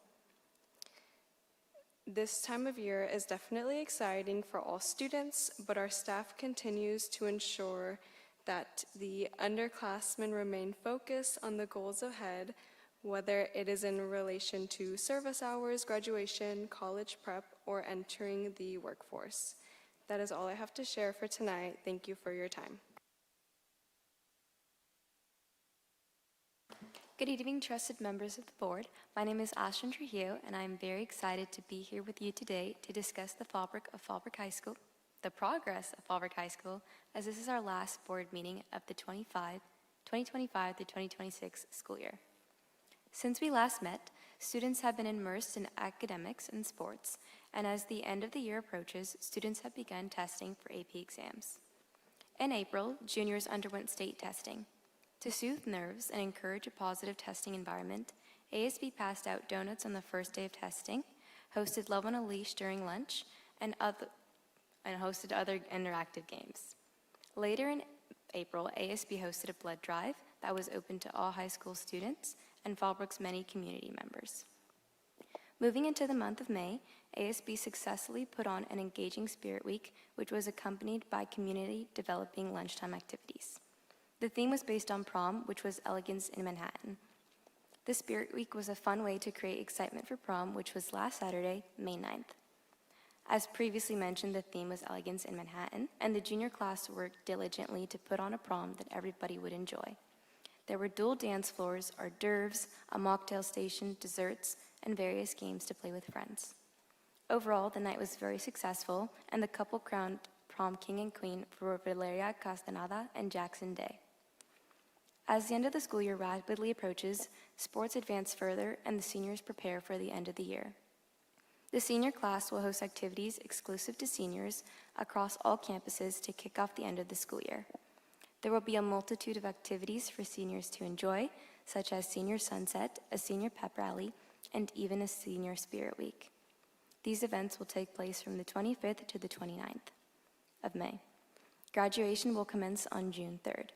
[SPEAKER 14] This time of year is definitely exciting for all students, but our staff continues to ensure that the underclassmen remain focused on the goals ahead, whether it is in relation to service hours, graduation, college prep, or entering the workforce. That is all I have to share for tonight. Thank you for your time.
[SPEAKER 15] Good evening, trusted members of the board. My name is Ashton Trujillo, and I am very excited to be here with you today to discuss the Fallbrook of Fallbrook High School, the progress of Fallbrook High School, as this is our last board meeting of the 2025 to 2026 school year. Since we last met, students have been immersed in academics and sports, and as the end of the year approaches, students have begun testing for AP exams. In April, juniors underwent state testing. To soothe nerves and encourage a positive testing environment, ASB passed out donuts on the first day of testing, hosted Love on a Leash during lunch, and hosted other interactive games. Later in April, ASB hosted a blood drive that was open to all high school students and Fallbrook's many community members. Moving into the month of May, ASB successfully put on an engaging Spirit Week, which was accompanied by community developing lunchtime activities. The theme was based on prom, which was Elegance in Manhattan. The Spirit Week was a fun way to create excitement for prom, which was last Saturday, May 9th. As previously mentioned, the theme was Elegance in Manhattan, and the junior class worked diligently to put on a prom that everybody would enjoy. There were dual dance floors, hors d'oeuvres, a mocktail station, desserts, and various games to play with friends. Overall, the night was very successful, and the couple crowned prom king and queen were Valeria Castaneda and Jackson Day. As the end of the school year rapidly approaches, sports advance further, and the seniors prepare for the end of the year. The senior class will host activities exclusive to seniors across all campuses to kick off the end of the school year. There will be a multitude of activities for seniors to enjoy, such as Senior Sunset, a senior pep rally, and even a Senior Spirit Week. These events will take place from the 25th to the 29th of May. Graduation will commence on June 3rd.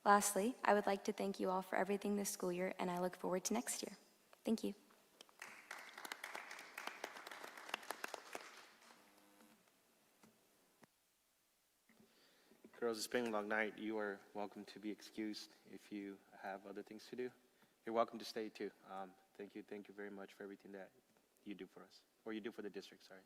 [SPEAKER 15] Lastly, I would like to thank you all for everything this school year, and I look forward to next year. Thank you.
[SPEAKER 1] Girls, it's been a long night. You are welcome to be excused if you have other things to do. You're welcome to stay too. Thank you very much for everything that you do for us, or you do for the district, sorry.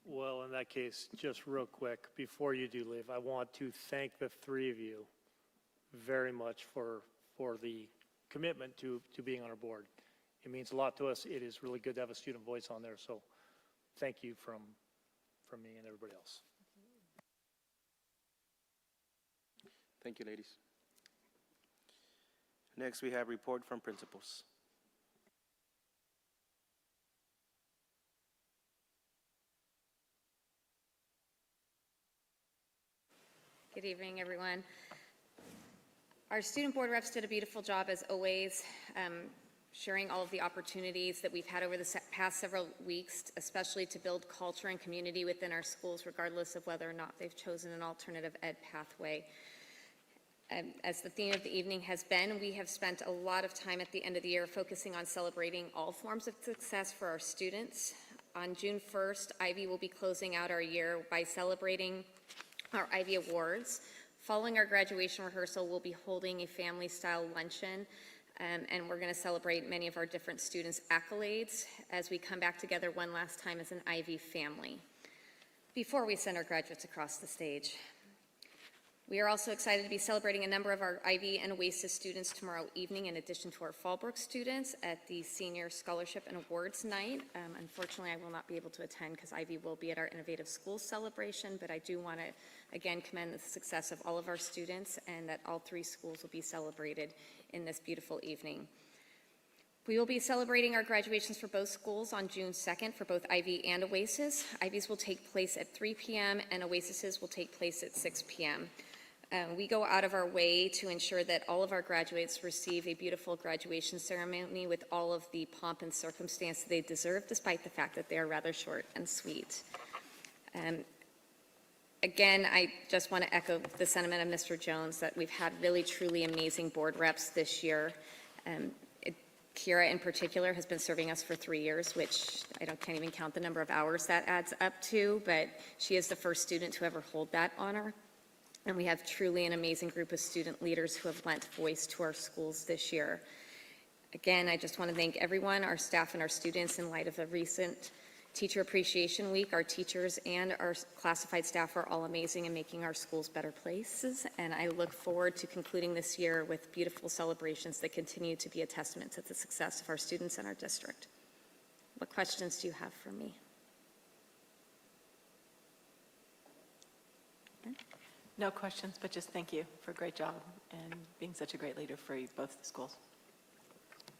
[SPEAKER 3] Well, in that case, just real quick, before you do leave, I want to thank the three of you very much for the commitment to being on our board. It means a lot to us. It is really good to have a student voice on there, so thank you from me and everybody else.
[SPEAKER 1] Thank you, ladies. Next, we have report from principals.
[SPEAKER 7] Good evening, everyone. Our student board reps did a beautiful job, as always, sharing all of the opportunities that we've had over the past several weeks, especially to build culture and community within our schools, regardless of whether or not they've chosen an alternative ed pathway. As the theme of the evening has been, we have spent a lot of time at the end of the year focusing on celebrating all forms of success for our students. On June 1st, Ivy will be closing out our year by celebrating our Ivy Awards. Following our graduation rehearsal, we'll be holding a family-style luncheon, and we're going to celebrate many of our different students' accolades as we come back together one last time as an Ivy family before we send our graduates across the stage. We are also excited to be celebrating a number of our Ivy and Oasis students tomorrow evening, in addition to our Fallbrook students at the Senior Scholarship and Awards Night. Unfortunately, I will not be able to attend because Ivy will be at our Innovative Schools celebration, but I do want to again commend the success of all of our students and that all three schools will be celebrated in this beautiful evening. We will be celebrating our graduations for both schools on June 2nd for both Ivy and Oasis. Ivy's will take place at 3 p.m. and Oasis's will take place at 6 p.m. We go out of our way to ensure that all of our graduates receive a beautiful graduation ceremony with all of the pomp and circumstance they deserve, despite the fact that they are rather short and sweet. Again, I just want to echo the sentiment of Mr. Jones that we've had really, truly amazing board reps this year. Kira, in particular, has been serving us for 3 years, which I can't even count the number of hours that adds up to, but she is the first student to ever hold that honor. And we have truly an amazing group of student leaders who have lent voice to our schools this year. Again, I just want to thank everyone, our staff and our students, in light of the recent Teacher Appreciation Week. Our teachers and our classified staff are all amazing in making our schools better places. And I look forward to concluding this year with beautiful celebrations that continue to be a testament to the success of our students and our district. What questions do you have for me?
[SPEAKER 5] No questions, but just thank you for a great job and being such a great leader for both the schools.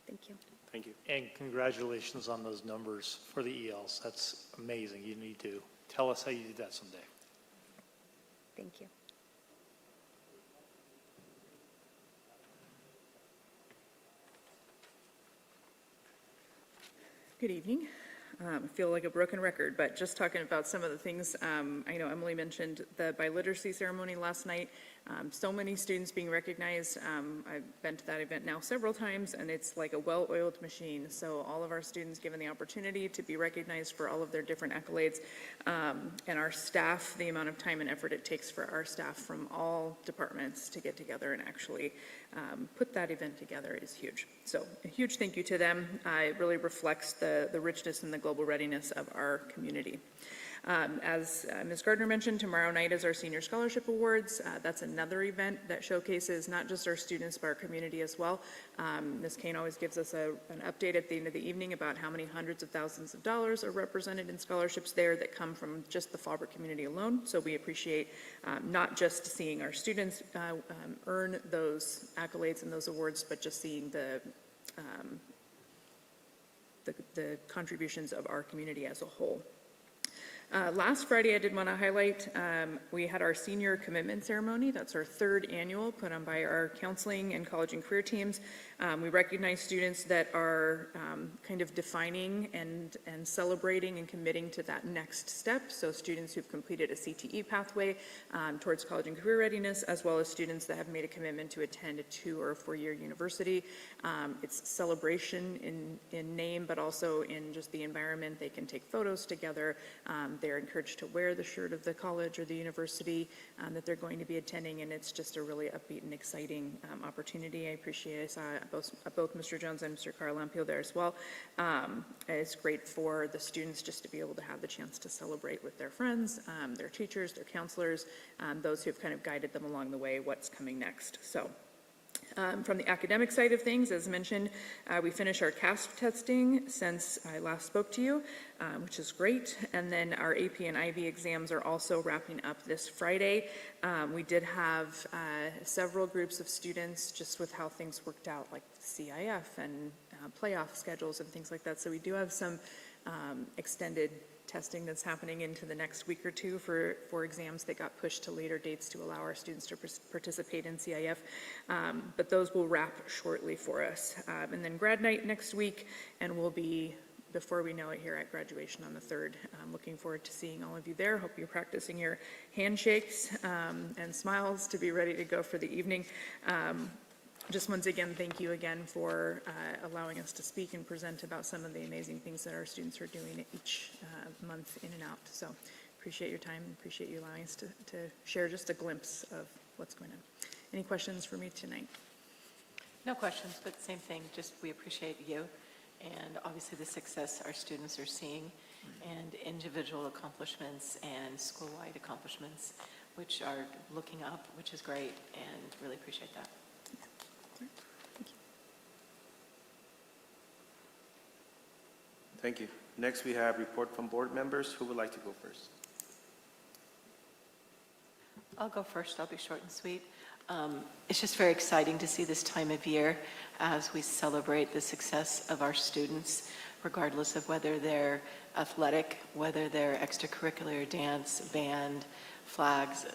[SPEAKER 7] Thank you.
[SPEAKER 1] Thank you.
[SPEAKER 3] And congratulations on those numbers for the ELs. That's amazing. You need to tell us how you did that someday.
[SPEAKER 7] Thank you.
[SPEAKER 16] Good evening. I feel like a broken record, but just talking about some of the things, I know Emily mentioned the biliteracy ceremony last night. So many students being recognized. I've been to that event now several times, and it's like a well-oiled machine. So all of our students given the opportunity to be recognized for all of their different accolades, and our staff, the amount of time and effort it takes for our staff from all departments to get together and actually put that event together is huge. So a huge thank you to them. It really reflects the richness and the global readiness of our community. As Ms. Gardner mentioned, tomorrow night is our Senior Scholarship Awards. That's another event that showcases not just our students, but our community as well. Ms. Kane always gives us an update at the end of the evening about how many hundreds of thousands of dollars are represented in scholarships there that come from just the Fallbrook community alone. So we appreciate not just seeing our students earn those accolades and those awards, but just seeing the contributions of our community as a whole. Last Friday, I did want to highlight, we had our senior commitment ceremony. That's our third annual, put on by our counseling and college and career teams. We recognize students that are kind of defining and celebrating and committing to that next step. So students who've completed a CTE pathway towards college and career readiness, as well as students that have made a commitment to attend a 2 or 4-year university. It's celebration in name, but also in just the environment. They can take photos together. They're encouraged to wear the shirt of the college or the university that they're going to be attending, and it's just a really upbeat and exciting opportunity. I appreciate I saw both Mr. Jones and Mr. Carlampio there as well. It's great for the students just to be able to have the chance to celebrate with their friends, their teachers, their counselors, those who have kind of guided them along the way, what's coming next. So. From the academic side of things, as mentioned, we finished our CASP testing since I last spoke to you, which is great. And then our AP and IB exams are also wrapping up this Friday. We did have several groups of students just with how things worked out, like CIF and playoff schedules and things like that. So we do have some extended testing that's happening into the next week or two for exams that got pushed to later dates to allow our students to participate in CIF. But those will wrap shortly for us. And then grad night next week, and we'll be, before we know it, here at graduation on the 3rd. I'm looking forward to seeing all of you there. Hope you're practicing your handshakes and smiles to be ready to go for the evening. Just once again, thank you again for allowing us to speak and present about some of the amazing things that our students are doing each month in and out. So appreciate your time, appreciate you allowing us to share just a glimpse of what's going on. Any questions for me tonight?
[SPEAKER 5] No questions, but same thing, just we appreciate you and obviously the success our students are seeing and individual accomplishments and school-wide accomplishments, which are looking up, which is great, and really appreciate that.
[SPEAKER 1] Thank you. Next, we have report from board members. Who would like to go first?
[SPEAKER 5] I'll go first. I'll be short and sweet. It's just very exciting to see this time of year as we celebrate the success of our students, regardless of whether they're athletic, whether they're extracurricular, dance, band, flags,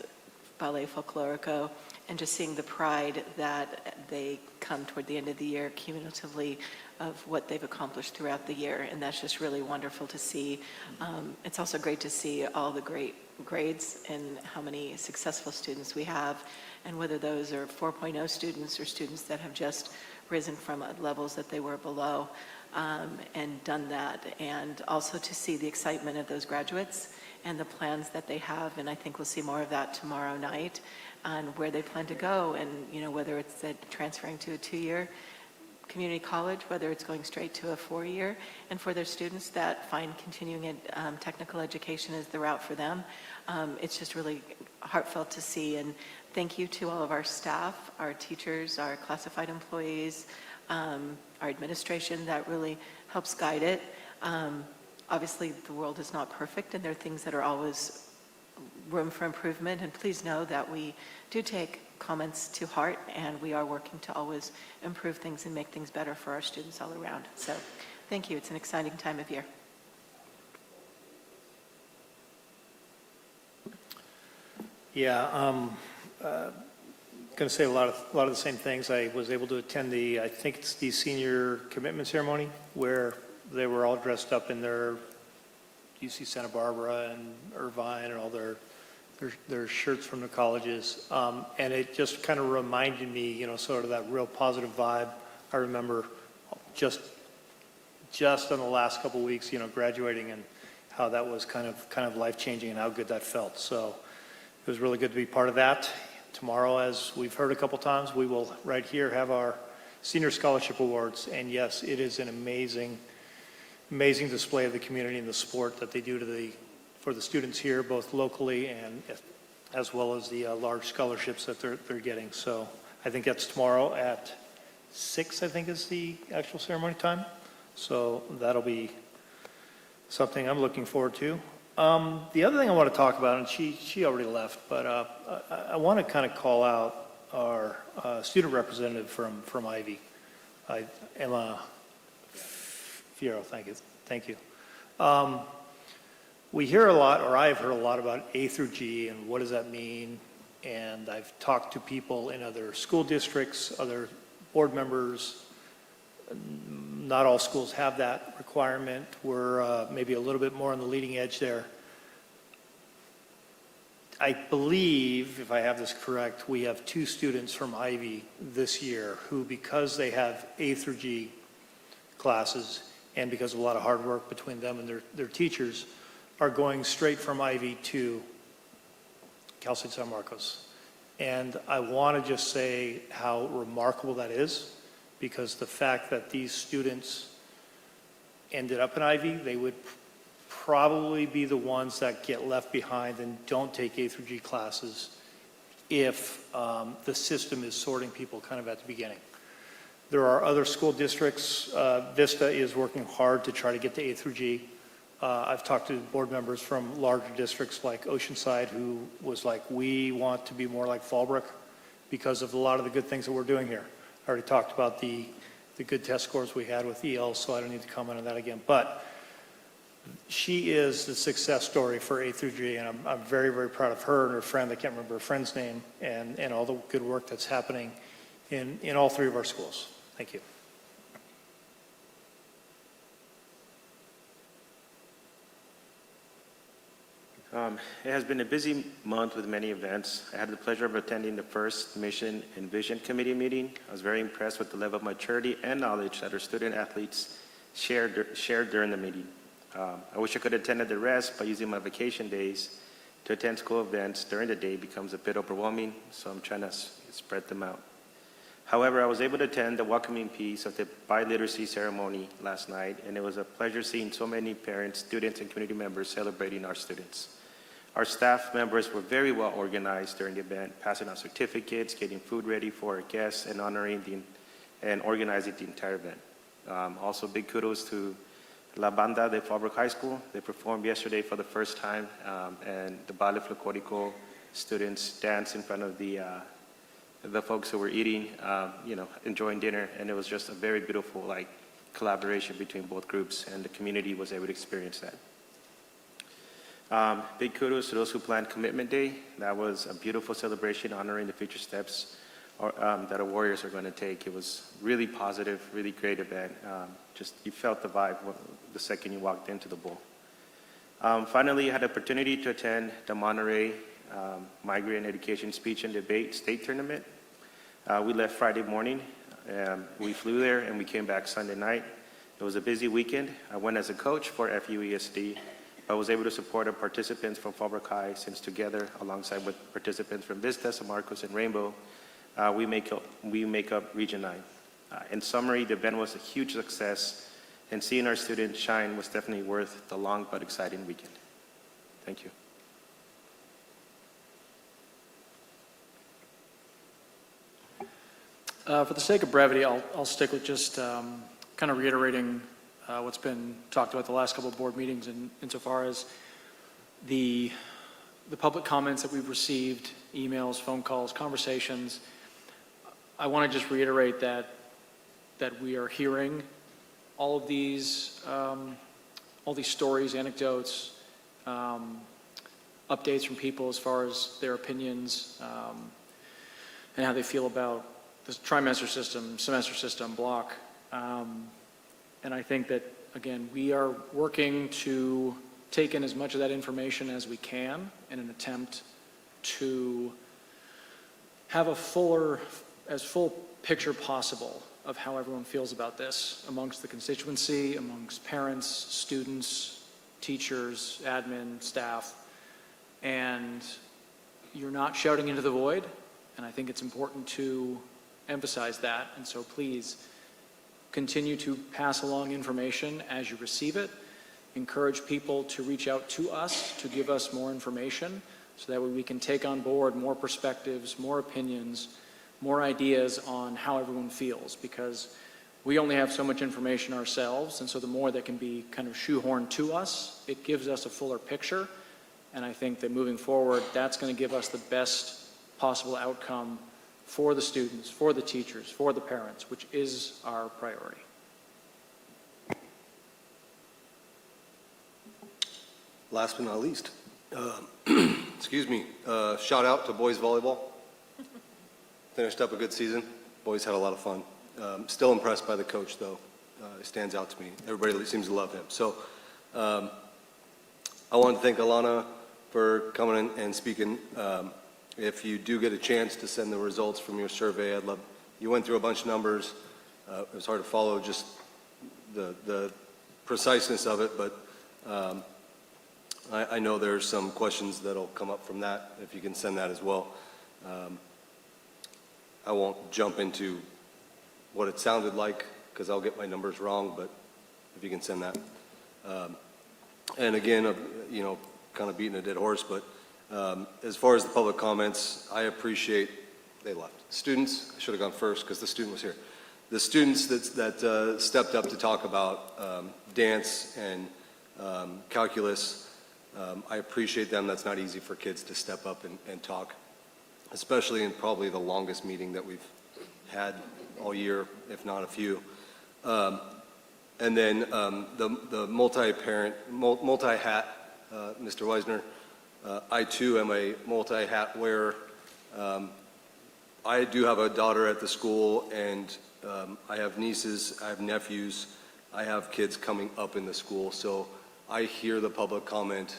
[SPEAKER 5] ballet folklorico, and just seeing the pride that they come toward the end of the year cumulatively of what they've accomplished throughout the year, and that's just really wonderful to see. It's also great to see all the great grades and how many successful students we have, and whether those are 4.0 students or students that have just risen from levels that they were below and done that, and also to see the excitement of those graduates and the plans that they have, and I think we'll see more of that tomorrow night on where they plan to go, and whether it's transferring to a 2-year community college, whether it's going straight to a 4-year, and for their students that find continuing technical education is the route for them. It's just really heartfelt to see, and thank you to all of our staff, our teachers, our classified employees, our administration that really helps guide it. Obviously, the world is not perfect, and there are things that are always room for improvement, and please know that we do take comments to heart, and we are working to always improve things and make things better for our students all around. So thank you. It's an exciting time of year.
[SPEAKER 3] Yeah, going to say a lot of the same things. I was able to attend I think it's the senior commitment ceremony where they were all dressed up in their UC Santa Barbara and Irvine and all their their shirts from the colleges. And it just kind of reminded me, you know, sort of that real positive vibe. I remember just in the last couple weeks, you know, graduating and how that was kind of life-changing and how good that felt. So it was really good to be part of that. Tomorrow, as we've heard a couple times, we will right here have our Senior Scholarship Awards. And yes, it is an amazing display of the community and the support that they do for the students here, both locally and as well as the large scholarships that they're getting. So I think that's tomorrow at 6, I think is the actual ceremony time. So that'll be something I'm looking forward to. The other thing I want to talk about, and she already left, but I want to kind of call out our student representative from Ivy, Emma Fierro. Thank you. We hear a lot, or I've heard a lot about A through G and what does that mean. And I've talked to people in other school districts, other board members. Not all schools have that requirement. We're maybe a little bit more on the leading edge there. I believe, if I have this correct, we have 2 students from Ivy this year who, because they have A through G classes and because of a lot of hard work between them and their teachers, are going straight from Ivy to Cal State San Marcos. And I want to just say how remarkable that is, because the fact that these students ended up in Ivy, they would probably be the ones that get left behind and don't take A through G classes if the system is sorting people kind of at the beginning. There are other school districts. Vista is working hard to try to get to A through G. I've talked to board members from larger districts like Oceanside who was like, we want to be more like Fallbrook because of a lot of the good things that we're doing here. I already talked about the good test scores we had with EL, so I don't need to comment on that again. But she is the success story for A through G, and I'm very, very proud of her and her friend. I can't remember her friend's name, and all the good work that's happening in all 3 of our schools. Thank you.
[SPEAKER 1] It has been a busy month with many events. I had the pleasure of attending the first Mission and Vision Committee meeting. I was very impressed with the level of maturity and knowledge that our student athletes shared during the meeting. I wish I could have attended the rest, but using my vacation days to attend school events during the day becomes a bit overwhelming, so I'm trying to spread them out. However, I was able to attend the welcoming piece of the biliteracy ceremony last night, and it was a pleasure seeing so many parents, students, and community members celebrating our students. Our staff members were very well organized during the event, passing out certificates, getting food ready for our guests, and honoring and organizing the entire event. Also, big kudos to La Banda de Fallbrook High School. They performed yesterday for the first time, and the Ballet Folclórico students danced in front of the folks who were eating, enjoying dinner, and it was just a very beautiful collaboration between both groups, and the community was able to experience that. Big kudos to those who planned Commitment Day. That was a beautiful celebration honoring the future steps that our Warriors are going to take. It was really positive, really great event. You felt the vibe the second you walked into the bowl. Finally, I had the opportunity to attend the Monterey Migrant Education Speech and Debate State Tournament. We left Friday morning. We flew there and we came back Sunday night. It was a busy weekend. I went as a coach for FUESD. I was able to support our participants from Fallbrook High, since together, alongside with participants from Vista, San Marcos, and Rainbow, we make up Region 9. In summary, the event was a huge success, and seeing our students shine was definitely worth the long but exciting weekend. Thank you.
[SPEAKER 17] For the sake of brevity, I'll stick with just kind of reiterating what's been talked about the last couple of board meetings, insofar as the public comments that we've received, emails, phone calls, conversations. I want to just reiterate that we are hearing all of these stories, anecdotes, updates from people as far as their opinions and how they feel about the trimester system, semester system, block. And I think that, again, we are working to take in as much of that information as we can in an attempt to have as full picture possible of how everyone feels about this amongst the constituency, amongst parents, students, teachers, admin, staff, and you're not shouting into the void, and I think it's important to emphasize that, and so please continue to pass along information as you receive it. Encourage people to reach out to us to give us more information so that way we can take on board more perspectives, more opinions, more ideas on how everyone feels, because we only have so much information ourselves, and so the more that can be kind of shoehorned to us, it gives us a fuller picture, and I think that moving forward, that's going to give us the best possible outcome for the students, for the teachers, for the parents, which is our priority.
[SPEAKER 8] Last but not least, excuse me, shout out to boys volleyball. Finished up a good season. Boys had a lot of fun. Still impressed by the coach, though. He stands out to me. Everybody seems to love him. So I want to thank Alana for coming in and speaking. If you do get a chance to send the results from your survey, I'd love, you went through a bunch of numbers. It was hard to follow just the preciseness of it, but I know there's some questions that'll come up from that, if you can send that as well. I won't jump into what it sounded like, because I'll get my numbers wrong, but if you can send that. And again, you know, kind of beating a dead horse, but as far as the public comments, I appreciate, they left. Students, I should have gone first because the student was here. The students that stepped up to talk about dance and calculus, I appreciate them. That's not easy for kids to step up and talk, especially in probably the longest meeting that we've had all year, if not a few. And then the multi-parent, multi-hat, Mr. Weisner, I too am a multi-hat wearer. I do have a daughter at the school, and I have nieces, I have nephews, I have kids coming up in the school, so I hear the public comment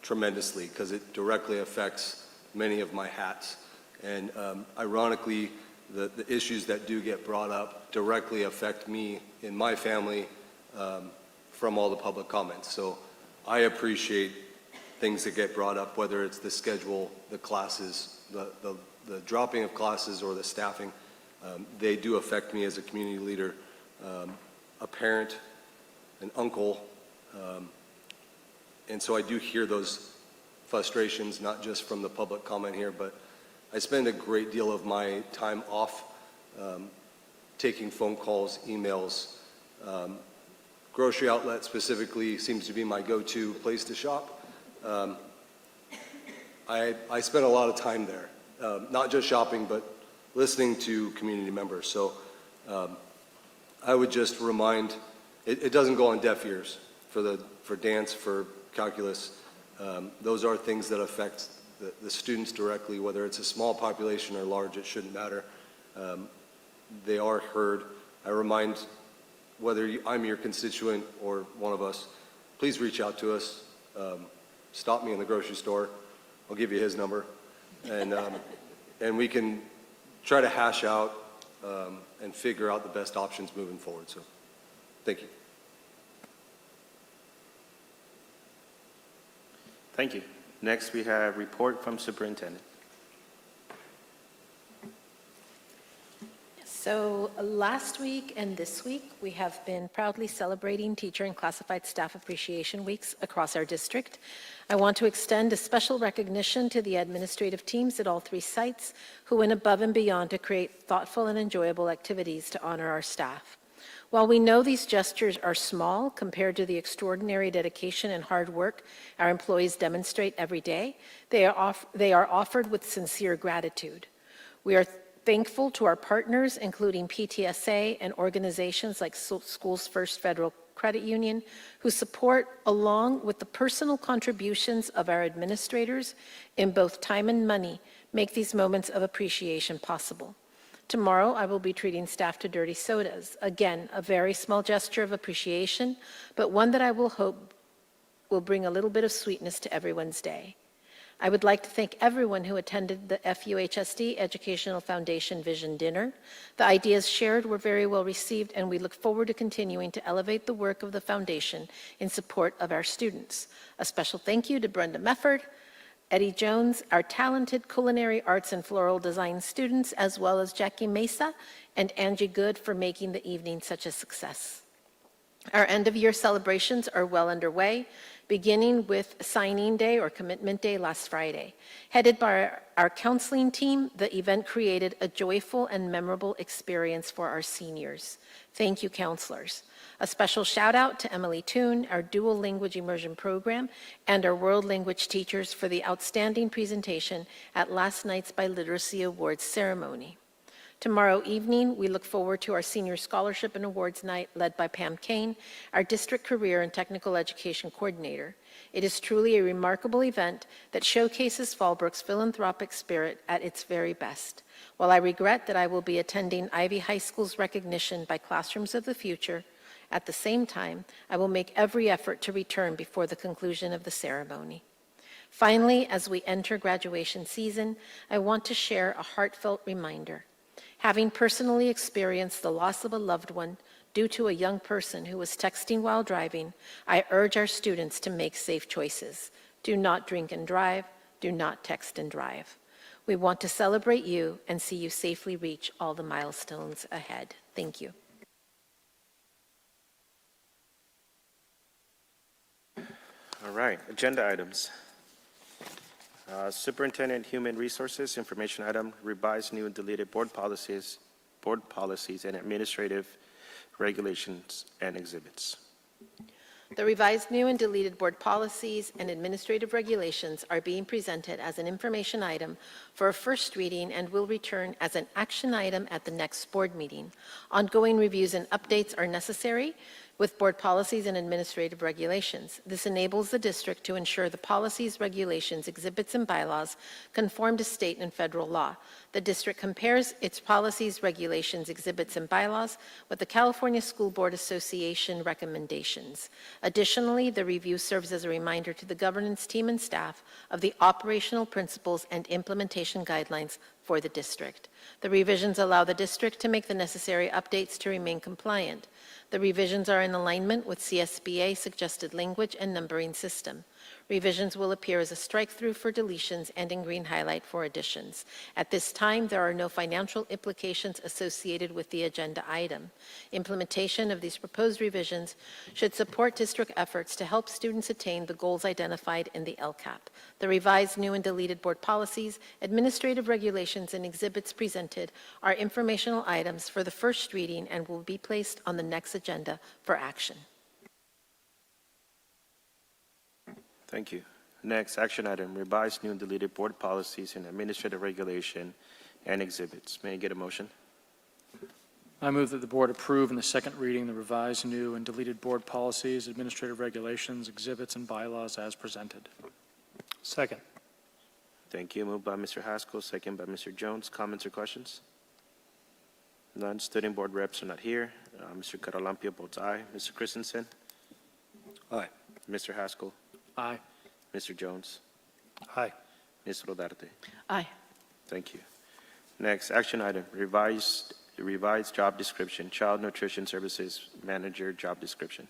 [SPEAKER 8] tremendously because it directly affects many of my hats. And ironically, the issues that do get brought up directly affect me in my family from all the public comments. So I appreciate things that get brought up, whether it's the schedule, the classes, the dropping of classes, or the staffing. They do affect me as a community leader, a parent, an uncle, and so I do hear those frustrations, not just from the public comment here, but I spend a great deal of my time off taking phone calls, emails. Grocery outlet specifically seems to be my go-to place to shop. I spend a lot of time there, not just shopping, but listening to community members. So I would just remind, it doesn't go on deaf ears for dance, for calculus. Those are things that affect the students directly, whether it's a small population or large, it shouldn't matter. They are heard. I remind, whether I'm your constituent or one of us, please reach out to us. Stop me in the grocery store. I'll give you his number. And we can try to hash out and figure out the best options moving forward. So, thank you.
[SPEAKER 1] Thank you. Next, we have report from superintendent.
[SPEAKER 2] So last week and this week, we have been proudly celebrating Teacher and Classified Staff Appreciation Weeks across our district. I want to extend a special recognition to the administrative teams at all 3 sites who went above and beyond to create thoughtful and enjoyable activities to honor our staff. While we know these gestures are small compared to the extraordinary dedication and hard work our employees demonstrate every day, they are offered with sincere gratitude. We are thankful to our partners, including PTSA and organizations like Schools First Federal Credit Union, who support, along with the personal contributions of our administrators in both time and money, make these moments of appreciation possible. Tomorrow, I will be treating staff to dirty sodas. Again, a very small gesture of appreciation, but one that I will hope will bring a little bit of sweetness to everyone's day. I would like to thank everyone who attended the FUHSD Educational Foundation Vision Dinner. The ideas shared were very well received, and we look forward to continuing to elevate the work of the foundation in support of our students. A special thank you to Brenda Mefford, Eddie Jones, our talented culinary arts and floral design students, as well as Jackie Mesa and Angie Good for making the evening such a success. Our end-of-year celebrations are well underway, beginning with Signing Day or Commitment Day last Friday. Headed by our counseling team, the event created a joyful and memorable experience for our seniors. Thank you, counselors. A special shout out to Emily Toon, our dual language immersion program, and our world language teachers for the outstanding presentation at last night's Biliteracy Awards ceremony. Tomorrow evening, we look forward to our Senior Scholarship and Awards Night led by Pam Kane, our District Career and Technical Education Coordinator. It is truly a remarkable event that showcases Fallbrook's philanthropic spirit at its very best. While I regret that I will be attending Ivy High School's recognition by Classrooms of the Future, at the same time, I will make every effort to return before the conclusion of the ceremony. Finally, as we enter graduation season, I want to share a heartfelt reminder. Having personally experienced the loss of a loved one due to a young person who was texting while driving, I urge our students to make safe choices. Do not drink and drive. Do not text and drive. We want to celebrate you and see you safely reach all the milestones ahead. Thank you.
[SPEAKER 1] All right, agenda items. Superintendent Human Resources, information item, revised new and deleted board policies and administrative regulations and exhibits.
[SPEAKER 2] The revised new and deleted board policies and administrative regulations are being presented as an information item for a first reading and will return as an action item at the next board meeting. Ongoing reviews and updates are necessary with board policies and administrative regulations. This enables the district to ensure the policies, regulations, exhibits, and bylaws conform to state and federal law. The district compares its policies, regulations, exhibits, and bylaws with the California School Board Association recommendations. Additionally, the review serves as a reminder to the governance team and staff of the operational principles and implementation guidelines for the district. The revisions allow the district to make the necessary updates to remain compliant. The revisions are in alignment with CSBA suggested language and numbering system. Revisions will appear as a strike-through for deletions and in green highlight for additions. At this time, there are no financial implications associated with the agenda item. Implementation of these proposed revisions should support district efforts to help students attain the goals identified in the LCAP. The revised new and deleted board policies, administrative regulations, and exhibits presented are informational items for the first reading and will be placed on the next agenda for action.
[SPEAKER 1] Thank you. Next, action item, revised new and deleted board policies and administrative regulation and exhibits. May I get a motion?
[SPEAKER 17] I move that the board approve in the second reading the revised new and deleted board policies, administrative regulations, exhibits, and bylaws as presented.
[SPEAKER 3] Second.
[SPEAKER 1] Thank you. Moved by Mr. Haskell, second by Mr. Jones. Comments or questions? None. Student board reps are not here. Mr. Caralampio votes aye. Mr. Christensen?
[SPEAKER 8] Aye.
[SPEAKER 1] Mr. Haskell?
[SPEAKER 17] Aye.
[SPEAKER 1] Mr. Jones?
[SPEAKER 3] Aye.
[SPEAKER 1] Ms. Rodarte?
[SPEAKER 5] Aye.
[SPEAKER 1] Thank you. Next, action item, revised job description, Child Nutrition Services Manager job description.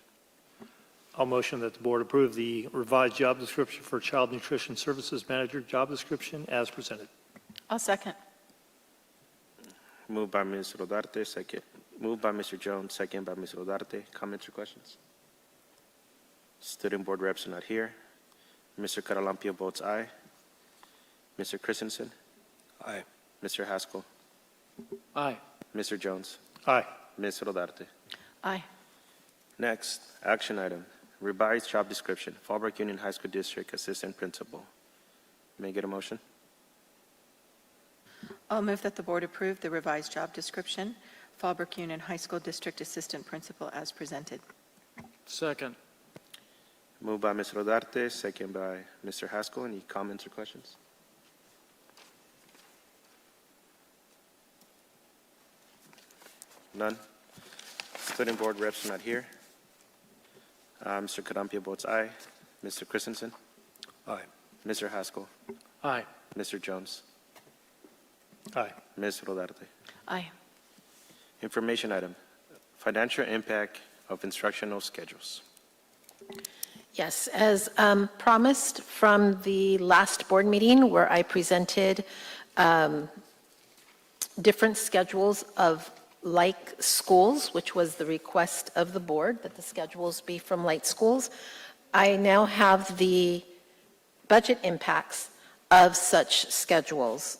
[SPEAKER 3] I'll motion that the board approve the revised job description for Child Nutrition Services Manager job description as presented.
[SPEAKER 5] I'll second.
[SPEAKER 1] Moved by Ms. Rodarte, second. Moved by Mr. Jones, second by Ms. Rodarte. Comments or questions? Student board reps are not here. Mr. Caralampio votes aye. Mr. Christensen?
[SPEAKER 8] Aye.
[SPEAKER 1] Mr. Haskell?
[SPEAKER 17] Aye.
[SPEAKER 1] Mr. Jones?
[SPEAKER 3] Aye.
[SPEAKER 1] Ms. Rodarte?
[SPEAKER 5] Aye.
[SPEAKER 1] Next, action item, revised job description, Fallbrook Union High School District Assistant Principal. May I get a motion?
[SPEAKER 5] I'll move that the board approve the revised job description, Fallbrook Union High School District Assistant Principal as presented.
[SPEAKER 17] Second.
[SPEAKER 1] Moved by Ms. Rodarte, second by Mr. Haskell. Any comments or questions? None. Student board reps are not here. Mr. Caralampio votes aye. Mr. Christensen?
[SPEAKER 8] Aye.
[SPEAKER 1] Mr. Haskell,
[SPEAKER 17] Aye.
[SPEAKER 1] Mr. Jones,
[SPEAKER 3] Aye.
[SPEAKER 1] Ms. Rodarte.
[SPEAKER 5] Aye.
[SPEAKER 1] Information item, financial impact of instructional schedules.
[SPEAKER 2] Yes, as promised from the last board meeting where I presented different schedules of like schools, which was the request of the board, that the schedules be from like schools, I now have the budget impacts of such schedules.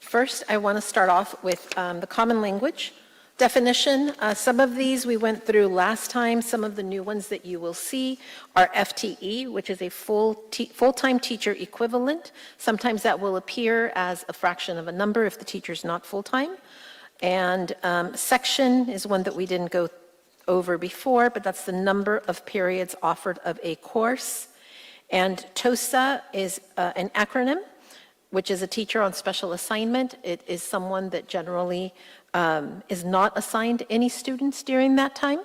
[SPEAKER 2] First, I want to start off with the common language definition. Some of these we went through last time. Some of the new ones that you will see are FTE, which is a full-time teacher equivalent. Sometimes that will appear as a fraction of a number if the teacher's not full-time. And section is one that we didn't go over before, but that's the number of periods offered of a course. And TOSA is an acronym, which is a teacher on special assignment. It is someone that generally is not assigned any students during that time.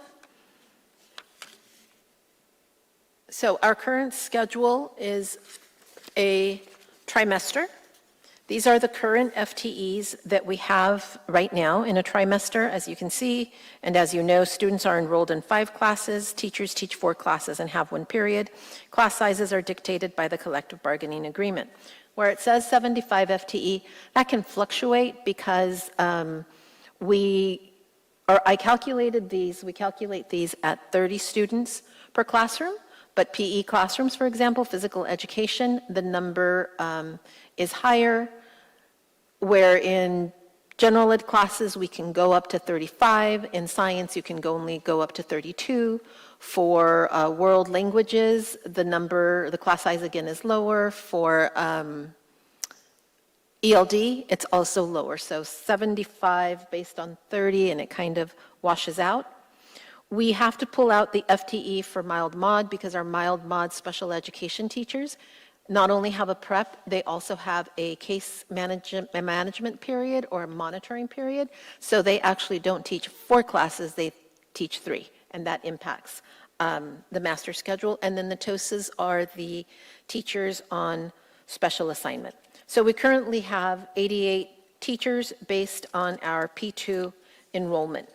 [SPEAKER 2] So our current schedule is a trimester. These are the current FTEs that we have right now in a trimester, as you can see. And as you know, students are enrolled in 5 classes. Teachers teach 4 classes and have 1 period. Class sizes are dictated by the collective bargaining agreement. Where it says 75 FTE, that can fluctuate because I calculated these, we calculate these at 30 students per classroom, but PE classrooms, for example, physical education, the number is higher, where in general ed classes we can go up to 35, in science you can only go up to 32. For world languages, the class size again is lower. For ELD, it's also lower, so 75 based on 30, and it kind of washes out. We have to pull out the FTE for mild mod because our mild mod special education teachers not only have a prep, they also have a case management period or a monitoring period, so they actually don't teach 4 classes, they teach 3. And that impacts the master schedule. And then the TOSAs are the teachers on special assignment. So we currently have 88 teachers based on our P2 enrollment.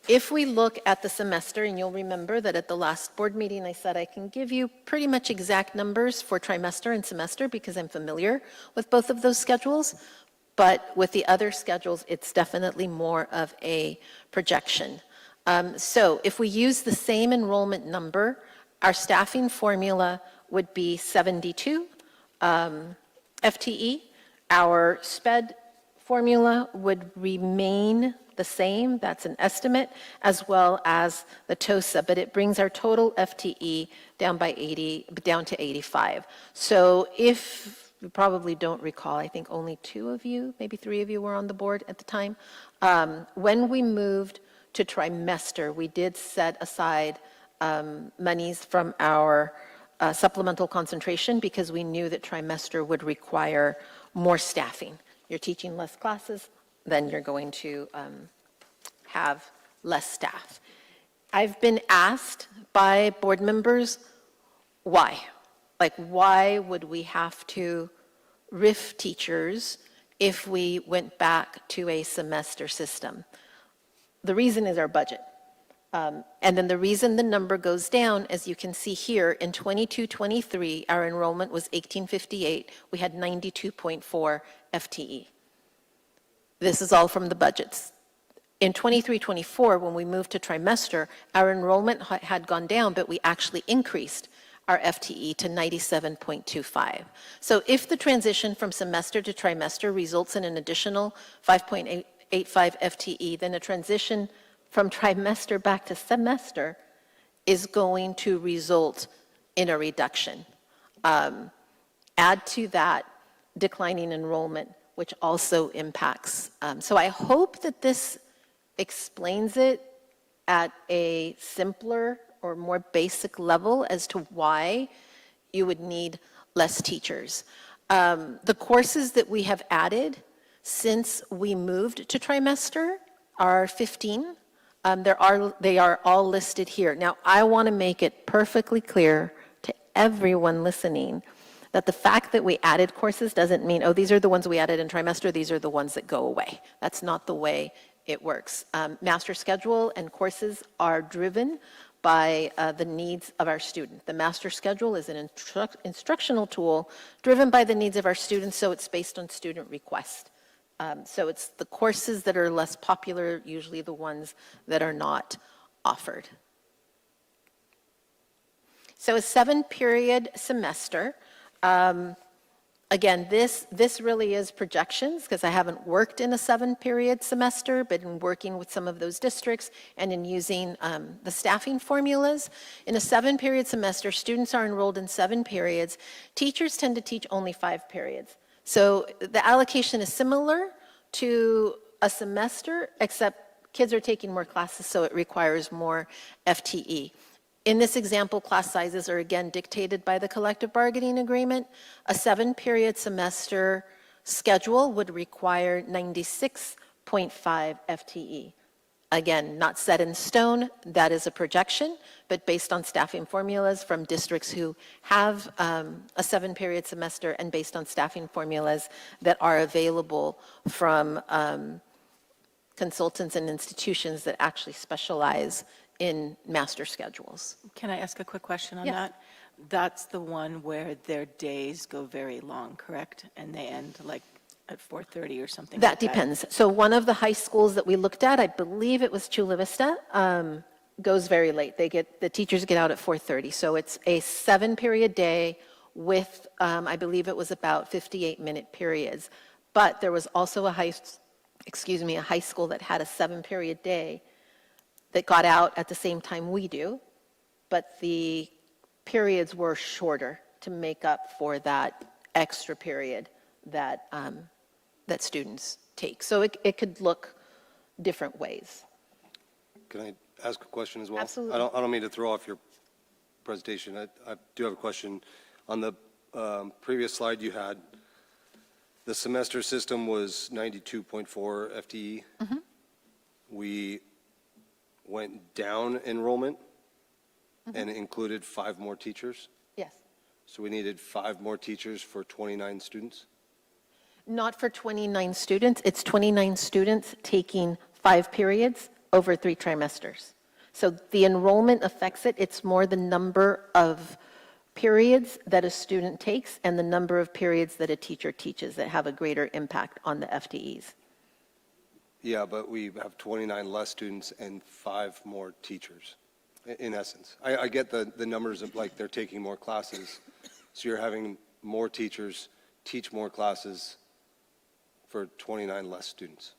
[SPEAKER 2] If we look at the semester, and you'll remember that at the last board meeting I said I can give you pretty much exact numbers for trimester and semester because I'm familiar with both of those schedules, but with the other schedules it's definitely more of a projection. So if we use the same enrollment number, our staffing formula would be 72 FTE. Our SPED formula would remain the same, that's an estimate, as well as the TOSA, but it brings our total FTE down to 85. So if you probably don't recall, I think only 2 of you, maybe 3 of you were on the board at the time. When we moved to trimester, we did set aside monies from our supplemental concentration because we knew that trimester would require more staffing. You're teaching less classes, then you're going to have less staff. I've been asked by board members, why? Like, why would we have to RIF teachers if we went back to a semester system? The reason is our budget. And then the reason the number goes down, as you can see here, in 22-23, our enrollment was 1858. We had 92.4 FTE. This is all from the budgets. In 23-24, when we moved to trimester, our enrollment had gone down, but we actually increased our FTE to 97.25. So if the transition from semester to trimester results in an additional 5.85 FTE, then a transition from trimester back to semester is going to result in a reduction. Add to that declining enrollment, which also impacts. So I hope that this explains it at a simpler or more basic level as to why you would need less teachers. The courses that we have added since we moved to trimester are 15. They are all listed here. Now, I want to make it perfectly clear to everyone listening that the fact that we added courses doesn't mean, oh, these are the ones we added in trimester, these are the ones that go away. That's not the way it works. Master schedule and courses are driven by the needs of our student. The master schedule is an instructional tool driven by the needs of our students, so it's based on student request. So it's the courses that are less popular, usually the ones that are not offered. So a 7-period semester. Again, this really is projections because I haven't worked in a 7-period semester, but in working with some of those districts and in using the staffing formulas. In a 7-period semester, students are enrolled in 7 periods. Teachers tend to teach only 5 periods. So the allocation is similar to a semester, except kids are taking more classes, so it requires more FTE. In this example, class sizes are again dictated by the collective bargaining agreement. A 7-period semester schedule would require 96.5 FTE. Again, not set in stone, that is a projection, but based on staffing formulas from districts who have a 7-period semester and based on staffing formulas that are available from consultants and institutions that actually specialize in master schedules.
[SPEAKER 5] Can I ask a quick question on
[SPEAKER 2] Yes.
[SPEAKER 5] that? That's the one where their days go very long, correct? And they end like at 4:30 or something
[SPEAKER 2] That
[SPEAKER 5] like that?
[SPEAKER 2] depends. So one of the high schools that we looked at, I believe it was Chula Vista, goes very late. The teachers get out at 4:30. So it's a 7-period day with, I believe it was about 58-minute periods. But there was also a high school that had a 7-period day that got out at the same time we do, but the periods were shorter to make up for that extra period that that students take. So it could look different ways.
[SPEAKER 8] Can I ask a question as well?
[SPEAKER 2] Absolutely.
[SPEAKER 8] I don't mean to throw off your presentation. I do have a question. On the previous slide you had, the semester system was 92.4 FTE.
[SPEAKER 2] Mm-hmm.
[SPEAKER 8] We went down enrollment and included 5 more teachers.
[SPEAKER 2] Yes.
[SPEAKER 8] So we needed 5 more teachers for 29 students?
[SPEAKER 2] Not for 29 students. It's 29 students taking 5 periods over 3 trimesters. So the enrollment affects it. It's more the number of periods that a student takes and the number of periods that a teacher teaches that have a greater impact on the FTEs.
[SPEAKER 8] Yeah, but we have 29 less students and 5 more teachers, in essence. I get the numbers of, like, they're taking more classes, so you're having more teachers teach more classes for 29 less students.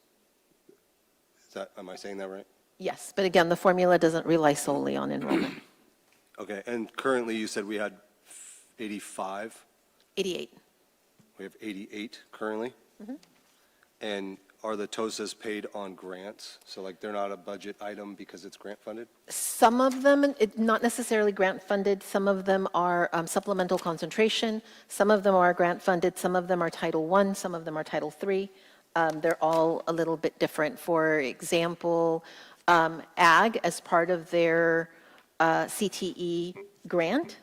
[SPEAKER 8] Am I saying that right?
[SPEAKER 2] Yes, but again, the formula doesn't rely solely on enrollment.
[SPEAKER 8] Okay, and currently you said we had 85?
[SPEAKER 2] 88.
[SPEAKER 8] We have 88 currently?
[SPEAKER 2] Mhm.
[SPEAKER 8] And are the TOSAs paid on grants? So like they're not a budget item because it's grant funded?
[SPEAKER 2] Some of them, not necessarily grant funded, some of them are supplemental concentration, some of them are grant funded, some of them are Title I, some of them are Title III. They're all a little bit different. For example, ag, as part of their CTE grant,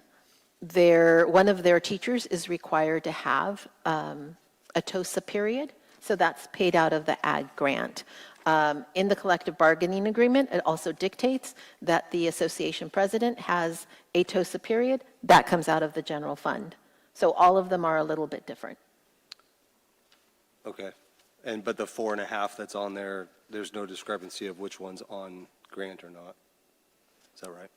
[SPEAKER 2] one of their teachers is required to have a TOSA period. So that's paid out of the ag grant. In the collective bargaining agreement, it also dictates that the association president has a TOSA period. That comes out of the general fund. So all of them are a little bit different.
[SPEAKER 8] Okay. But the 4.5 that's on there, there's no discrepancy of which one's on grant or not. Is that right?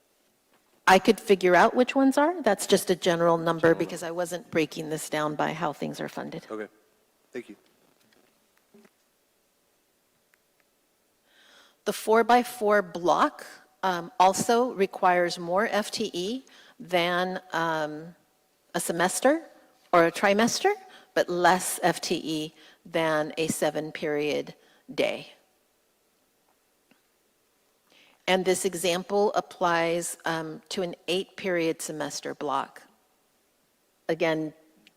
[SPEAKER 2] I could figure out which ones are. That's just a general number because I wasn't breaking this down by how things are funded.
[SPEAKER 8] Okay. Thank you.
[SPEAKER 2] The 4x4 block also requires more FTE than a semester or a trimester, but less FTE than a 7-period day. And this example applies to an 8-period semester block. Again,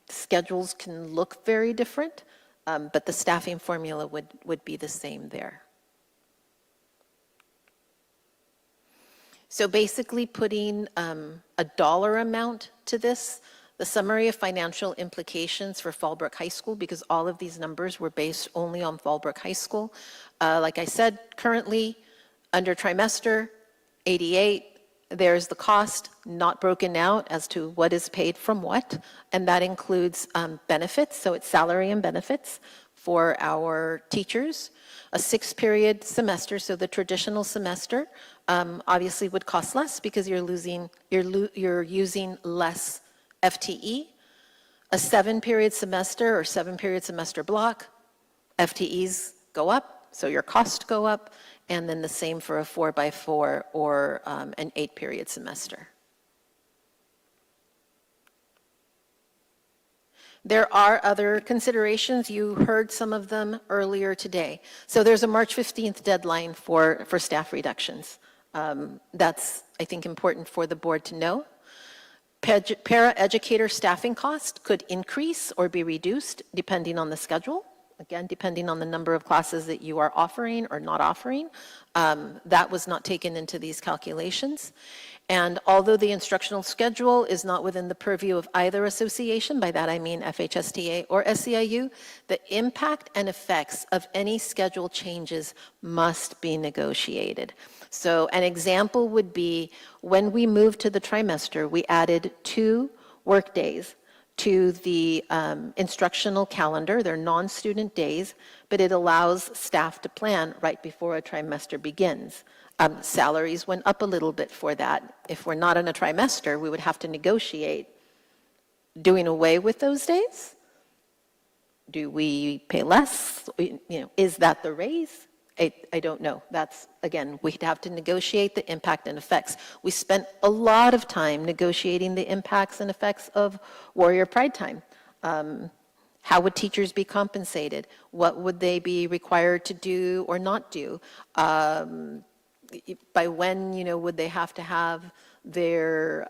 [SPEAKER 2] schedules can look very different, but the staffing formula would be the same there. So basically putting a dollar amount to this, the summary of financial implications for Fallbrook High School, because all of these numbers were based only on Fallbrook High School. Like I said, currently, under trimester 88, there's the cost not broken out as to what is paid from what, and that includes benefits, so it's salary and benefits for our teachers. A 6-period semester, so the traditional semester, obviously would cost less because you're using less FTE. A 7-period semester or 7-period semester block, FTEs go up, so your costs go up, and then the same for a 4x4 or an 8-period semester. There are other considerations. You heard some of them earlier today. So there's a March 15th deadline for staff reductions. That's, I think, important for the board to know. Para-educator staffing cost could increase or be reduced depending on the schedule. Again, depending on the number of classes that you are offering or not offering. That was not taken into these calculations. And although the instructional schedule is not within the purview of either association, by that I mean FHSTA or SEIU, the impact and effects of any schedule changes must be negotiated. So an example would be when we moved to the trimester, we added 2 work days to the instructional calendar. They're non-student days, but it allows staff to plan right before a trimester begins. Salaries went up a little bit for that. If we're not in a trimester, we would have to negotiate doing away with those days. Do we pay less? Is that the raise? I don't know. That's, again, we'd have to negotiate the impact and effects. We spent a lot of time negotiating the impacts and effects of Warrior Pride Time. How would teachers be compensated? What would they be required to do or not do? By when, would they have to have their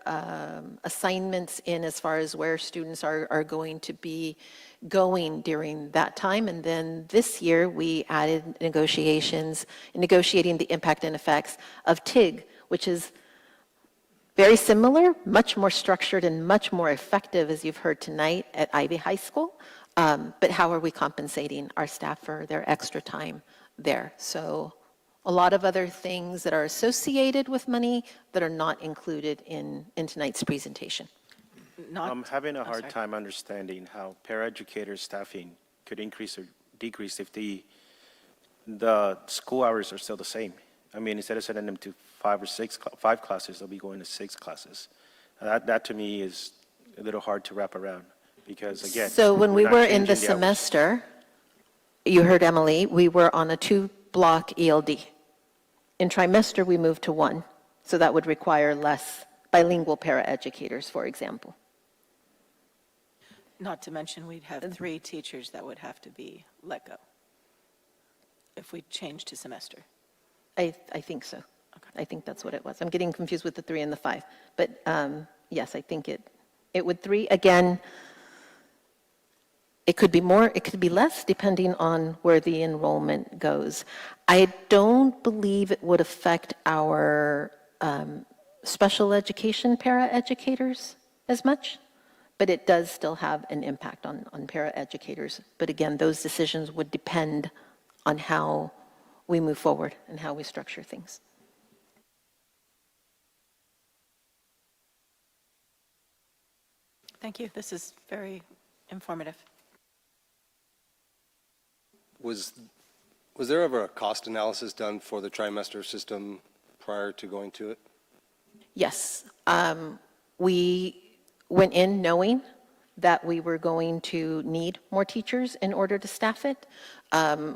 [SPEAKER 2] assignments in as far as where students are going to be going during that time. And then this year, we added negotiating the impact and effects of TIG, which is very similar, much more structured, and much more effective, as you've heard tonight, at Ivy High School. But how are we compensating our staff for their extra time there? So a lot of other things that are associated with money that are not included in tonight's presentation.
[SPEAKER 1] I'm having a hard time understanding how paraeducator staffing could increase or decrease if the school hours are still the same. I mean, instead of sending them to 5 classes, they'll be going to 6 classes. That to me is a little hard to wrap around because, again,
[SPEAKER 2] So when we
[SPEAKER 1] not
[SPEAKER 2] were in the
[SPEAKER 1] changing hours.
[SPEAKER 2] semester, you heard Emily, we were on a 2-block ELD. In trimester, we moved to 1. So that would require less bilingual paraeducators, for example.
[SPEAKER 5] Not to mention, we'd have 3 teachers that would have to be let go if we changed to semester.
[SPEAKER 2] I think so. I think that's what it was. I'm getting confused with the 3 and the 5. But yes, I think it would 3. Again, it could be more, it could be less, depending on where the enrollment goes. I don't believe it would affect our special education paraeducators as much, but it does still have an impact on paraeducators. But again, those decisions would depend on how we move forward and how we structure things.
[SPEAKER 5] Thank you. This is very informative.
[SPEAKER 8] Was there ever a cost analysis done for the trimester system prior to going to it?
[SPEAKER 2] Yes. We went in knowing that we were going to need more teachers in order to staff it.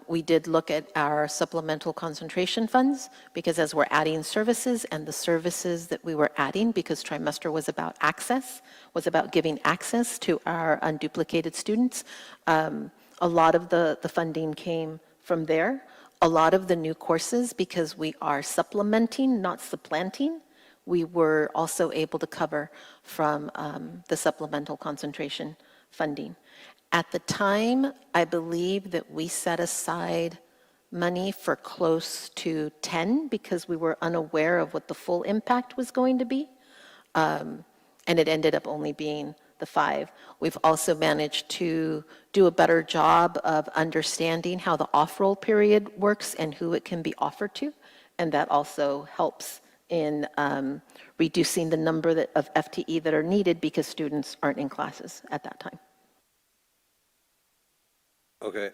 [SPEAKER 2] We did look at our supplemental concentration funds because as we're adding services and the services that we were adding, because trimester was about access, was about giving access to our unduplicated students, a lot of the funding came from there. A lot of the new courses, because we are supplementing, not supplanting, we were also able to cover from the supplemental concentration funding. At the time, I believe that we set aside
[SPEAKER 11] money for close to 10 because we were unaware of what the full impact was going to be. And it ended up only being the 5. We've also managed to do a better job of understanding how the off-roll period works and who it can be offered to. And that also helps in reducing the number of FTE that are needed because students aren't in classes at that time.
[SPEAKER 8] Okay.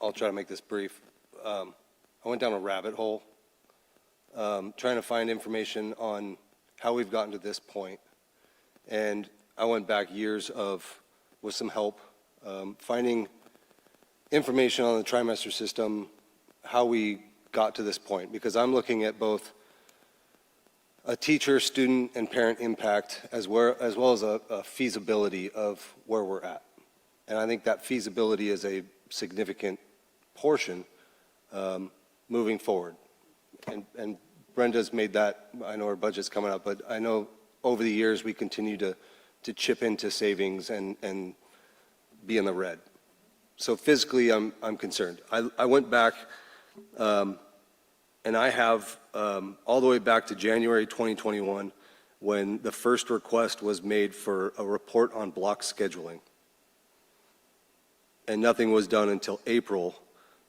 [SPEAKER 8] I'll try to make this brief. I went down a rabbit hole trying to find information on how we've gotten to this point. And I went back years with some help, finding information on the trimester system, how we got to this point, because I'm looking at both a teacher, student, and parent impact as well as a feasibility of where we're at. And I think that feasibility is a significant portion moving forward. And Brenda's made that, I know her budget's coming up, but I know over the years we continue to chip into savings and be in the red. So physically, I'm concerned. I went back and I have all the way back to January 2021 when the first request was made for a report on block scheduling. And nothing was done until April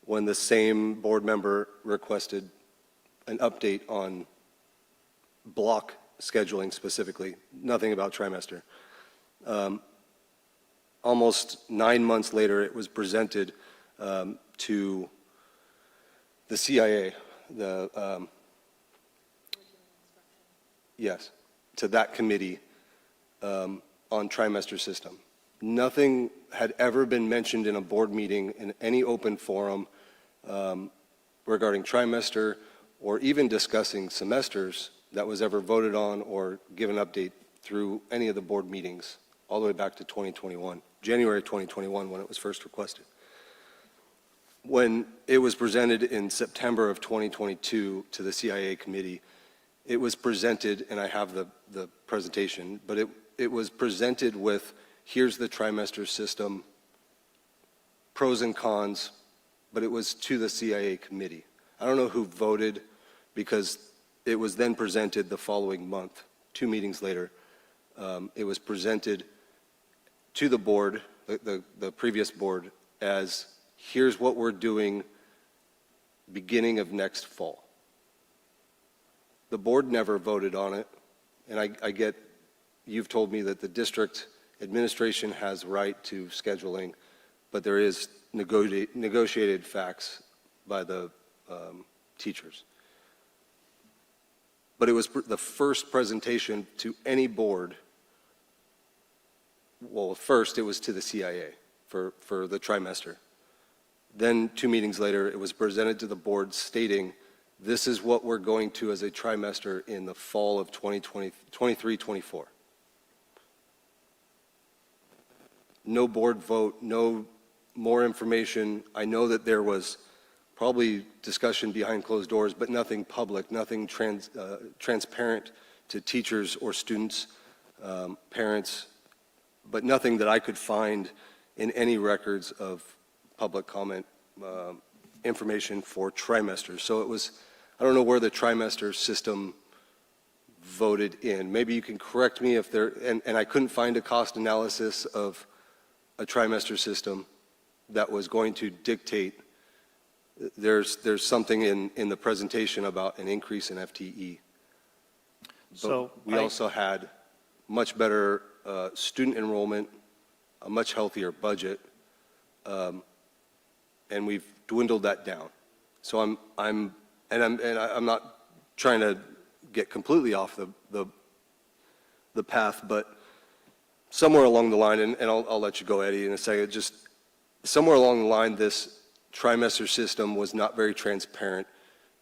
[SPEAKER 8] when the same board member requested an update on block scheduling specifically, nothing about trimester. Almost 9 months later, it was presented to the CIA, yes, to that committee on trimester system. Nothing had ever been mentioned in a board meeting in any open forum regarding trimester or even discussing semesters that was ever voted on or given update through any of the board meetings all the way back to 2021, January 2021 when it was first requested. When it was presented in September of 2022 to the CIA committee, it was presented, and I have the presentation, but it was presented with, here's the trimester system, pros and cons, but it was to the CIA committee. I don't know who voted because it was then presented the following month, 2 meetings later. It was presented to the board, the previous board, as here's what we're doing beginning of next fall. The board never voted on it, and I get, you've told me that the district administration has right to scheduling, but there is negotiated facts by the teachers. But it was the first presentation to any board. Well, first it was to the CIA for the trimester. Then 2 meetings later, it was presented to the board stating, this is what we're going to as a trimester in the fall of 23-24. No board vote, no more information. I know that there was probably discussion behind closed doors, but nothing public, nothing transparent to teachers or students, parents, but nothing that I could find in any records of public comment information for trimesters. So it was, I don't know where the trimester system voted in. Maybe you can correct me if there, and I couldn't find a cost analysis of a trimester system that was going to dictate. There's something in the presentation about an increase in FTE. But
[SPEAKER 3] So
[SPEAKER 8] we also had much better student enrollment, a much healthier budget, and we've dwindled that down. So I'm not trying to get completely off the path, but somewhere along the line, and I'll let you go, Eddie, in a second, just somewhere along the line, this trimester system was not very transparent,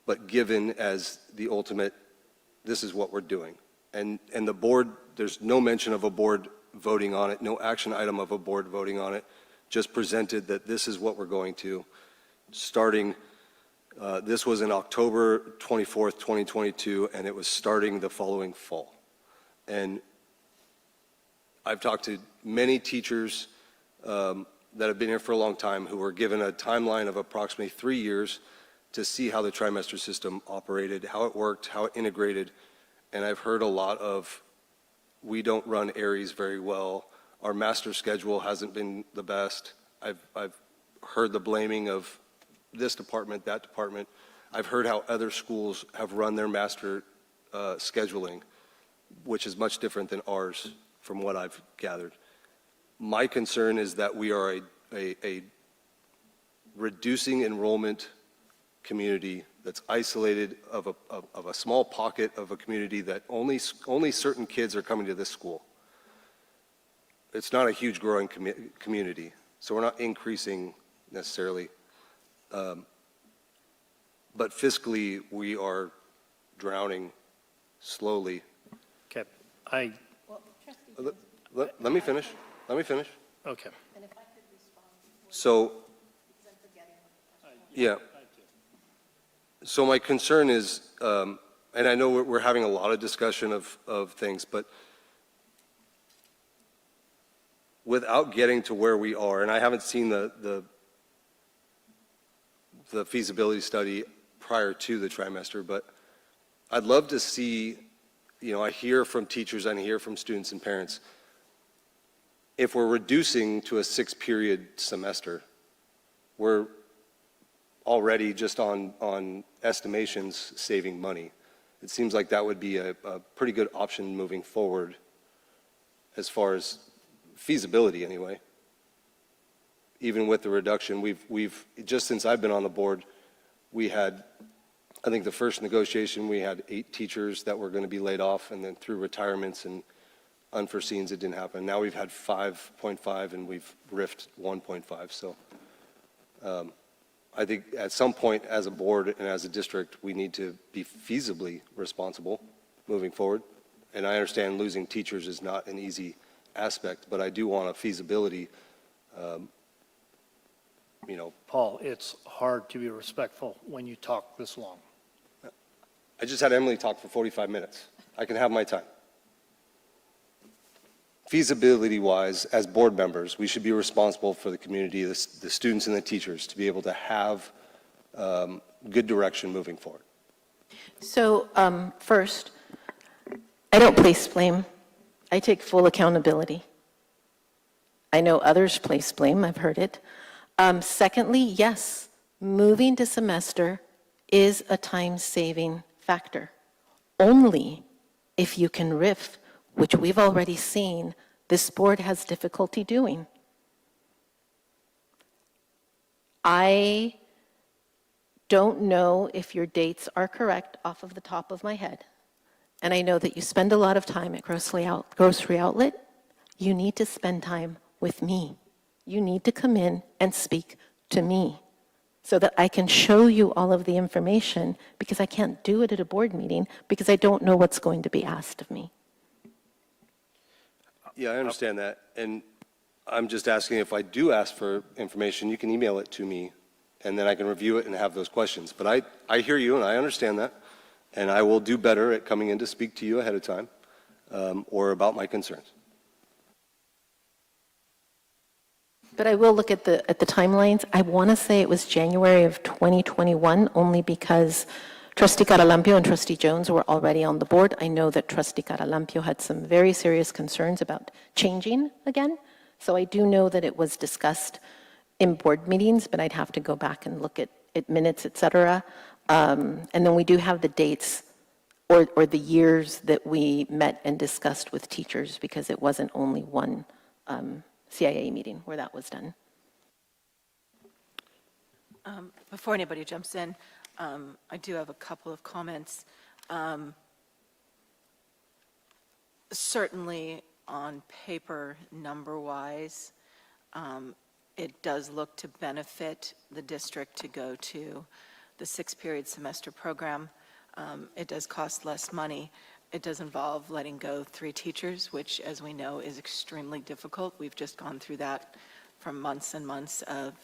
[SPEAKER 8] but given as the ultimate, this is what we're doing. And the board, there's no mention of a board voting on it, no action item of a board voting on it, just presented that this is what we're going to, starting, this was in October 24th, 2022, and it was starting the following fall. And I've talked to many teachers that have been here for a long time who were given a timeline of approximately 3 years to see how the trimester system operated, how it worked, how it integrated. And I've heard a lot of, we don't run Aries very well. Our master schedule hasn't been the best. I've heard the blaming of this department, that department. I've heard how other schools have run their master scheduling, which is much different than ours from what I've gathered. My concern is that we are a reducing enrollment community that's isolated of a small pocket of a community that only certain kids are coming to this school. It's not a huge growing community, so we're not increasing necessarily. But fiscally, we are drowning slowly.
[SPEAKER 3] Okay,
[SPEAKER 8] Let me finish. Let me finish.
[SPEAKER 3] okay.
[SPEAKER 8] So, yeah. So my concern is, and I know we're having a lot of discussion of things, but without getting to where we are, and I haven't seen the feasibility study prior to the trimester, but I'd love to see, I hear from teachers, I hear from students and parents, if we're reducing to a 6-period semester, we're already just on estimations saving money. It seems like that would be a pretty good option moving forward as far as feasibility anyway. Even with the reduction, we've just since I've been on the board, we had, I think the first negotiation, we had 8 teachers that were going to be laid off, and then through retirements and unforeseens, it didn't happen. Now we've had 5.5 and we've riffed 1.5. So I think at some point as a board and as a district, we need to be feasibly responsible moving forward. And I understand losing teachers is not an easy aspect, but I do want a feasibility.
[SPEAKER 3] Paul, it's hard to be respectful when you talk this long.
[SPEAKER 8] I just had Emily talk for 45 minutes. I can have my time. Feasibility-wise, as board members, we should be responsible for the community, the students and the teachers, to be able to have good direction moving forward.
[SPEAKER 11] So first, I don't place blame. I take full accountability. I know others place blame. I've heard it. Secondly, yes, moving to semester is a time-saving factor. Only if you can riff, which we've already seen this board has difficulty doing. I don't know if your dates are correct off of the top of my head. And I know that you spend a lot of time at Grocery Outlet. You need to spend time with me. You need to come in and speak to me so that I can show you all of the information, because I can't do it at a board meeting because I don't know what's going to be asked of me.
[SPEAKER 8] Yeah, I understand that. And I'm just asking, if I do ask for information, you can email it to me, and then I can review it and have those questions. But I hear you, and I understand that, and I will do better at coming in to speak to you ahead of time or about my concerns.
[SPEAKER 11] But I will look at the timelines. I want to say it was January of 2021, only because Trustee Caralampio and Trustee Jones were already on the board. I know that Trustee Caralampio had some very serious concerns about changing again. So I do know that it was discussed in board meetings, but I'd have to go back and look at minutes, et cetera. And then we do have the dates or the years that we met and discussed with teachers, because it wasn't only one CIA meeting where that was done.
[SPEAKER 5] Before anybody jumps in, I do have a couple of comments. Certainly on paper, number-wise, it does look to benefit the district to go to the 6-period semester program. It does cost less money. It does involve letting go 3 teachers, which, as we know, is extremely difficult. We've just gone through that from months and months of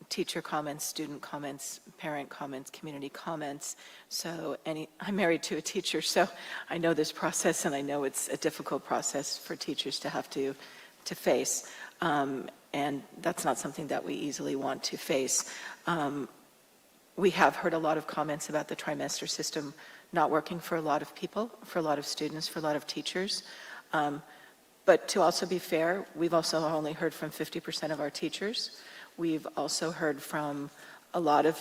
[SPEAKER 5] teacher comments, student comments, parent comments, community comments. So I'm married to a teacher, so I know this process, and I know it's a difficult process for teachers to have to face. and that's not something that we easily want to face. We have heard a lot of comments about the trimester system not working for a lot of people, for a lot of students, for a lot of teachers. But to also be fair, we've also only heard from 50% of our teachers. We've also heard from a lot of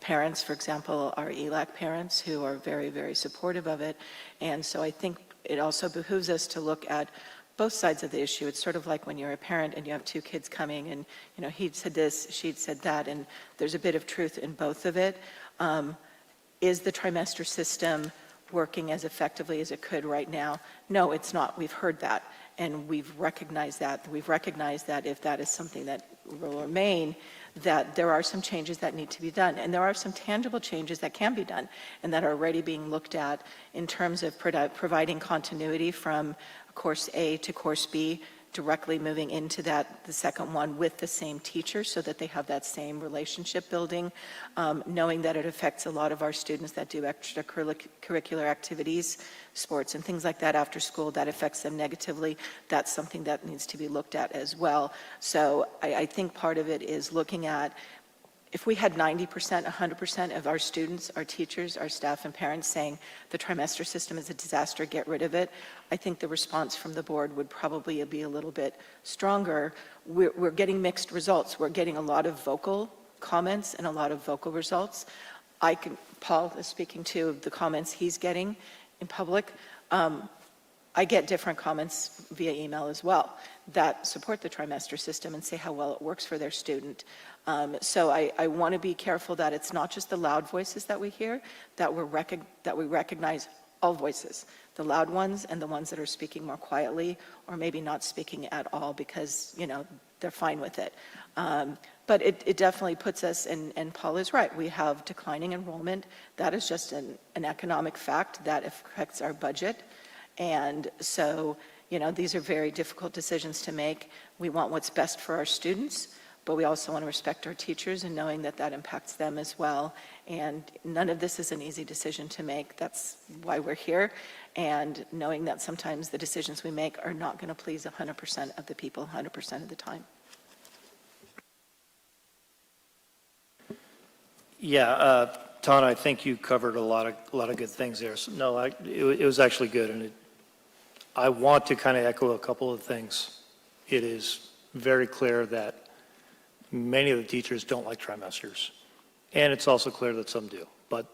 [SPEAKER 5] parents, for example, our ELAC parents, who are very, very supportive of it. And so I think it also behooves us to look at both sides of the issue. It's sort of like when you're a parent and you have two kids coming and, you know, he'd said this, she'd said that, and there's a bit of truth in both of it. Is the trimester system working as effectively as it could right now? No, it's not. We've heard that, and we've recognized that. We've recognized that if that is something that will remain, that there are some changes that need to be done, and there are some tangible changes that can be done and that are already being looked at in terms of providing continuity from course A to course B, directly moving into that, the second one, with the same teacher so that they have that same relationship building, knowing that it affects a lot of our students that do extracurricular activities, sports and things like that after school, that affects them negatively. That's something that needs to be looked at as well. So I think part of it is looking at, if we had 90%, 100% of our students, our teachers, our staff and parents saying the trimester system is a disaster, get rid of it, I think the response from the board would probably be a little bit stronger. We're getting mixed results. We're getting a lot of vocal comments and a lot of vocal results. Paul is speaking to the comments he's getting in public. I get different comments via email as well that support the trimester system and say how well it works for their student. So I want to be careful that it's not just the loud voices that we hear, that we recognize all voices, the loud ones and the ones that are speaking more quietly or maybe not speaking at all because, you know, they're fine with it. But it definitely puts us, and Paul is right, we have declining enrollment. That is just an economic fact that affects our budget. And so, you know, these are very difficult decisions to make. We want what's best for our students, but we also want to respect our teachers and knowing that that impacts them as well. And none of this is an easy decision to make. That's why we're here. And knowing that sometimes the decisions we make are not going to please 100% of the people 100% of the time.
[SPEAKER 3] Yeah, Tana, I think you covered a lot of good things there. So, no, it was actually good, and I want to kind of echo a couple of things. It is very clear that many of the teachers don't like trimesters, and it's also clear that some do. But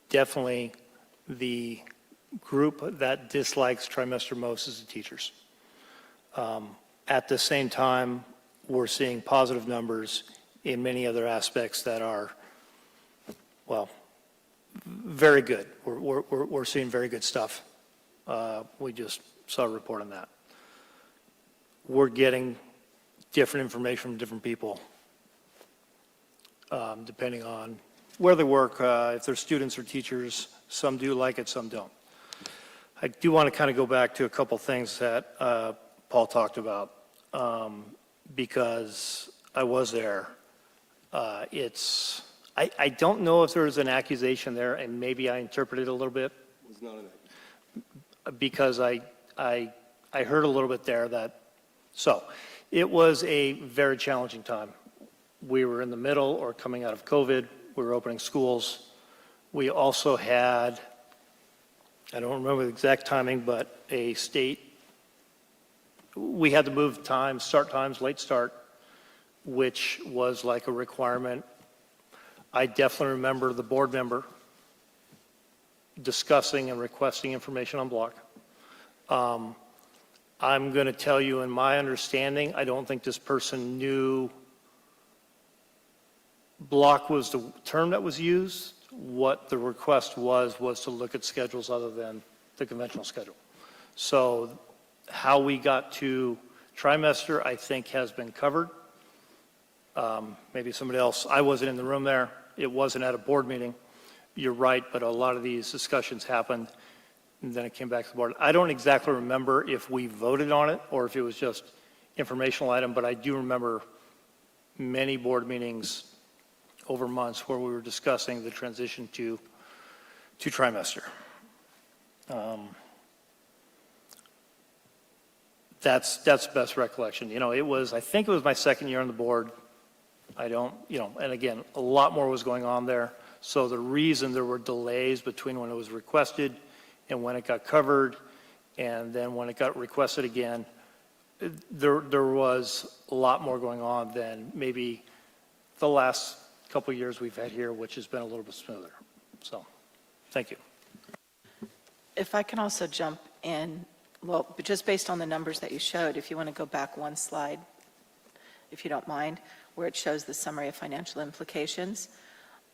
[SPEAKER 3] definitely the group that dislikes trimester most is the teachers. At the same time, we're seeing positive numbers in many other aspects that are, well, very good. We're seeing very good stuff. We just saw a report on that. We're getting different information from different people, depending on where they work, if they're students or teachers. Some do like it, some don't. I do want to kind of go back to a couple things that Paul talked about, because I was there. I don't know if there was an accusation there, and maybe I interpreted it a little bit.
[SPEAKER 8] It was not an accusation.
[SPEAKER 3] Because I heard a little bit there that, so it was a very challenging time. We were in the middle or coming out of COVID. We were opening schools. We also had, I don't remember the exact timing, but a state, we had to move times, start times, late start, which was like a requirement. I definitely remember the board member discussing and requesting information on block. I'm going to tell you, in my understanding, I don't think this person knew block was the term that was used. What the request was to look at schedules other than the conventional schedule. So how we got to trimester, I think, has been covered. Maybe somebody else, I wasn't in the room there. It wasn't at a board meeting. You're right, but a lot of these discussions happened, and then it came back to the board. I don't exactly remember if we voted on it or if it was just informational item, but I do remember many board meetings over months where we were discussing the transition to trimester. That's best recollection. You know, I think it was my second year on the board. I don't, and again, a lot more was going on there. So the reason there were delays between when it was requested and when it got covered, and then when it got requested again, there was a lot more going on than maybe the last couple of years we've had here, which has been a little bit smoother. So, thank you.
[SPEAKER 5] If I can also jump in, well, just based on the numbers that you showed, if you want to go back one slide, if you don't mind, where it shows the summary of financial implications.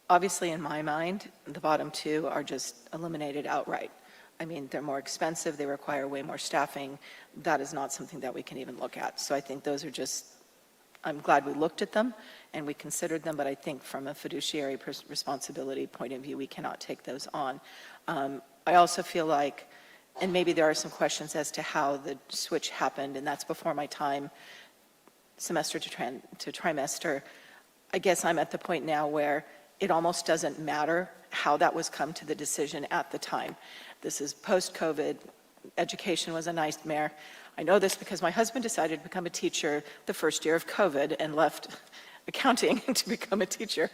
[SPEAKER 5] Obviously, in my mind, the bottom two are just eliminated outright. I mean, they're more expensive, they require way more staffing. That is not something that we can even look at. So I think those are just, I'm glad we looked at them and we considered them, but I think from a fiduciary responsibility point of view, we cannot take those on. I also feel like, and maybe there are some questions as to how the switch happened, and that's before my time, semester to trimester. I guess I'm at the point now where it almost doesn't matter how that was come to the decision at the time. This is post-COVID. Education was a nightmare. I know this because my husband decided to become a teacher the first year of COVID and left accounting to become a teacher.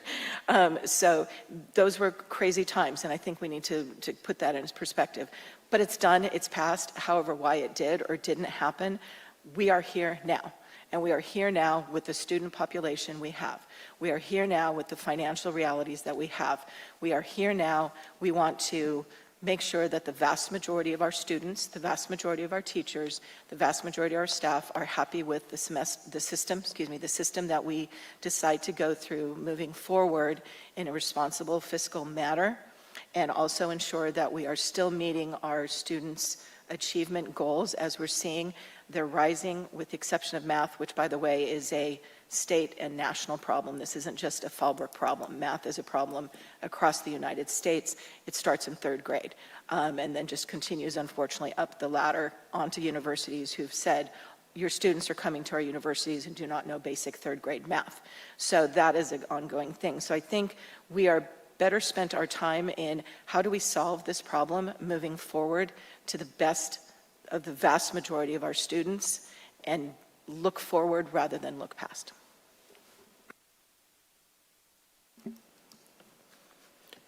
[SPEAKER 5] So those were crazy times, and I think we need to put that in perspective. But it's done, it's passed. However, why it did or didn't happen, we are here now. And we are here now with the student population we have. We are here now with the financial realities that we have. We are here now. We want to make sure that the vast majority of our students, the vast majority of our teachers, the vast majority of our staff are happy with the system that we decide to go through moving forward in a responsible fiscal manner, and also ensure that we are still meeting our students' achievement goals as we're seeing they're rising, with the exception of math, which, by the way, is a state and national problem. This isn't just a Fallbrook problem. Math is a problem across the United States. It starts in third grade and then just continues, unfortunately, up the ladder onto universities who've said, your students are coming to our universities and do not know basic third grade math. So that is an ongoing thing. So I think we are better spent our time in how do we solve this problem moving forward to the best of the vast majority of our students and look forward rather than look past.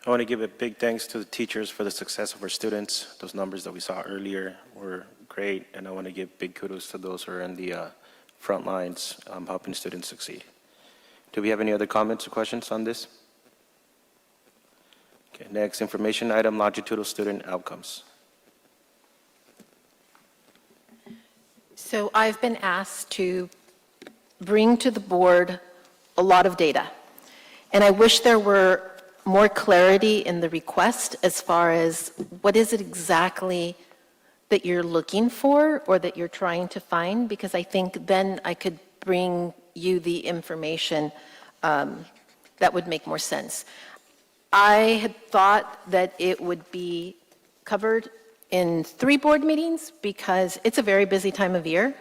[SPEAKER 1] I want to give a big thanks to the teachers for the success of our students. Those numbers that we saw earlier were great, and I want to give big kudos to those who are in the front lines helping students succeed. Do we have any other comments or questions on this? Okay, next information item, longitudinal student outcomes.
[SPEAKER 11] So I've been asked to bring to the board a lot of data. And I wish there were more clarity in the request as far as what is it exactly that you're looking for or that you're trying to find, because I think then I could bring you the information that would make more sense. I had thought that it would be covered in 3 board meetings because it's a very busy time of year.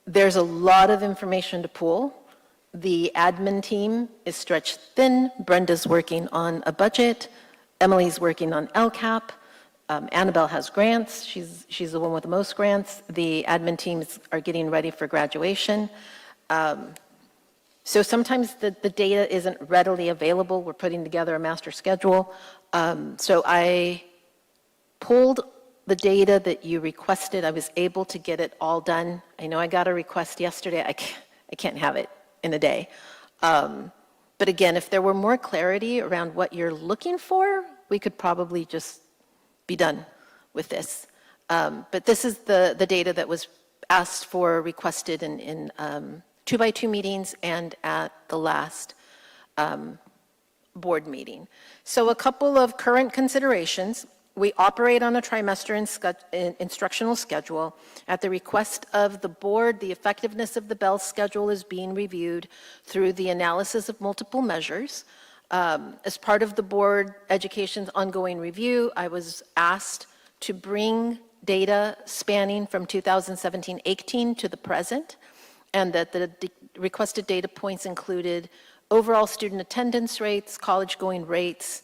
[SPEAKER 11] There's a lot of information to pull. The admin team is stretched thin. Brenda's working on a budget. Emily's working on LCAP. Annabelle has grants. She's the one with the most grants. The admin teams are getting ready for graduation. So sometimes the data isn't readily available. We're putting together a master schedule. So I pulled the data that you requested. I was able to get it all done. I know I got a request yesterday. I can't have it in a day. But again, if there were more clarity around what you're looking for, we could probably just be done with this. But this is the data that was asked for, requested in 2x2 meetings and at the last board meeting. So a couple of current considerations. We operate on a trimester instructional schedule. At the request of the board, the effectiveness of the Bell schedule is being reviewed through the analysis of multiple measures. As part of the board education's ongoing review, I was asked to bring data spanning from 2017-18 to the present, and that the requested data points included overall student attendance rates, college-going rates,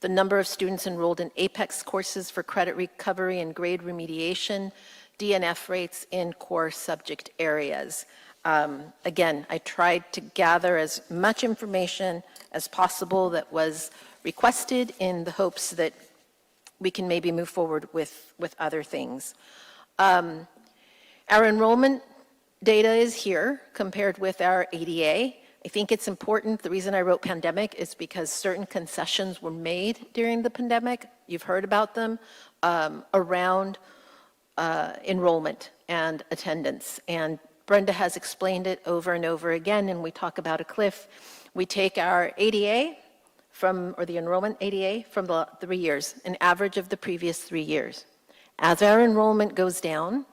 [SPEAKER 11] the number of students enrolled in APEX courses for credit recovery and grade remediation, DNF rates in core subject areas. Again, I tried to gather as much information as possible that was requested in the hopes that we can maybe move forward with other things. Our enrollment data is here compared with our ADA. I think it's important. The reason I wrote pandemic is because certain concessions were made during the pandemic. You've heard about them around enrollment and attendance. And Brenda has explained it over and over again, and we talk about a cliff. We take our ADA or the enrollment ADA from the 3 years, an average of the previous 3 years. As our enrollment goes down,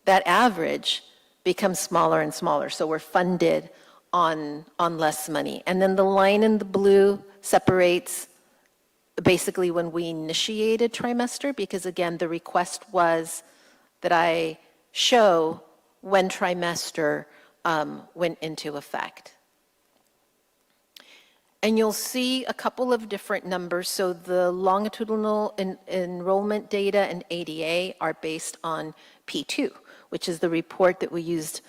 [SPEAKER 11] that average becomes smaller and smaller. So we're funded on less money. And then the line in the blue separates basically when we initiated trimester, because again, the request was that I show when trimester went into effect. And you'll see a couple of different numbers. So the longitudinal enrollment data and ADA are based on P2, which is the report that we used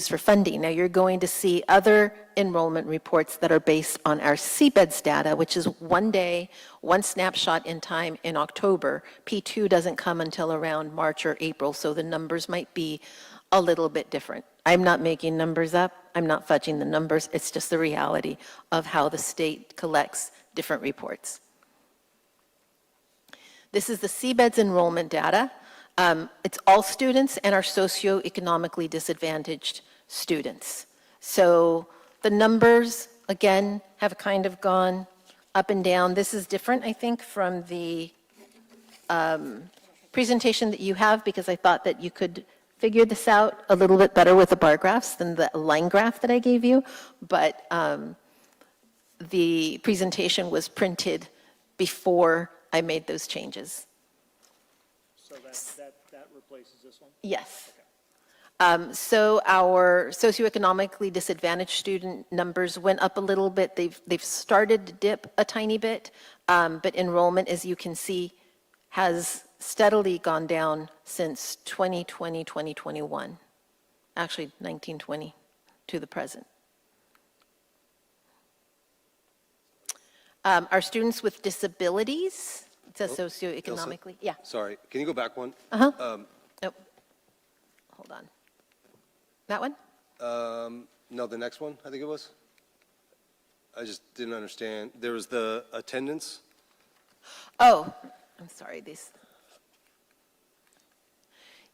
[SPEAKER 11] for funding. Now you're going to see other enrollment reports that are based on our CBEDS data, which is 1 day, 1 snapshot in time in October. P2 doesn't come until around March or April, so the numbers might be a little bit different. I'm not making numbers up. I'm not fudging the numbers. It's just the reality of how the state collects different reports. This is the CBEDS enrollment data. It's all students and our socioeconomically disadvantaged students. So the numbers, again, have kind of gone up and down. This is different, I think, from the presentation that you have, because I thought that you could figure this out a little bit better with the bar graphs than the line graph that I gave you. But the presentation was printed before I made those changes.
[SPEAKER 3] So that replaces this one?
[SPEAKER 11] Yes. So our socioeconomically disadvantaged student numbers went up a little bit. They've started to dip a tiny bit, but enrollment, as you can see, has steadily gone down since 2020, 2021. Actually, 1920 to the present. Our students with disabilities, it says socioeconomically. Yeah.
[SPEAKER 8] Sorry, can you go back one?
[SPEAKER 11] Nope. Hold on. That one?
[SPEAKER 8] No, the next one, I think it was. I just didn't understand. There was the attendance.
[SPEAKER 11] Oh, I'm sorry.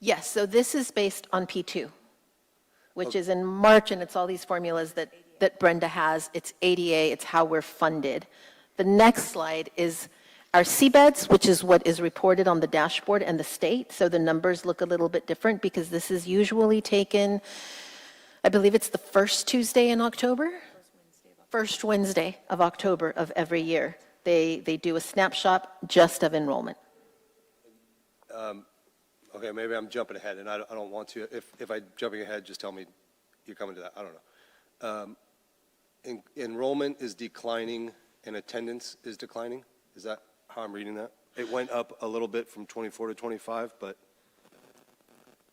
[SPEAKER 11] Yes, so this is based on P2, which is in March, and it's all these formulas that Brenda has. It's ADA, it's how we're funded. The next slide is our CBEDS, which is what is reported on the dashboard and the state. So the numbers look a little bit different because this is usually taken, I believe it's the first Tuesday in October? First Wednesday of October of every year. They do a snapshot just of enrollment.
[SPEAKER 8] Okay, maybe I'm jumping ahead, and I don't want to. If I'm jumping ahead, just tell me you're coming to that. I don't know. Enrollment is declining and attendance is declining? Is that how I'm reading that? It went up a little bit from 24 to 25, but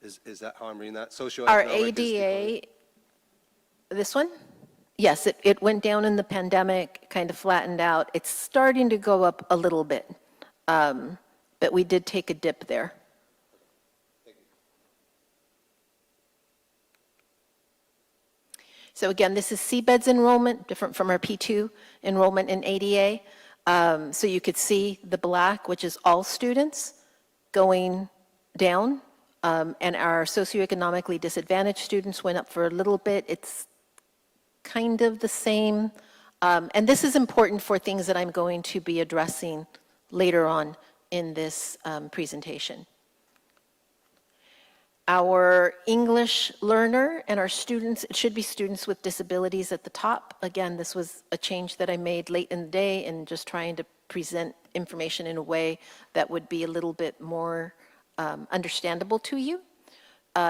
[SPEAKER 8] is that how I'm reading that? Socioeconomic
[SPEAKER 11] Our
[SPEAKER 8] is declining.
[SPEAKER 11] ADA, this one? Yes, it went down in the pandemic, kind of flattened out. It's starting to go up a little bit, but we did take a dip there. So again, this is CBEDS enrollment, different from our P2 enrollment in ADA. So you could see the black, which is all students, going down, and our socioeconomically disadvantaged students went up for a little bit. It's kind of the same. And this is important for things that I'm going to be addressing later on in this presentation. Our English learner and our students, it should be students with disabilities at the top. Again, this was a change that I made late in the day and just trying to present information in a way that would be a little bit more understandable to you.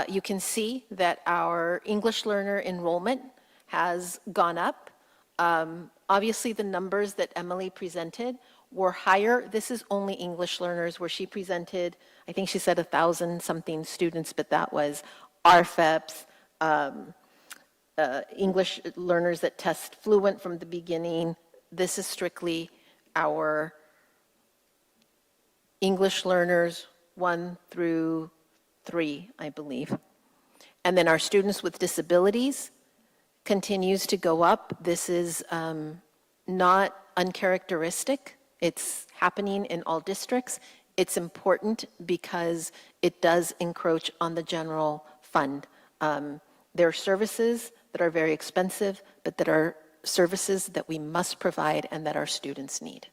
[SPEAKER 11] You can see that our English learner enrollment has gone up. Obviously, the numbers that Emily presented were higher. This is only English learners, where she presented, I think she said 1,000-something students, but that was RFEPs, English learners that test fluent from the beginning. This is strictly our English learners 1 through 3, I believe. And then our students with disabilities continues to go up. This is not uncharacteristic. It's happening in all districts. It's important because it does encroach on the general fund. There are services that are very expensive, but that are services that we must provide and that our students need.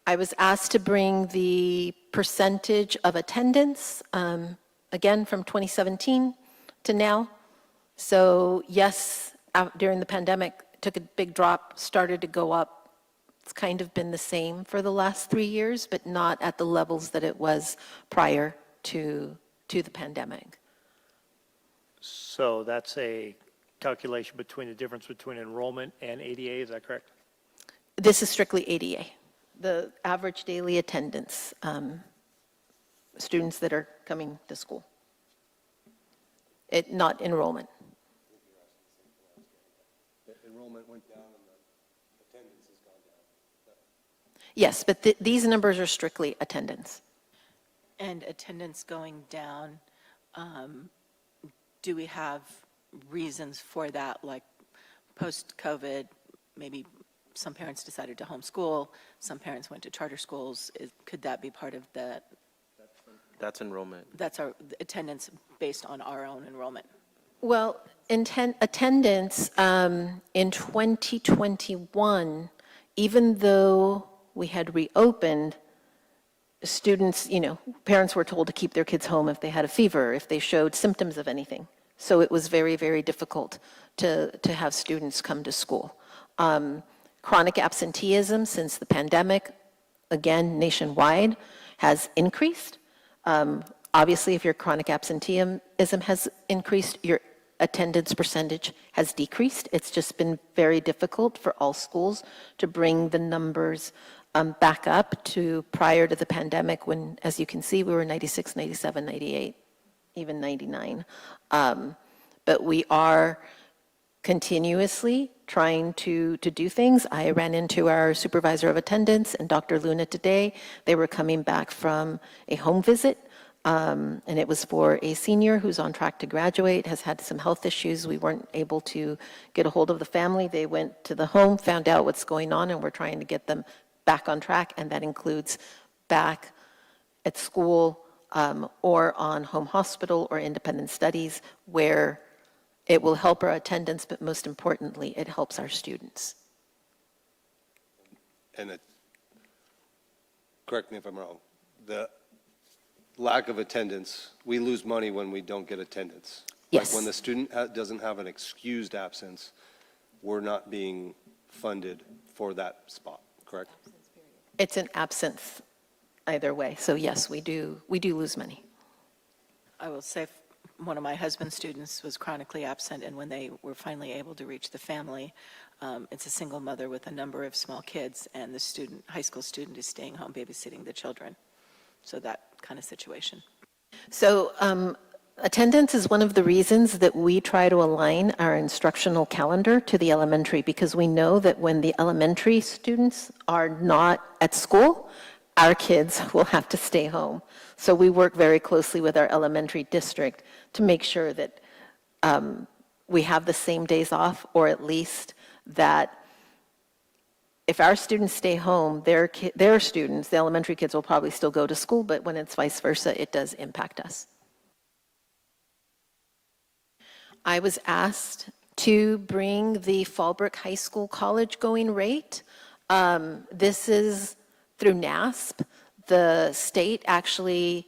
[SPEAKER 11] I was asked to bring the percentage of attendance, again, from 2017 to now. So yes, during the pandemic, took a big drop, started to go up. It's kind of been the same for the last 3 years, but not at the levels that it was prior to the pandemic.
[SPEAKER 3] So that's a calculation between the difference between enrollment and ADA, is that correct?
[SPEAKER 11] This is strictly ADA, the average daily attendance, students that are coming to school. Not enrollment.
[SPEAKER 8] Enrollment went down and the attendance has gone down.
[SPEAKER 11] Yes, but these numbers are strictly attendance.
[SPEAKER 5] And attendance going down, do we have reasons for that, like post-COVID, maybe some parents decided to homeschool, some parents went to charter schools? Could that be part of that?
[SPEAKER 1] That's enrollment.
[SPEAKER 5] That's our attendance based on our own enrollment.
[SPEAKER 11] Well, attendance in 2021, even though we had reopened, students, parents were told to keep their kids home if they had a fever, if they showed symptoms of anything. So it was very, very difficult to have students come to school. Chronic absenteeism since the pandemic, again, nationwide, has increased. Obviously, if your chronic absenteeism has increased, your attendance percentage has decreased. It's just been very difficult for all schools to bring the numbers back up to prior to the pandemic when, as you can see, we were 96, 97, 98, even 99. But we are continuously trying to do things. I ran into our supervisor of attendance and Dr. Luna today. They were coming back from a home visit, and it was for a senior who's on track to graduate, has had some health issues. We weren't able to get a hold of the family. They went to the home, found out what's going on, and we're trying to get them back on track, and that includes back at school or on home hospital or independent studies, where it will help our attendance, but most importantly, it helps our students.
[SPEAKER 8] And correct me if I'm wrong, the lack of attendance, we lose money when we don't get attendance.
[SPEAKER 11] Yes.
[SPEAKER 8] Like when the student doesn't have an excused absence, we're not being funded for that spot, correct?
[SPEAKER 11] It's an absence either way. So yes, we do lose money.
[SPEAKER 5] I will say one of my husband's students was chronically absent, and when they were finally able to reach the family, it's a single mother with a number of small kids, and the high school student is staying home babysitting the children. So that kind of situation.
[SPEAKER 11] So attendance is one of the reasons that we try to align our instructional calendar to the elementary, because we know that when the elementary students are not at school, our kids will have to stay home. So we work very closely with our elementary district to make sure that we have the same days off, or at least that if our students stay home, their students, the elementary kids, will probably still go to school, but when it's vice versa, it does impact us. I was asked to bring the Fallbrook High School college going rate. This is through NASP. The state actually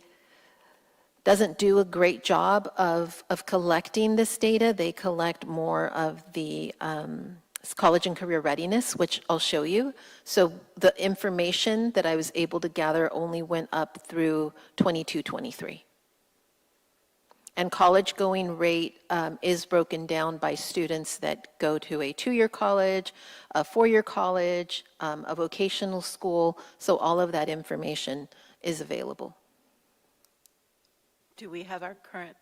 [SPEAKER 11] doesn't do a great job of collecting this data. They collect more of the college and career readiness, which I'll show you. So the information that I was able to gather only went up through 22-23. And college-going rate is broken down by students that go to a 2-year college, a 4-year college, a vocational school, so all of that information is available.
[SPEAKER 5] Do we have our current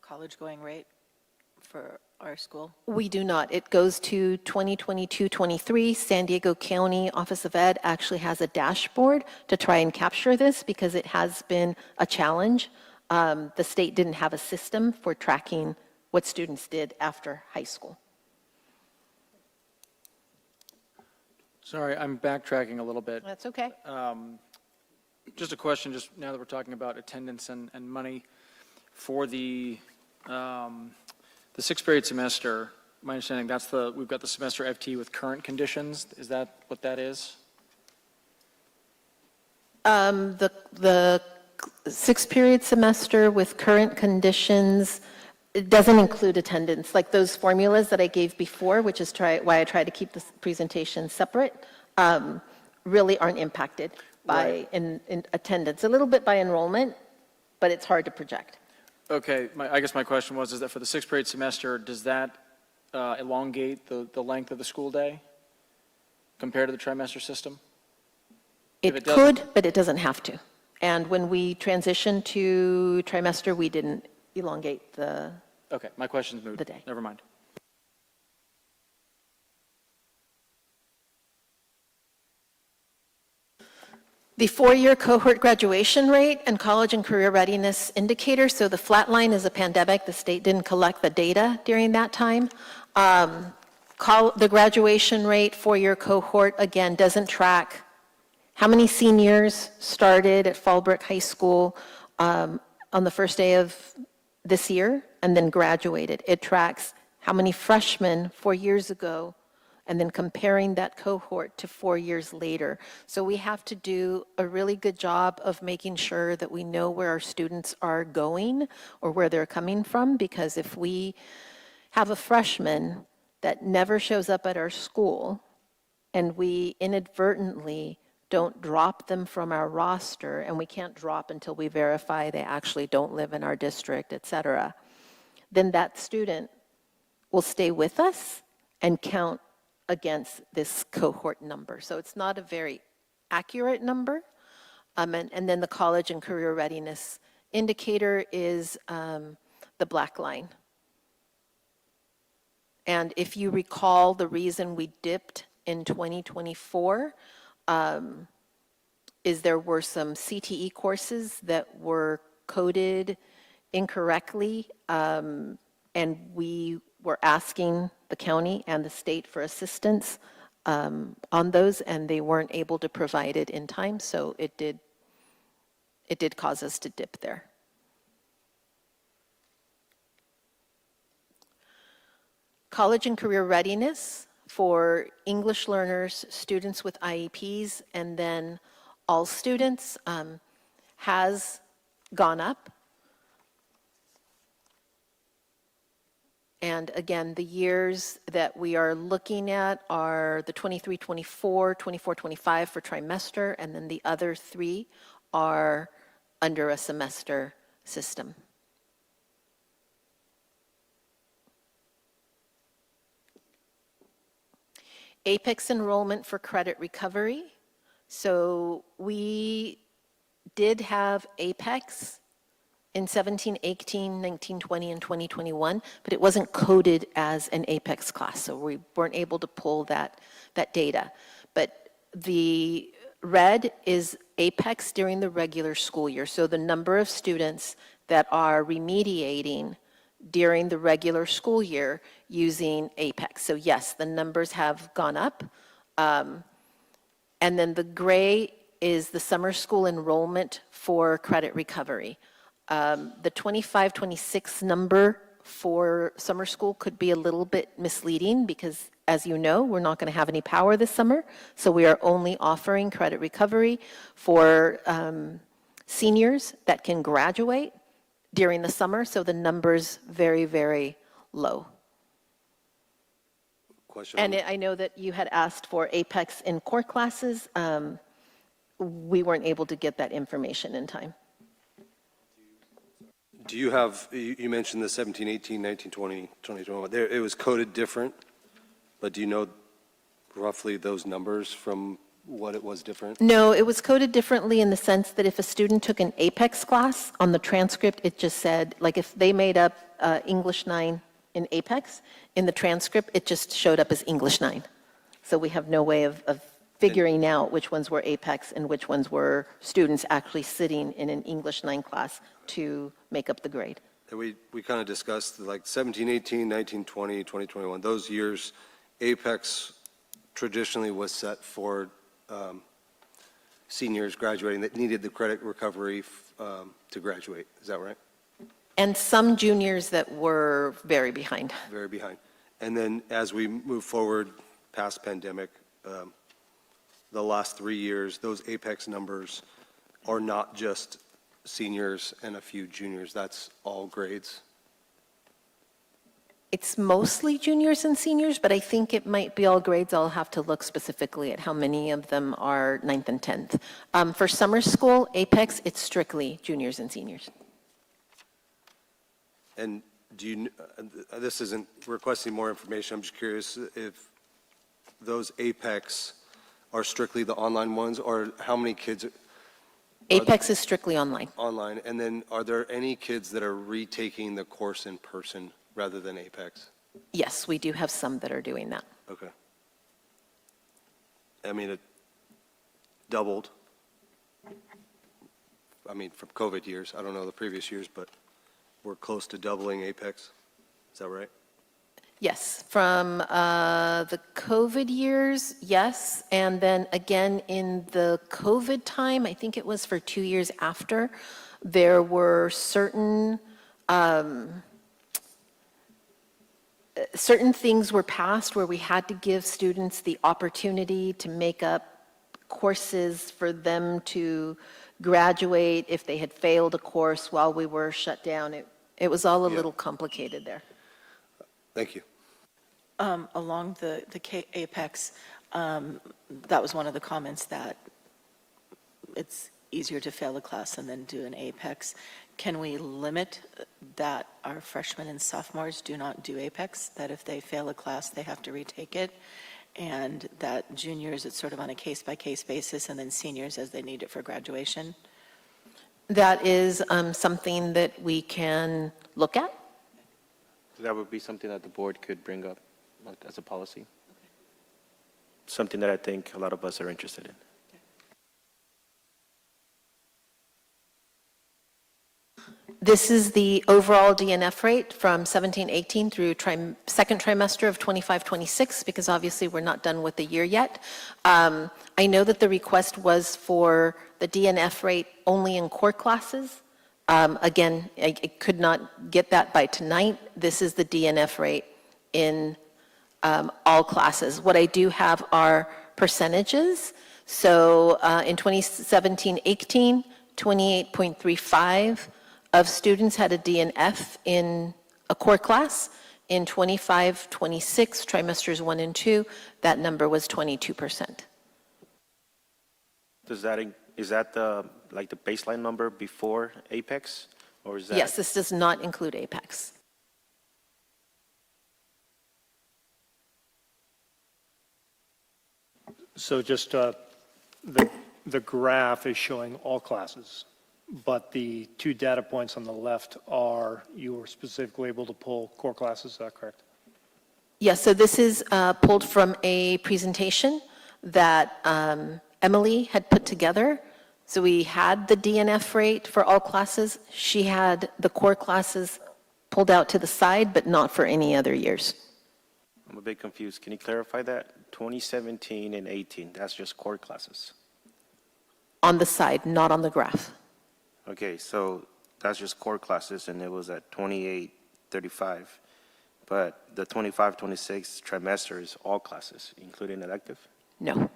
[SPEAKER 5] college-going rate for our school?
[SPEAKER 11] We do not. It goes to 2022-23. San Diego County Office of Ed actually has a dashboard to try and capture this because it has been a challenge. The state didn't have a system for tracking what students did after high school.
[SPEAKER 17] Sorry, I'm backtracking a little bit.
[SPEAKER 11] That's okay.
[SPEAKER 17] Just a question, just now that we're talking about attendance and money for the sixth period semester. My understanding we've got the semester FT with current conditions. Is that what that is?
[SPEAKER 11] The 6th period semester with current conditions, it doesn't include attendance. Like those formulas that I gave before, which is why I try to keep this presentation separate, really aren't impacted by in attendance. A little bit by enrollment, but it's hard to project.
[SPEAKER 17] Okay, I guess my question is that for the 6th period semester, does that elongate the length of the school day compared to the trimester system?
[SPEAKER 11] It could, but it doesn't have to. And when we transitioned to trimester, we didn't elongate the
[SPEAKER 17] Okay, my question's moved.
[SPEAKER 11] The day.
[SPEAKER 17] Never mind.
[SPEAKER 11] The 4-year cohort graduation rate and college and career readiness indicator. So the flat line is a pandemic. The state didn't collect the data during that time. The graduation rate, 4-year cohort, again, doesn't track how many seniors started at Fallbrook High School on the first day of this year and then graduated. It tracks how many freshmen 4 years ago and then comparing that cohort to 4 years later. So we have to do a really good job of making sure that we know where our students are going or where they're coming from, because if we have a freshman that never shows up at our school and we inadvertently don't drop them from our roster, and we can't drop until we verify they actually don't live in our district, et cetera, then that student will stay with us and count against this cohort number. So it's not a very accurate number. And then the college and career readiness indicator is the black line. And if you recall, the reason we dipped in 2024 is there were some CTE courses that were coded incorrectly, and we were asking the county and the state for assistance on those, and they weren't able to provide it in time, so it did cause us to dip there. College and career readiness for English learners, students with IEPs, and then all students has gone up. And again, the years that we are looking at are the 23-24, 24-25 for trimester, and then the other 3 are under a semester system. Apex enrollment for credit recovery. So we did have Apex in 17, 18, 19, 20, and 2021, but it wasn't coded as an Apex class, so we weren't able to pull that data. But the red is Apex during the regular school year, so the number of students that are remediating during the regular school year using Apex. So yes, the numbers have gone up. And then the gray is the summer school enrollment for credit recovery. The 25-26 number for summer school could be a little bit misleading because, as you know, we're not going to have any power this summer. So we are only offering credit recovery for seniors that can graduate during the summer. So the number's very, very low.
[SPEAKER 8] Question.
[SPEAKER 11] And I know that you had asked for Apex in core classes. We weren't able to get that information in time.
[SPEAKER 8] Do you have, you mentioned the 17, 18, 19, 20, 2021, it was coded different, but do you know roughly those numbers from what it was different?
[SPEAKER 11] No, it was coded differently in the sense that if a student took an Apex class, on the transcript, it just said, like if they made up English 9 in Apex, in the transcript, it just showed up as English 9. So we have no way of figuring out which ones were Apex and which ones were students actually sitting in an English 9 class to make up the grade.
[SPEAKER 8] And we kind of discussed like 17, 18, 19, 20, 2021, those years, Apex traditionally was set for seniors graduating that needed the credit recovery to graduate. Is that right?
[SPEAKER 11] And some juniors that were very behind.
[SPEAKER 8] Very behind. And then as we move forward past pandemic, the last 3 years, those Apex numbers are not just seniors and a few juniors. That's all grades.
[SPEAKER 11] It's mostly juniors and seniors, but I think it might be all grades. I'll have to look specifically at how many of them are 9th and 10th. For summer school, Apex, it's strictly juniors and seniors.
[SPEAKER 8] And do you, this isn't requesting more information, I'm just curious if those Apex are strictly the online ones, or how many kids?
[SPEAKER 11] Apex is strictly online.
[SPEAKER 8] Online, and then are there any kids that are retaking the course in person rather than Apex?
[SPEAKER 11] Yes, we do have some that are doing that.
[SPEAKER 8] Okay. I mean, it doubled. I mean, from COVID years, I don't know the previous years, but we're close to doubling Apex. Is that right?
[SPEAKER 11] Yes, from the COVID years, yes. And then again, in the COVID time, I think it was for 2 years after, there were certain things were passed where we had to give students the opportunity to make up courses for them to graduate if they had failed a course while we were shut down. It was all a little complicated there.
[SPEAKER 8] Thank you.
[SPEAKER 5] Along the Apex, that was one of the comments, that it's easier to fail a class and then do an Apex. Can we limit that our freshmen and sophomores do not do Apex, that if they fail a class, they have to retake it, and that juniors, it's sort of on a case-by-case basis, and then seniors as they need it for graduation?
[SPEAKER 11] That is something that we can look at.
[SPEAKER 1] That would be something that the board could bring up as a policy. Something that I think a lot of us are interested in.
[SPEAKER 11] This is the overall DNF rate from 17-18 through second trimester of 25-26, because obviously we're not done with the year yet. I know that the request was for the DNF rate only in core classes. Again, I could not get that by tonight. This is the DNF rate in all classes. What I do have are percentages. So in 2017-18, 28.35 of students had a DNF in a core class. In 25-26, trimesters 1 and 2, that number was 22%.
[SPEAKER 1] Is that the baseline number before Apex, or is that?
[SPEAKER 11] Yes, this does not include Apex.
[SPEAKER 3] So just the graph is showing all classes, but the 2 data points on the left are, you were specifically able to pull core classes, is that correct?
[SPEAKER 11] Yes, so this is pulled from a presentation that Emily had put together. So we had the DNF rate for all classes. She had the core classes pulled out to the side, but not for any other years.
[SPEAKER 1] I'm a bit confused. Can you clarify that? 2017 and 18, that's just core classes.
[SPEAKER 11] On the side, not on the graph.
[SPEAKER 1] Okay, so that's just core classes, and it was at 28.35. But the 25-26 trimester is all classes, including elective?
[SPEAKER 11] No.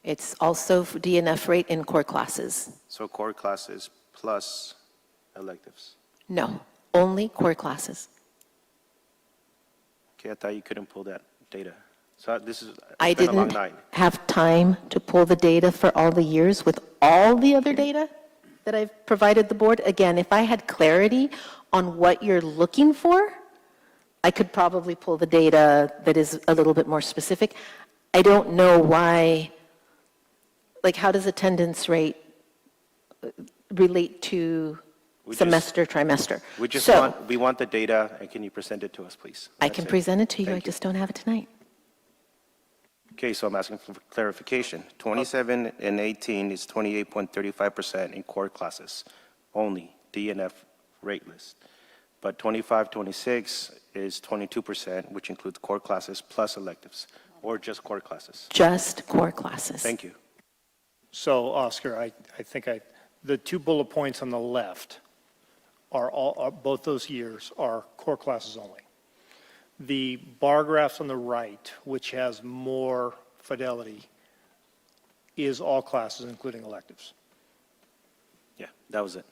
[SPEAKER 11] It's also DNF rate in core classes.
[SPEAKER 1] So core classes plus electives?
[SPEAKER 11] No, only core classes.
[SPEAKER 1] Okay, I thought you couldn't pull that data. So this is,
[SPEAKER 11] I
[SPEAKER 1] it's been a long
[SPEAKER 11] didn't
[SPEAKER 1] night.
[SPEAKER 11] have time to pull the data for all the years with all the other data that I've provided the board. Again, if I had clarity on what you're looking for, I could probably pull the data that is a little bit more specific. I don't know why, like, how does attendance rate relate to semester, trimester?
[SPEAKER 1] We want the data, and can you present it to us, please?
[SPEAKER 11] I
[SPEAKER 1] That's
[SPEAKER 11] can
[SPEAKER 1] it.
[SPEAKER 11] present it to you, I
[SPEAKER 1] Thank
[SPEAKER 11] just don't have it tonight.
[SPEAKER 1] Okay, so I'm asking for clarification. 27 and 18 is 28.35% in core classes, only DNF rate list. But 25, 26 is 22%, which includes core classes plus electives, or just core classes.
[SPEAKER 11] Just core classes.
[SPEAKER 1] Thank you.
[SPEAKER 3] So, Oscar, I think the 2 bullet points on the left are both those years are core classes only. The bar graphs on the right, which has more fidelity, is all classes, including electives.
[SPEAKER 1] Yeah, that was it.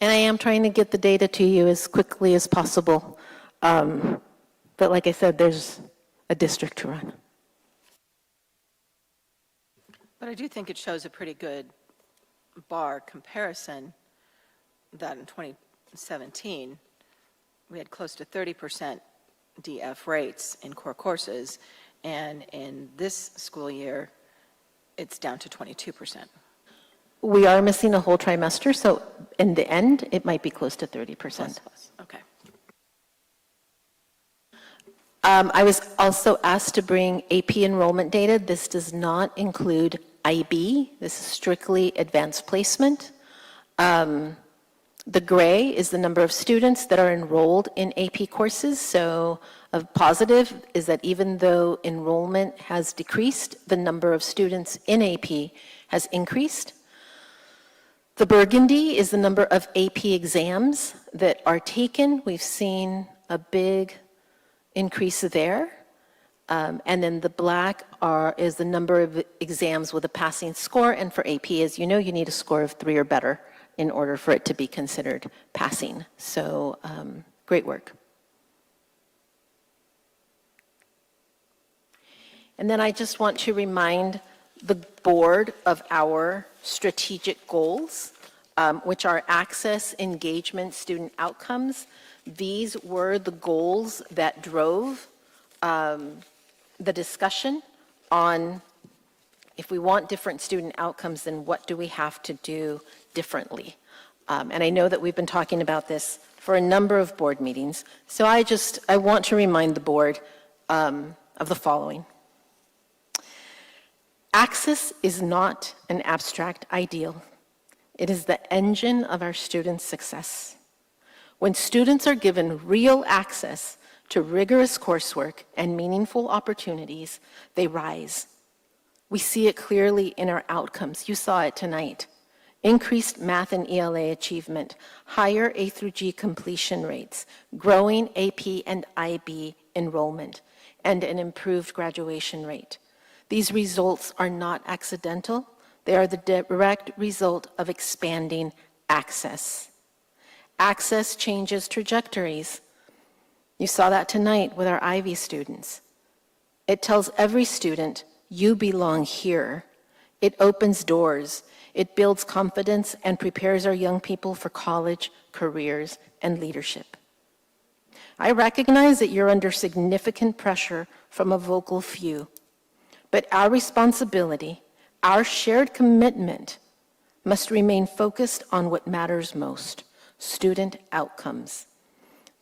[SPEAKER 11] And I am trying to get the data to you as quickly as possible. But like I said, there's a district to run.
[SPEAKER 5] But I do think it shows a pretty good bar comparison that in 2017, we had close to 30% DF rates in core courses, and in this school year, it's down to 22%.
[SPEAKER 11] We are missing a whole trimester, so in the end, it might be close to 30%.
[SPEAKER 5] Plus. Okay.
[SPEAKER 11] I was also asked to bring AP enrollment data. This does not include IB. This is strictly advanced placement. The gray is the number of students that are enrolled in AP courses. So a positive is that even though enrollment has decreased, the number of students in AP has increased. The burgundy is the number of AP exams that are taken. We've seen a big increase there. And then the black is the number of exams with a passing score. And for AP, as you know, you need a score of 3 or better in order for it to be considered passing. So great work. And then I just want to remind the board of our strategic goals, which are access, engagement, student outcomes. These were the goals that drove the discussion on if we want different student outcomes, then what do we have to do differently? And I know that we've been talking about this for a number of board meetings. So I want to remind the board of the following. Access is not an abstract ideal. It is the engine of our students' success. When students are given real access to rigorous coursework and meaningful opportunities, they rise. We see it clearly in our outcomes. You saw it tonight. Increased math and ELA achievement, higher A through G completion rates, growing AP and IB enrollment, and an improved graduation rate. These results are not accidental. They are the direct result of expanding access. Access changes trajectories. You saw that tonight with our Ivy students. It tells every student, you belong here. It opens doors. It builds confidence and prepares our young people for college, careers, and leadership. I recognize that you're under significant pressure from a vocal few, but our responsibility, our shared commitment, must remain focused on what matters most, student outcomes.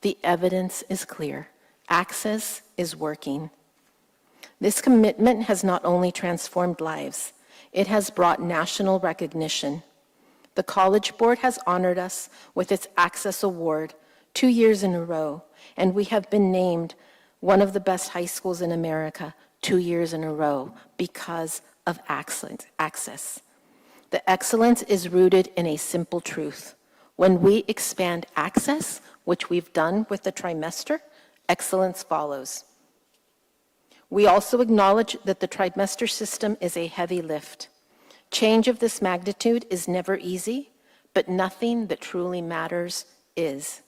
[SPEAKER 11] The evidence is clear. Access is working. This commitment has not only transformed lives, it has brought national recognition. The College Board has honored us with its Access Award 2 years in a row, and we have been named one of the best high schools in America 2 years in a row because of access. The excellence is rooted in a simple truth. When we expand access, which we've done with the trimester, excellence follows. We also acknowledge that the trimester system is a heavy lift. Change of this magnitude is never easy, but nothing that truly matters is.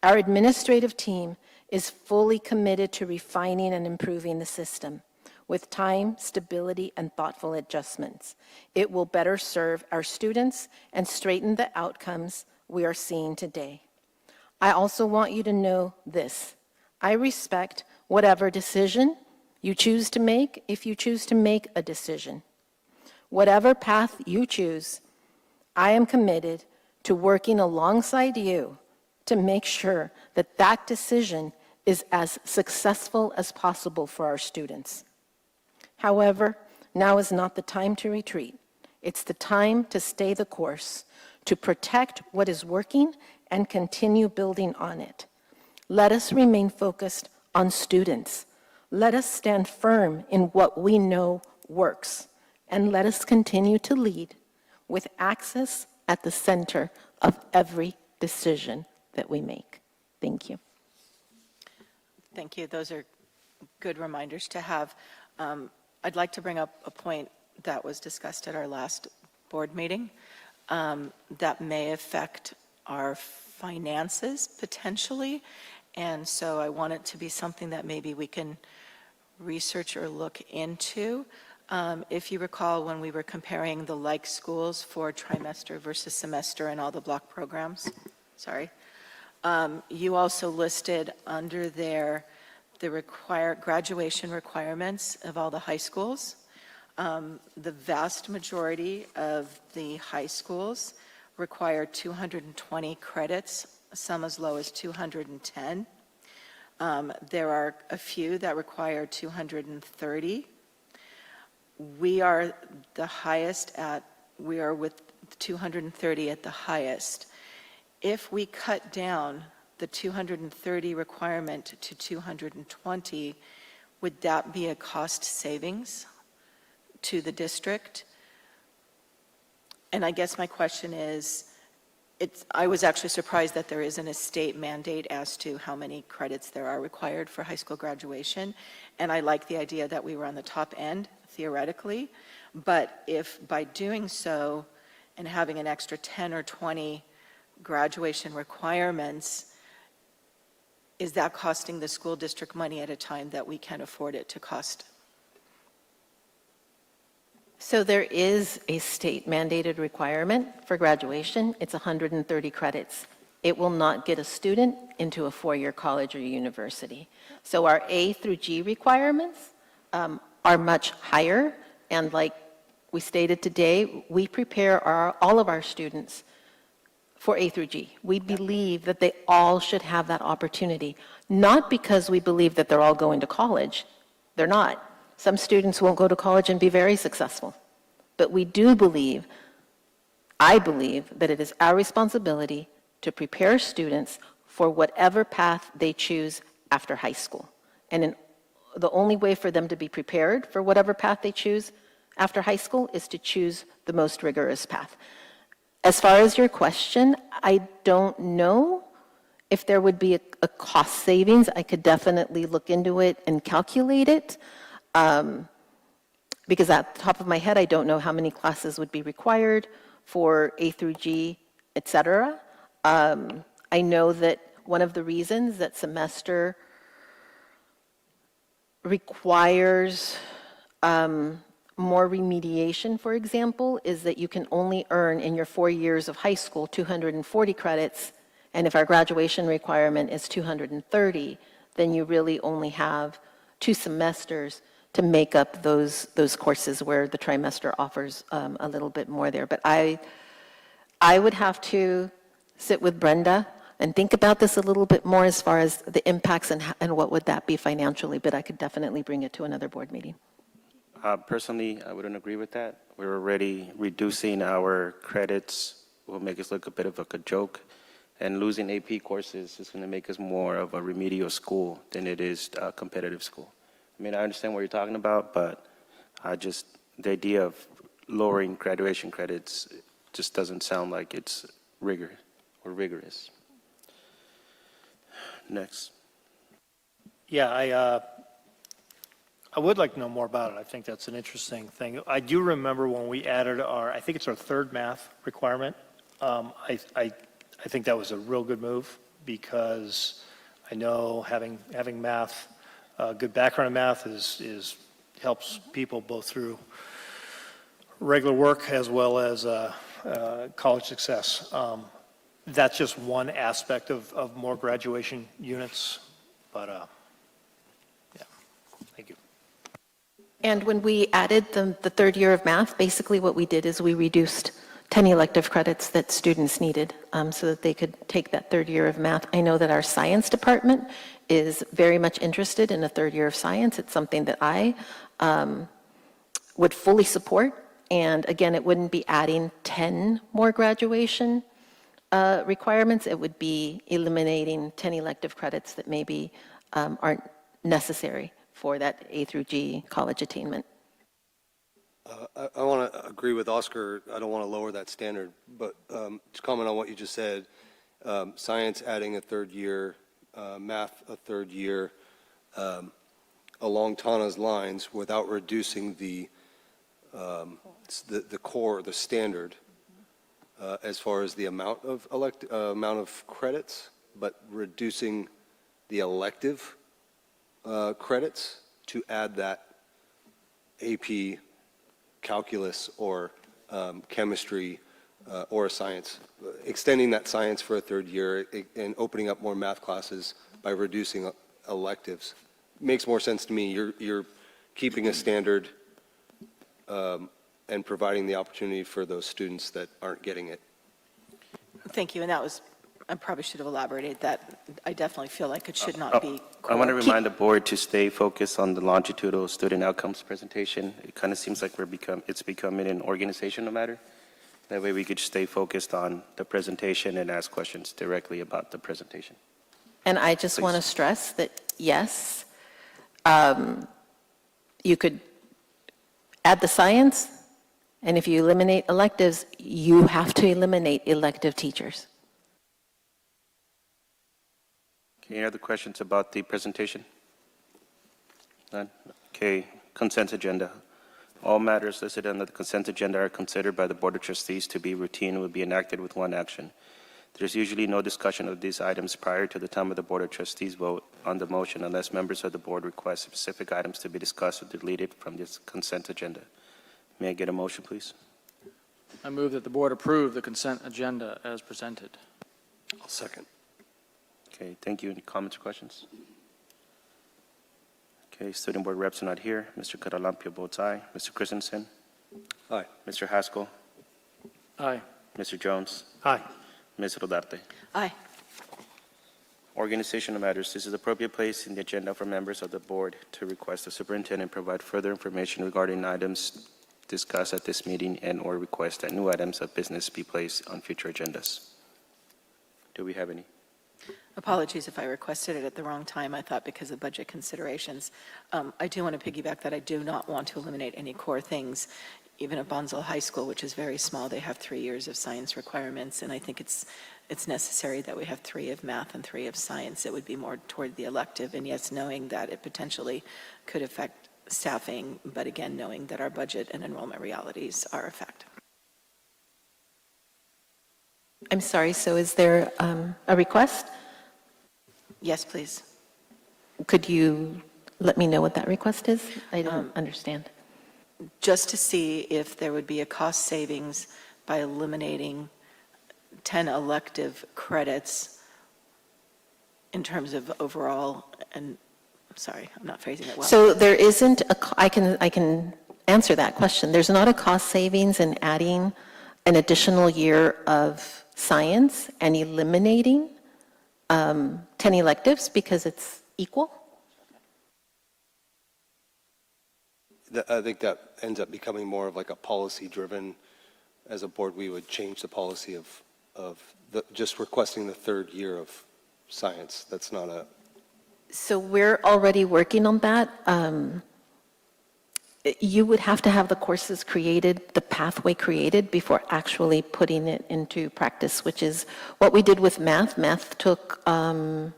[SPEAKER 11] Our administrative team is fully committed to refining and improving the system. with time, stability, and thoughtful adjustments. It will better serve our students and straighten the outcomes we are seeing today. I also want you to know this. I respect whatever decision you choose to make if you choose to make a decision. Whatever path you choose, I am committed to working alongside you to make sure that that decision is as successful as possible for our students. However, now is not the time to retreat. It's the time to stay the course, to protect what is working and continue building on it. Let us remain focused on students. Let us stand firm in what we know works, and let us continue to lead with access at the center of every decision that we make. Thank you.
[SPEAKER 5] Thank you. Those are good reminders to have. I'd like to bring up a point that was discussed at our last board meeting that may affect our finances potentially. And so I want it to be something that maybe we can research or look into. If you recall, when we were comparing the like schools for trimester versus semester and all the block programs, you also listed under there the graduation requirements of all the high schools. The vast majority of the high schools require 220 credits, some as low as 210. There are a few that require 230. We are the highest we are with 230 at the highest. If we cut down the 230 requirement to 220, would that be a cost savings to the district? And I guess my question is, I was actually surprised that there isn't a state mandate as to how many credits there are required for high school graduation. And I like the idea that we were on the top end, theoretically. But if by doing so and having an extra 10 or 20 graduation requirements, is that costing the school district money at a time that we can afford it to cost?
[SPEAKER 11] So there is a state mandated requirement for graduation. It's 130 credits. It will not get a student into a four-year college or university. So our A through G requirements are much higher. And like we stated today, we prepare all of our students for A through G. We believe that they all should have that opportunity, not because we believe that they're all going to college. They're not. Some students won't go to college and be very successful. But we do believe, I believe, that it is our responsibility to prepare students for whatever path they choose after high school. And the only way for them to be prepared for whatever path they choose after high school is to choose the most rigorous path. As far as your question, I don't know if there would be a cost savings. I could definitely look into it and calculate it. Because at the top of my head, I don't know how many classes would be required for A through G, et cetera. I know that one of the reasons that semester requires more remediation, for example, is that you can only earn in your 4 years of high school 240 credits, and if our graduation requirement is 230, then you really only have 2 semesters to make up those courses where the trimester offers a little bit more there. But I would have to sit with Brenda and think about this a little bit more as far as the impacts and what would that be financially, but I could definitely bring it to another board meeting.
[SPEAKER 1] Personally, I wouldn't agree with that. We're already reducing our credits, will make us look a bit of like a joke, and losing AP courses is going to make us more of a remedial school than it is a competitive school. I mean, I understand what you're talking about, but the idea of lowering graduation credits just doesn't sound like it's rigorous. Next.
[SPEAKER 3] Yeah, I would like to know more about it. I think that's an interesting thing. I do remember when we added I think it's our third math requirement. I think that was a real good move because I know having math, good background in math is helps people both through regular work as well as college success. That's just one aspect of more graduation units, but yeah, thank you.
[SPEAKER 11] And when we added the third year of math, basically what we did is we reduced 10 elective credits that students needed so that they could take that third year of math. I know that our science department is very much interested in a third year of science. It's something that I would fully support. And again, it wouldn't be adding 10 more graduation requirements. It would be eliminating 10 elective credits that maybe aren't necessary for that A through G college attainment.
[SPEAKER 8] I want to agree with Oscar. I don't want to lower that standard, but to comment on what you just said, science adding a third year, math a third year, along Tana's lines without reducing the core, the standard, as far as the amount of credits, but reducing the elective credits to add that AP calculus or chemistry or a science, extending that science for a third year and opening up more math classes by reducing electives makes more sense to me. You're keeping a standard and providing the opportunity for those students that aren't getting it.
[SPEAKER 5] Thank you, and that was, I probably should have elaborated that. I definitely feel like it should not be.
[SPEAKER 1] I want to remind the board to stay focused on the longitudinal student outcomes presentation. It kind of seems like it's becoming an organizational matter. That way we could stay focused on the presentation and ask questions directly about the presentation.
[SPEAKER 11] And I just want to stress that, yes, you could add the science, and if you eliminate electives, you have to eliminate elective teachers.
[SPEAKER 1] Any other questions about the presentation? None? Okay, consent agenda. All matters listed on the consent agenda are considered by the Board of Trustees to be routine and will be enacted with one action. There's usually no discussion of these items prior to the time of the Board of Trustees vote on the motion unless members of the board request specific items to be discussed or deleted from this consent agenda. May I get a motion, please?
[SPEAKER 17] I move that the board approve the consent agenda as presented.
[SPEAKER 8] I'll second.
[SPEAKER 1] Okay, thank you. Any comments or questions? Okay, student board reps are not here. Mr. Caralampio votes aye. Mr. Christensen?
[SPEAKER 8] Aye.
[SPEAKER 1] Mr. Haskell?
[SPEAKER 17] Aye.
[SPEAKER 1] Mr. Jones?
[SPEAKER 3] Aye.
[SPEAKER 1] Ms. Rodarte?
[SPEAKER 5] Aye.
[SPEAKER 1] Organizational matters. This is the appropriate place in the agenda for members of the board to request the superintendent provide further information regarding items discussed at this meeting and/or request that new items of business be placed on future agendas. Do we have any?
[SPEAKER 5] Apologies if I requested it at the wrong time. I thought because of budget considerations. I do want to piggyback that I do not want to eliminate any core things. Even at Bonsall High School, which is very small, they have 3 years of science requirements, and I think it's necessary that we have 3 of math and 3 of science. It would be more toward the elective, and yes, knowing that it potentially could affect staffing, but again, knowing that our budget and enrollment realities are a fact.
[SPEAKER 11] I'm sorry, so is there a request?
[SPEAKER 5] Yes, please.
[SPEAKER 11] Could you let me know what that request is? I don't understand.
[SPEAKER 5] Just to see if there would be a cost savings by eliminating 10 elective credits in terms of overall, and sorry, I'm not phrasing it well.
[SPEAKER 11] So there isn't I can answer that question. There's not a cost savings in adding an additional year of science and eliminating 10 electives because it's equal.
[SPEAKER 8] I think that ends up becoming more of like a policy-driven. As a board, we would change the policy of just requesting the third year of science. That's not a...
[SPEAKER 11] So we're already working on that. You would have to have the courses created, the pathway created before actually putting it into practice, which is what we did with math. Math took, I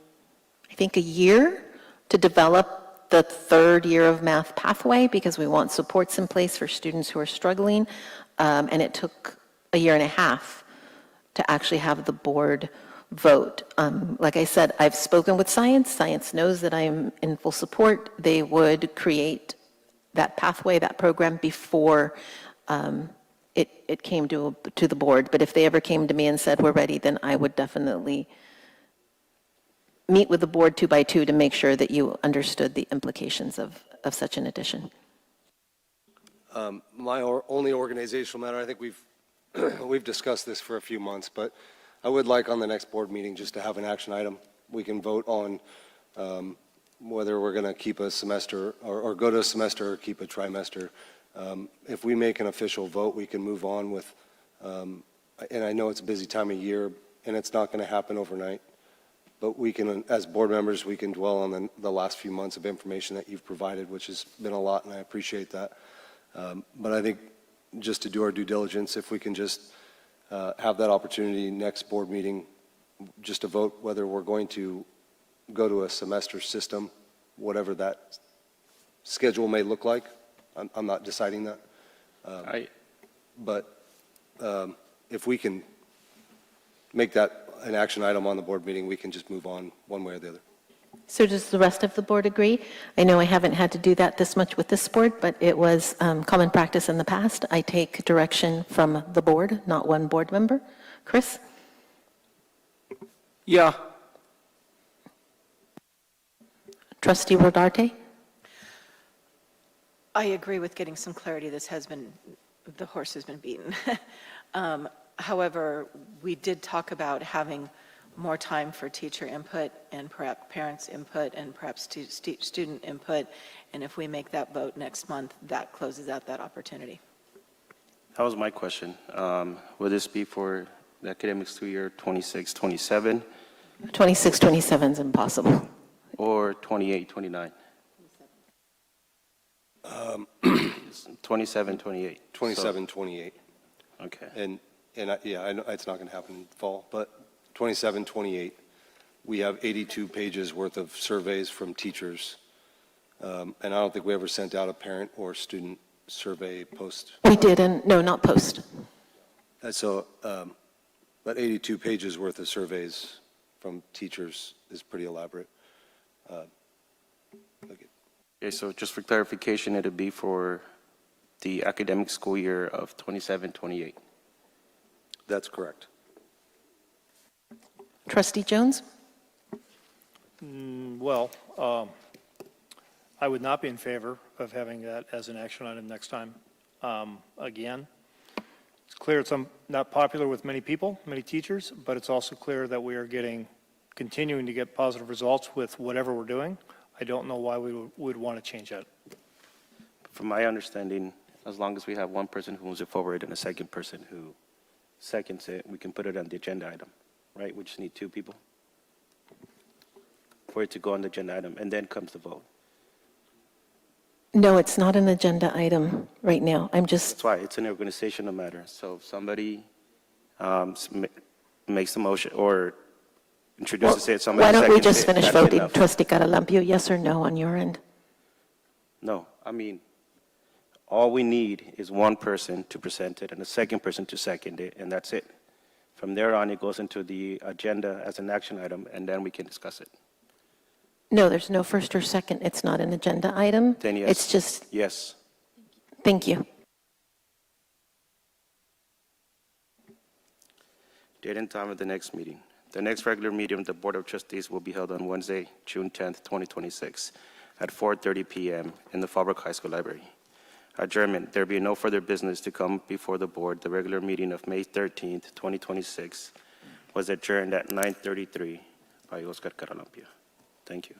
[SPEAKER 11] think, a year to develop the third year of math pathway because we want supports in place for students who are struggling. And it took a year and a half to actually have the board vote. Like I said, I've spoken with science. Science knows that I am in full support. They would create that pathway, that program, before it came to the board. But if they ever came to me and said, we're ready, then I would definitely meet with the board 2 by 2 to make sure that you understood the implications of such an addition.
[SPEAKER 8] My only organizational matter, I think we've discussed this for a few months, but I would like on the next board meeting just to have an action item. We can vote on whether we're going to keep a semester or go to a semester or keep a trimester. If we make an official vote, we can move on with, and I know it's a busy time of year and it's not going to happen overnight, but we can, as board members, we can dwell on the last few months of information that you've provided, which has been a lot, and I appreciate that. But I think just to do our due diligence, if we can just have that opportunity next board meeting, just to vote whether we're going to go to a semester system, whatever that schedule may look like. I'm not deciding that. But if we can make that an action item on the board meeting, we can just move on one way or the other.
[SPEAKER 11] So does the rest of the board agree? I know I haven't had to do that this much with this board, but it was common practice in the past. I take direction from the board, not one board member. Chris?
[SPEAKER 17] Yeah.
[SPEAKER 11] Trustee Rodarte?
[SPEAKER 5] I agree with getting some clarity. The horse has been beaten. However, we did talk about having more time for teacher input and perhaps parents' input and perhaps student input. And if we make that vote next month, that closes out that opportunity.
[SPEAKER 1] That was my question. Will this be for the academic school year 26, 27,
[SPEAKER 11] 26, 27 is impossible.
[SPEAKER 1] or 28, 29? 27, 28.
[SPEAKER 8] 27, 28.
[SPEAKER 1] Okay.
[SPEAKER 8] And I know it's not going to happen in fall, but 27, 28, we have 82 pages worth of surveys from teachers. And I don't think we ever sent out a parent or student survey post.
[SPEAKER 11] We did, and no, not post.
[SPEAKER 8] So, but 82 pages worth of surveys from teachers is pretty elaborate.
[SPEAKER 1] Okay, so just for clarification, it'd be for the academic school year of 27, 28.
[SPEAKER 8] That's correct.
[SPEAKER 11] Trustee Jones?
[SPEAKER 3] Well, I would not be in favor of having that as an action item next time. Again, it's clear it's not popular with many people, many teachers, but it's also clear that we are continuing to get positive results with whatever we're doing. I don't know why we would want to change that.
[SPEAKER 1] From my understanding, as long as we have one person who moves it forward and a second person who seconds it, we can put it on the agenda item, right? We just need 2 people for it to go on the agenda item, and then comes the vote.
[SPEAKER 11] No, it's not an agenda item right now.
[SPEAKER 1] That's why it's an organizational matter. So if somebody makes a motion or introduces it, somebody
[SPEAKER 11] why don't we
[SPEAKER 1] seconds
[SPEAKER 11] just
[SPEAKER 1] it,
[SPEAKER 11] finish
[SPEAKER 1] that'd be
[SPEAKER 11] voting?
[SPEAKER 1] enough.
[SPEAKER 11] Trustee Caralampio, yes or no on your end?
[SPEAKER 1] No, I mean, all we need is one person to present it and a second person to second it, and that's it. From there on, it goes into the agenda as an action item, and then we can discuss it.
[SPEAKER 11] No, there's no first or second. It's not an agenda item.
[SPEAKER 1] Then yes.
[SPEAKER 11] It's just,
[SPEAKER 1] Yes.
[SPEAKER 11] thank you.
[SPEAKER 1] Date and time of the next meeting. The next regular meeting of the Board of Trustees will be held on Wednesday, June 10th, 2026, at 4:30 p.m. in the Fallbrook High School Library. Adjournment. There be no further business to come before the board. The regular meeting of May 13th, 2026 was adjourned at 9:33 by Oscar Caralampio. Thank you.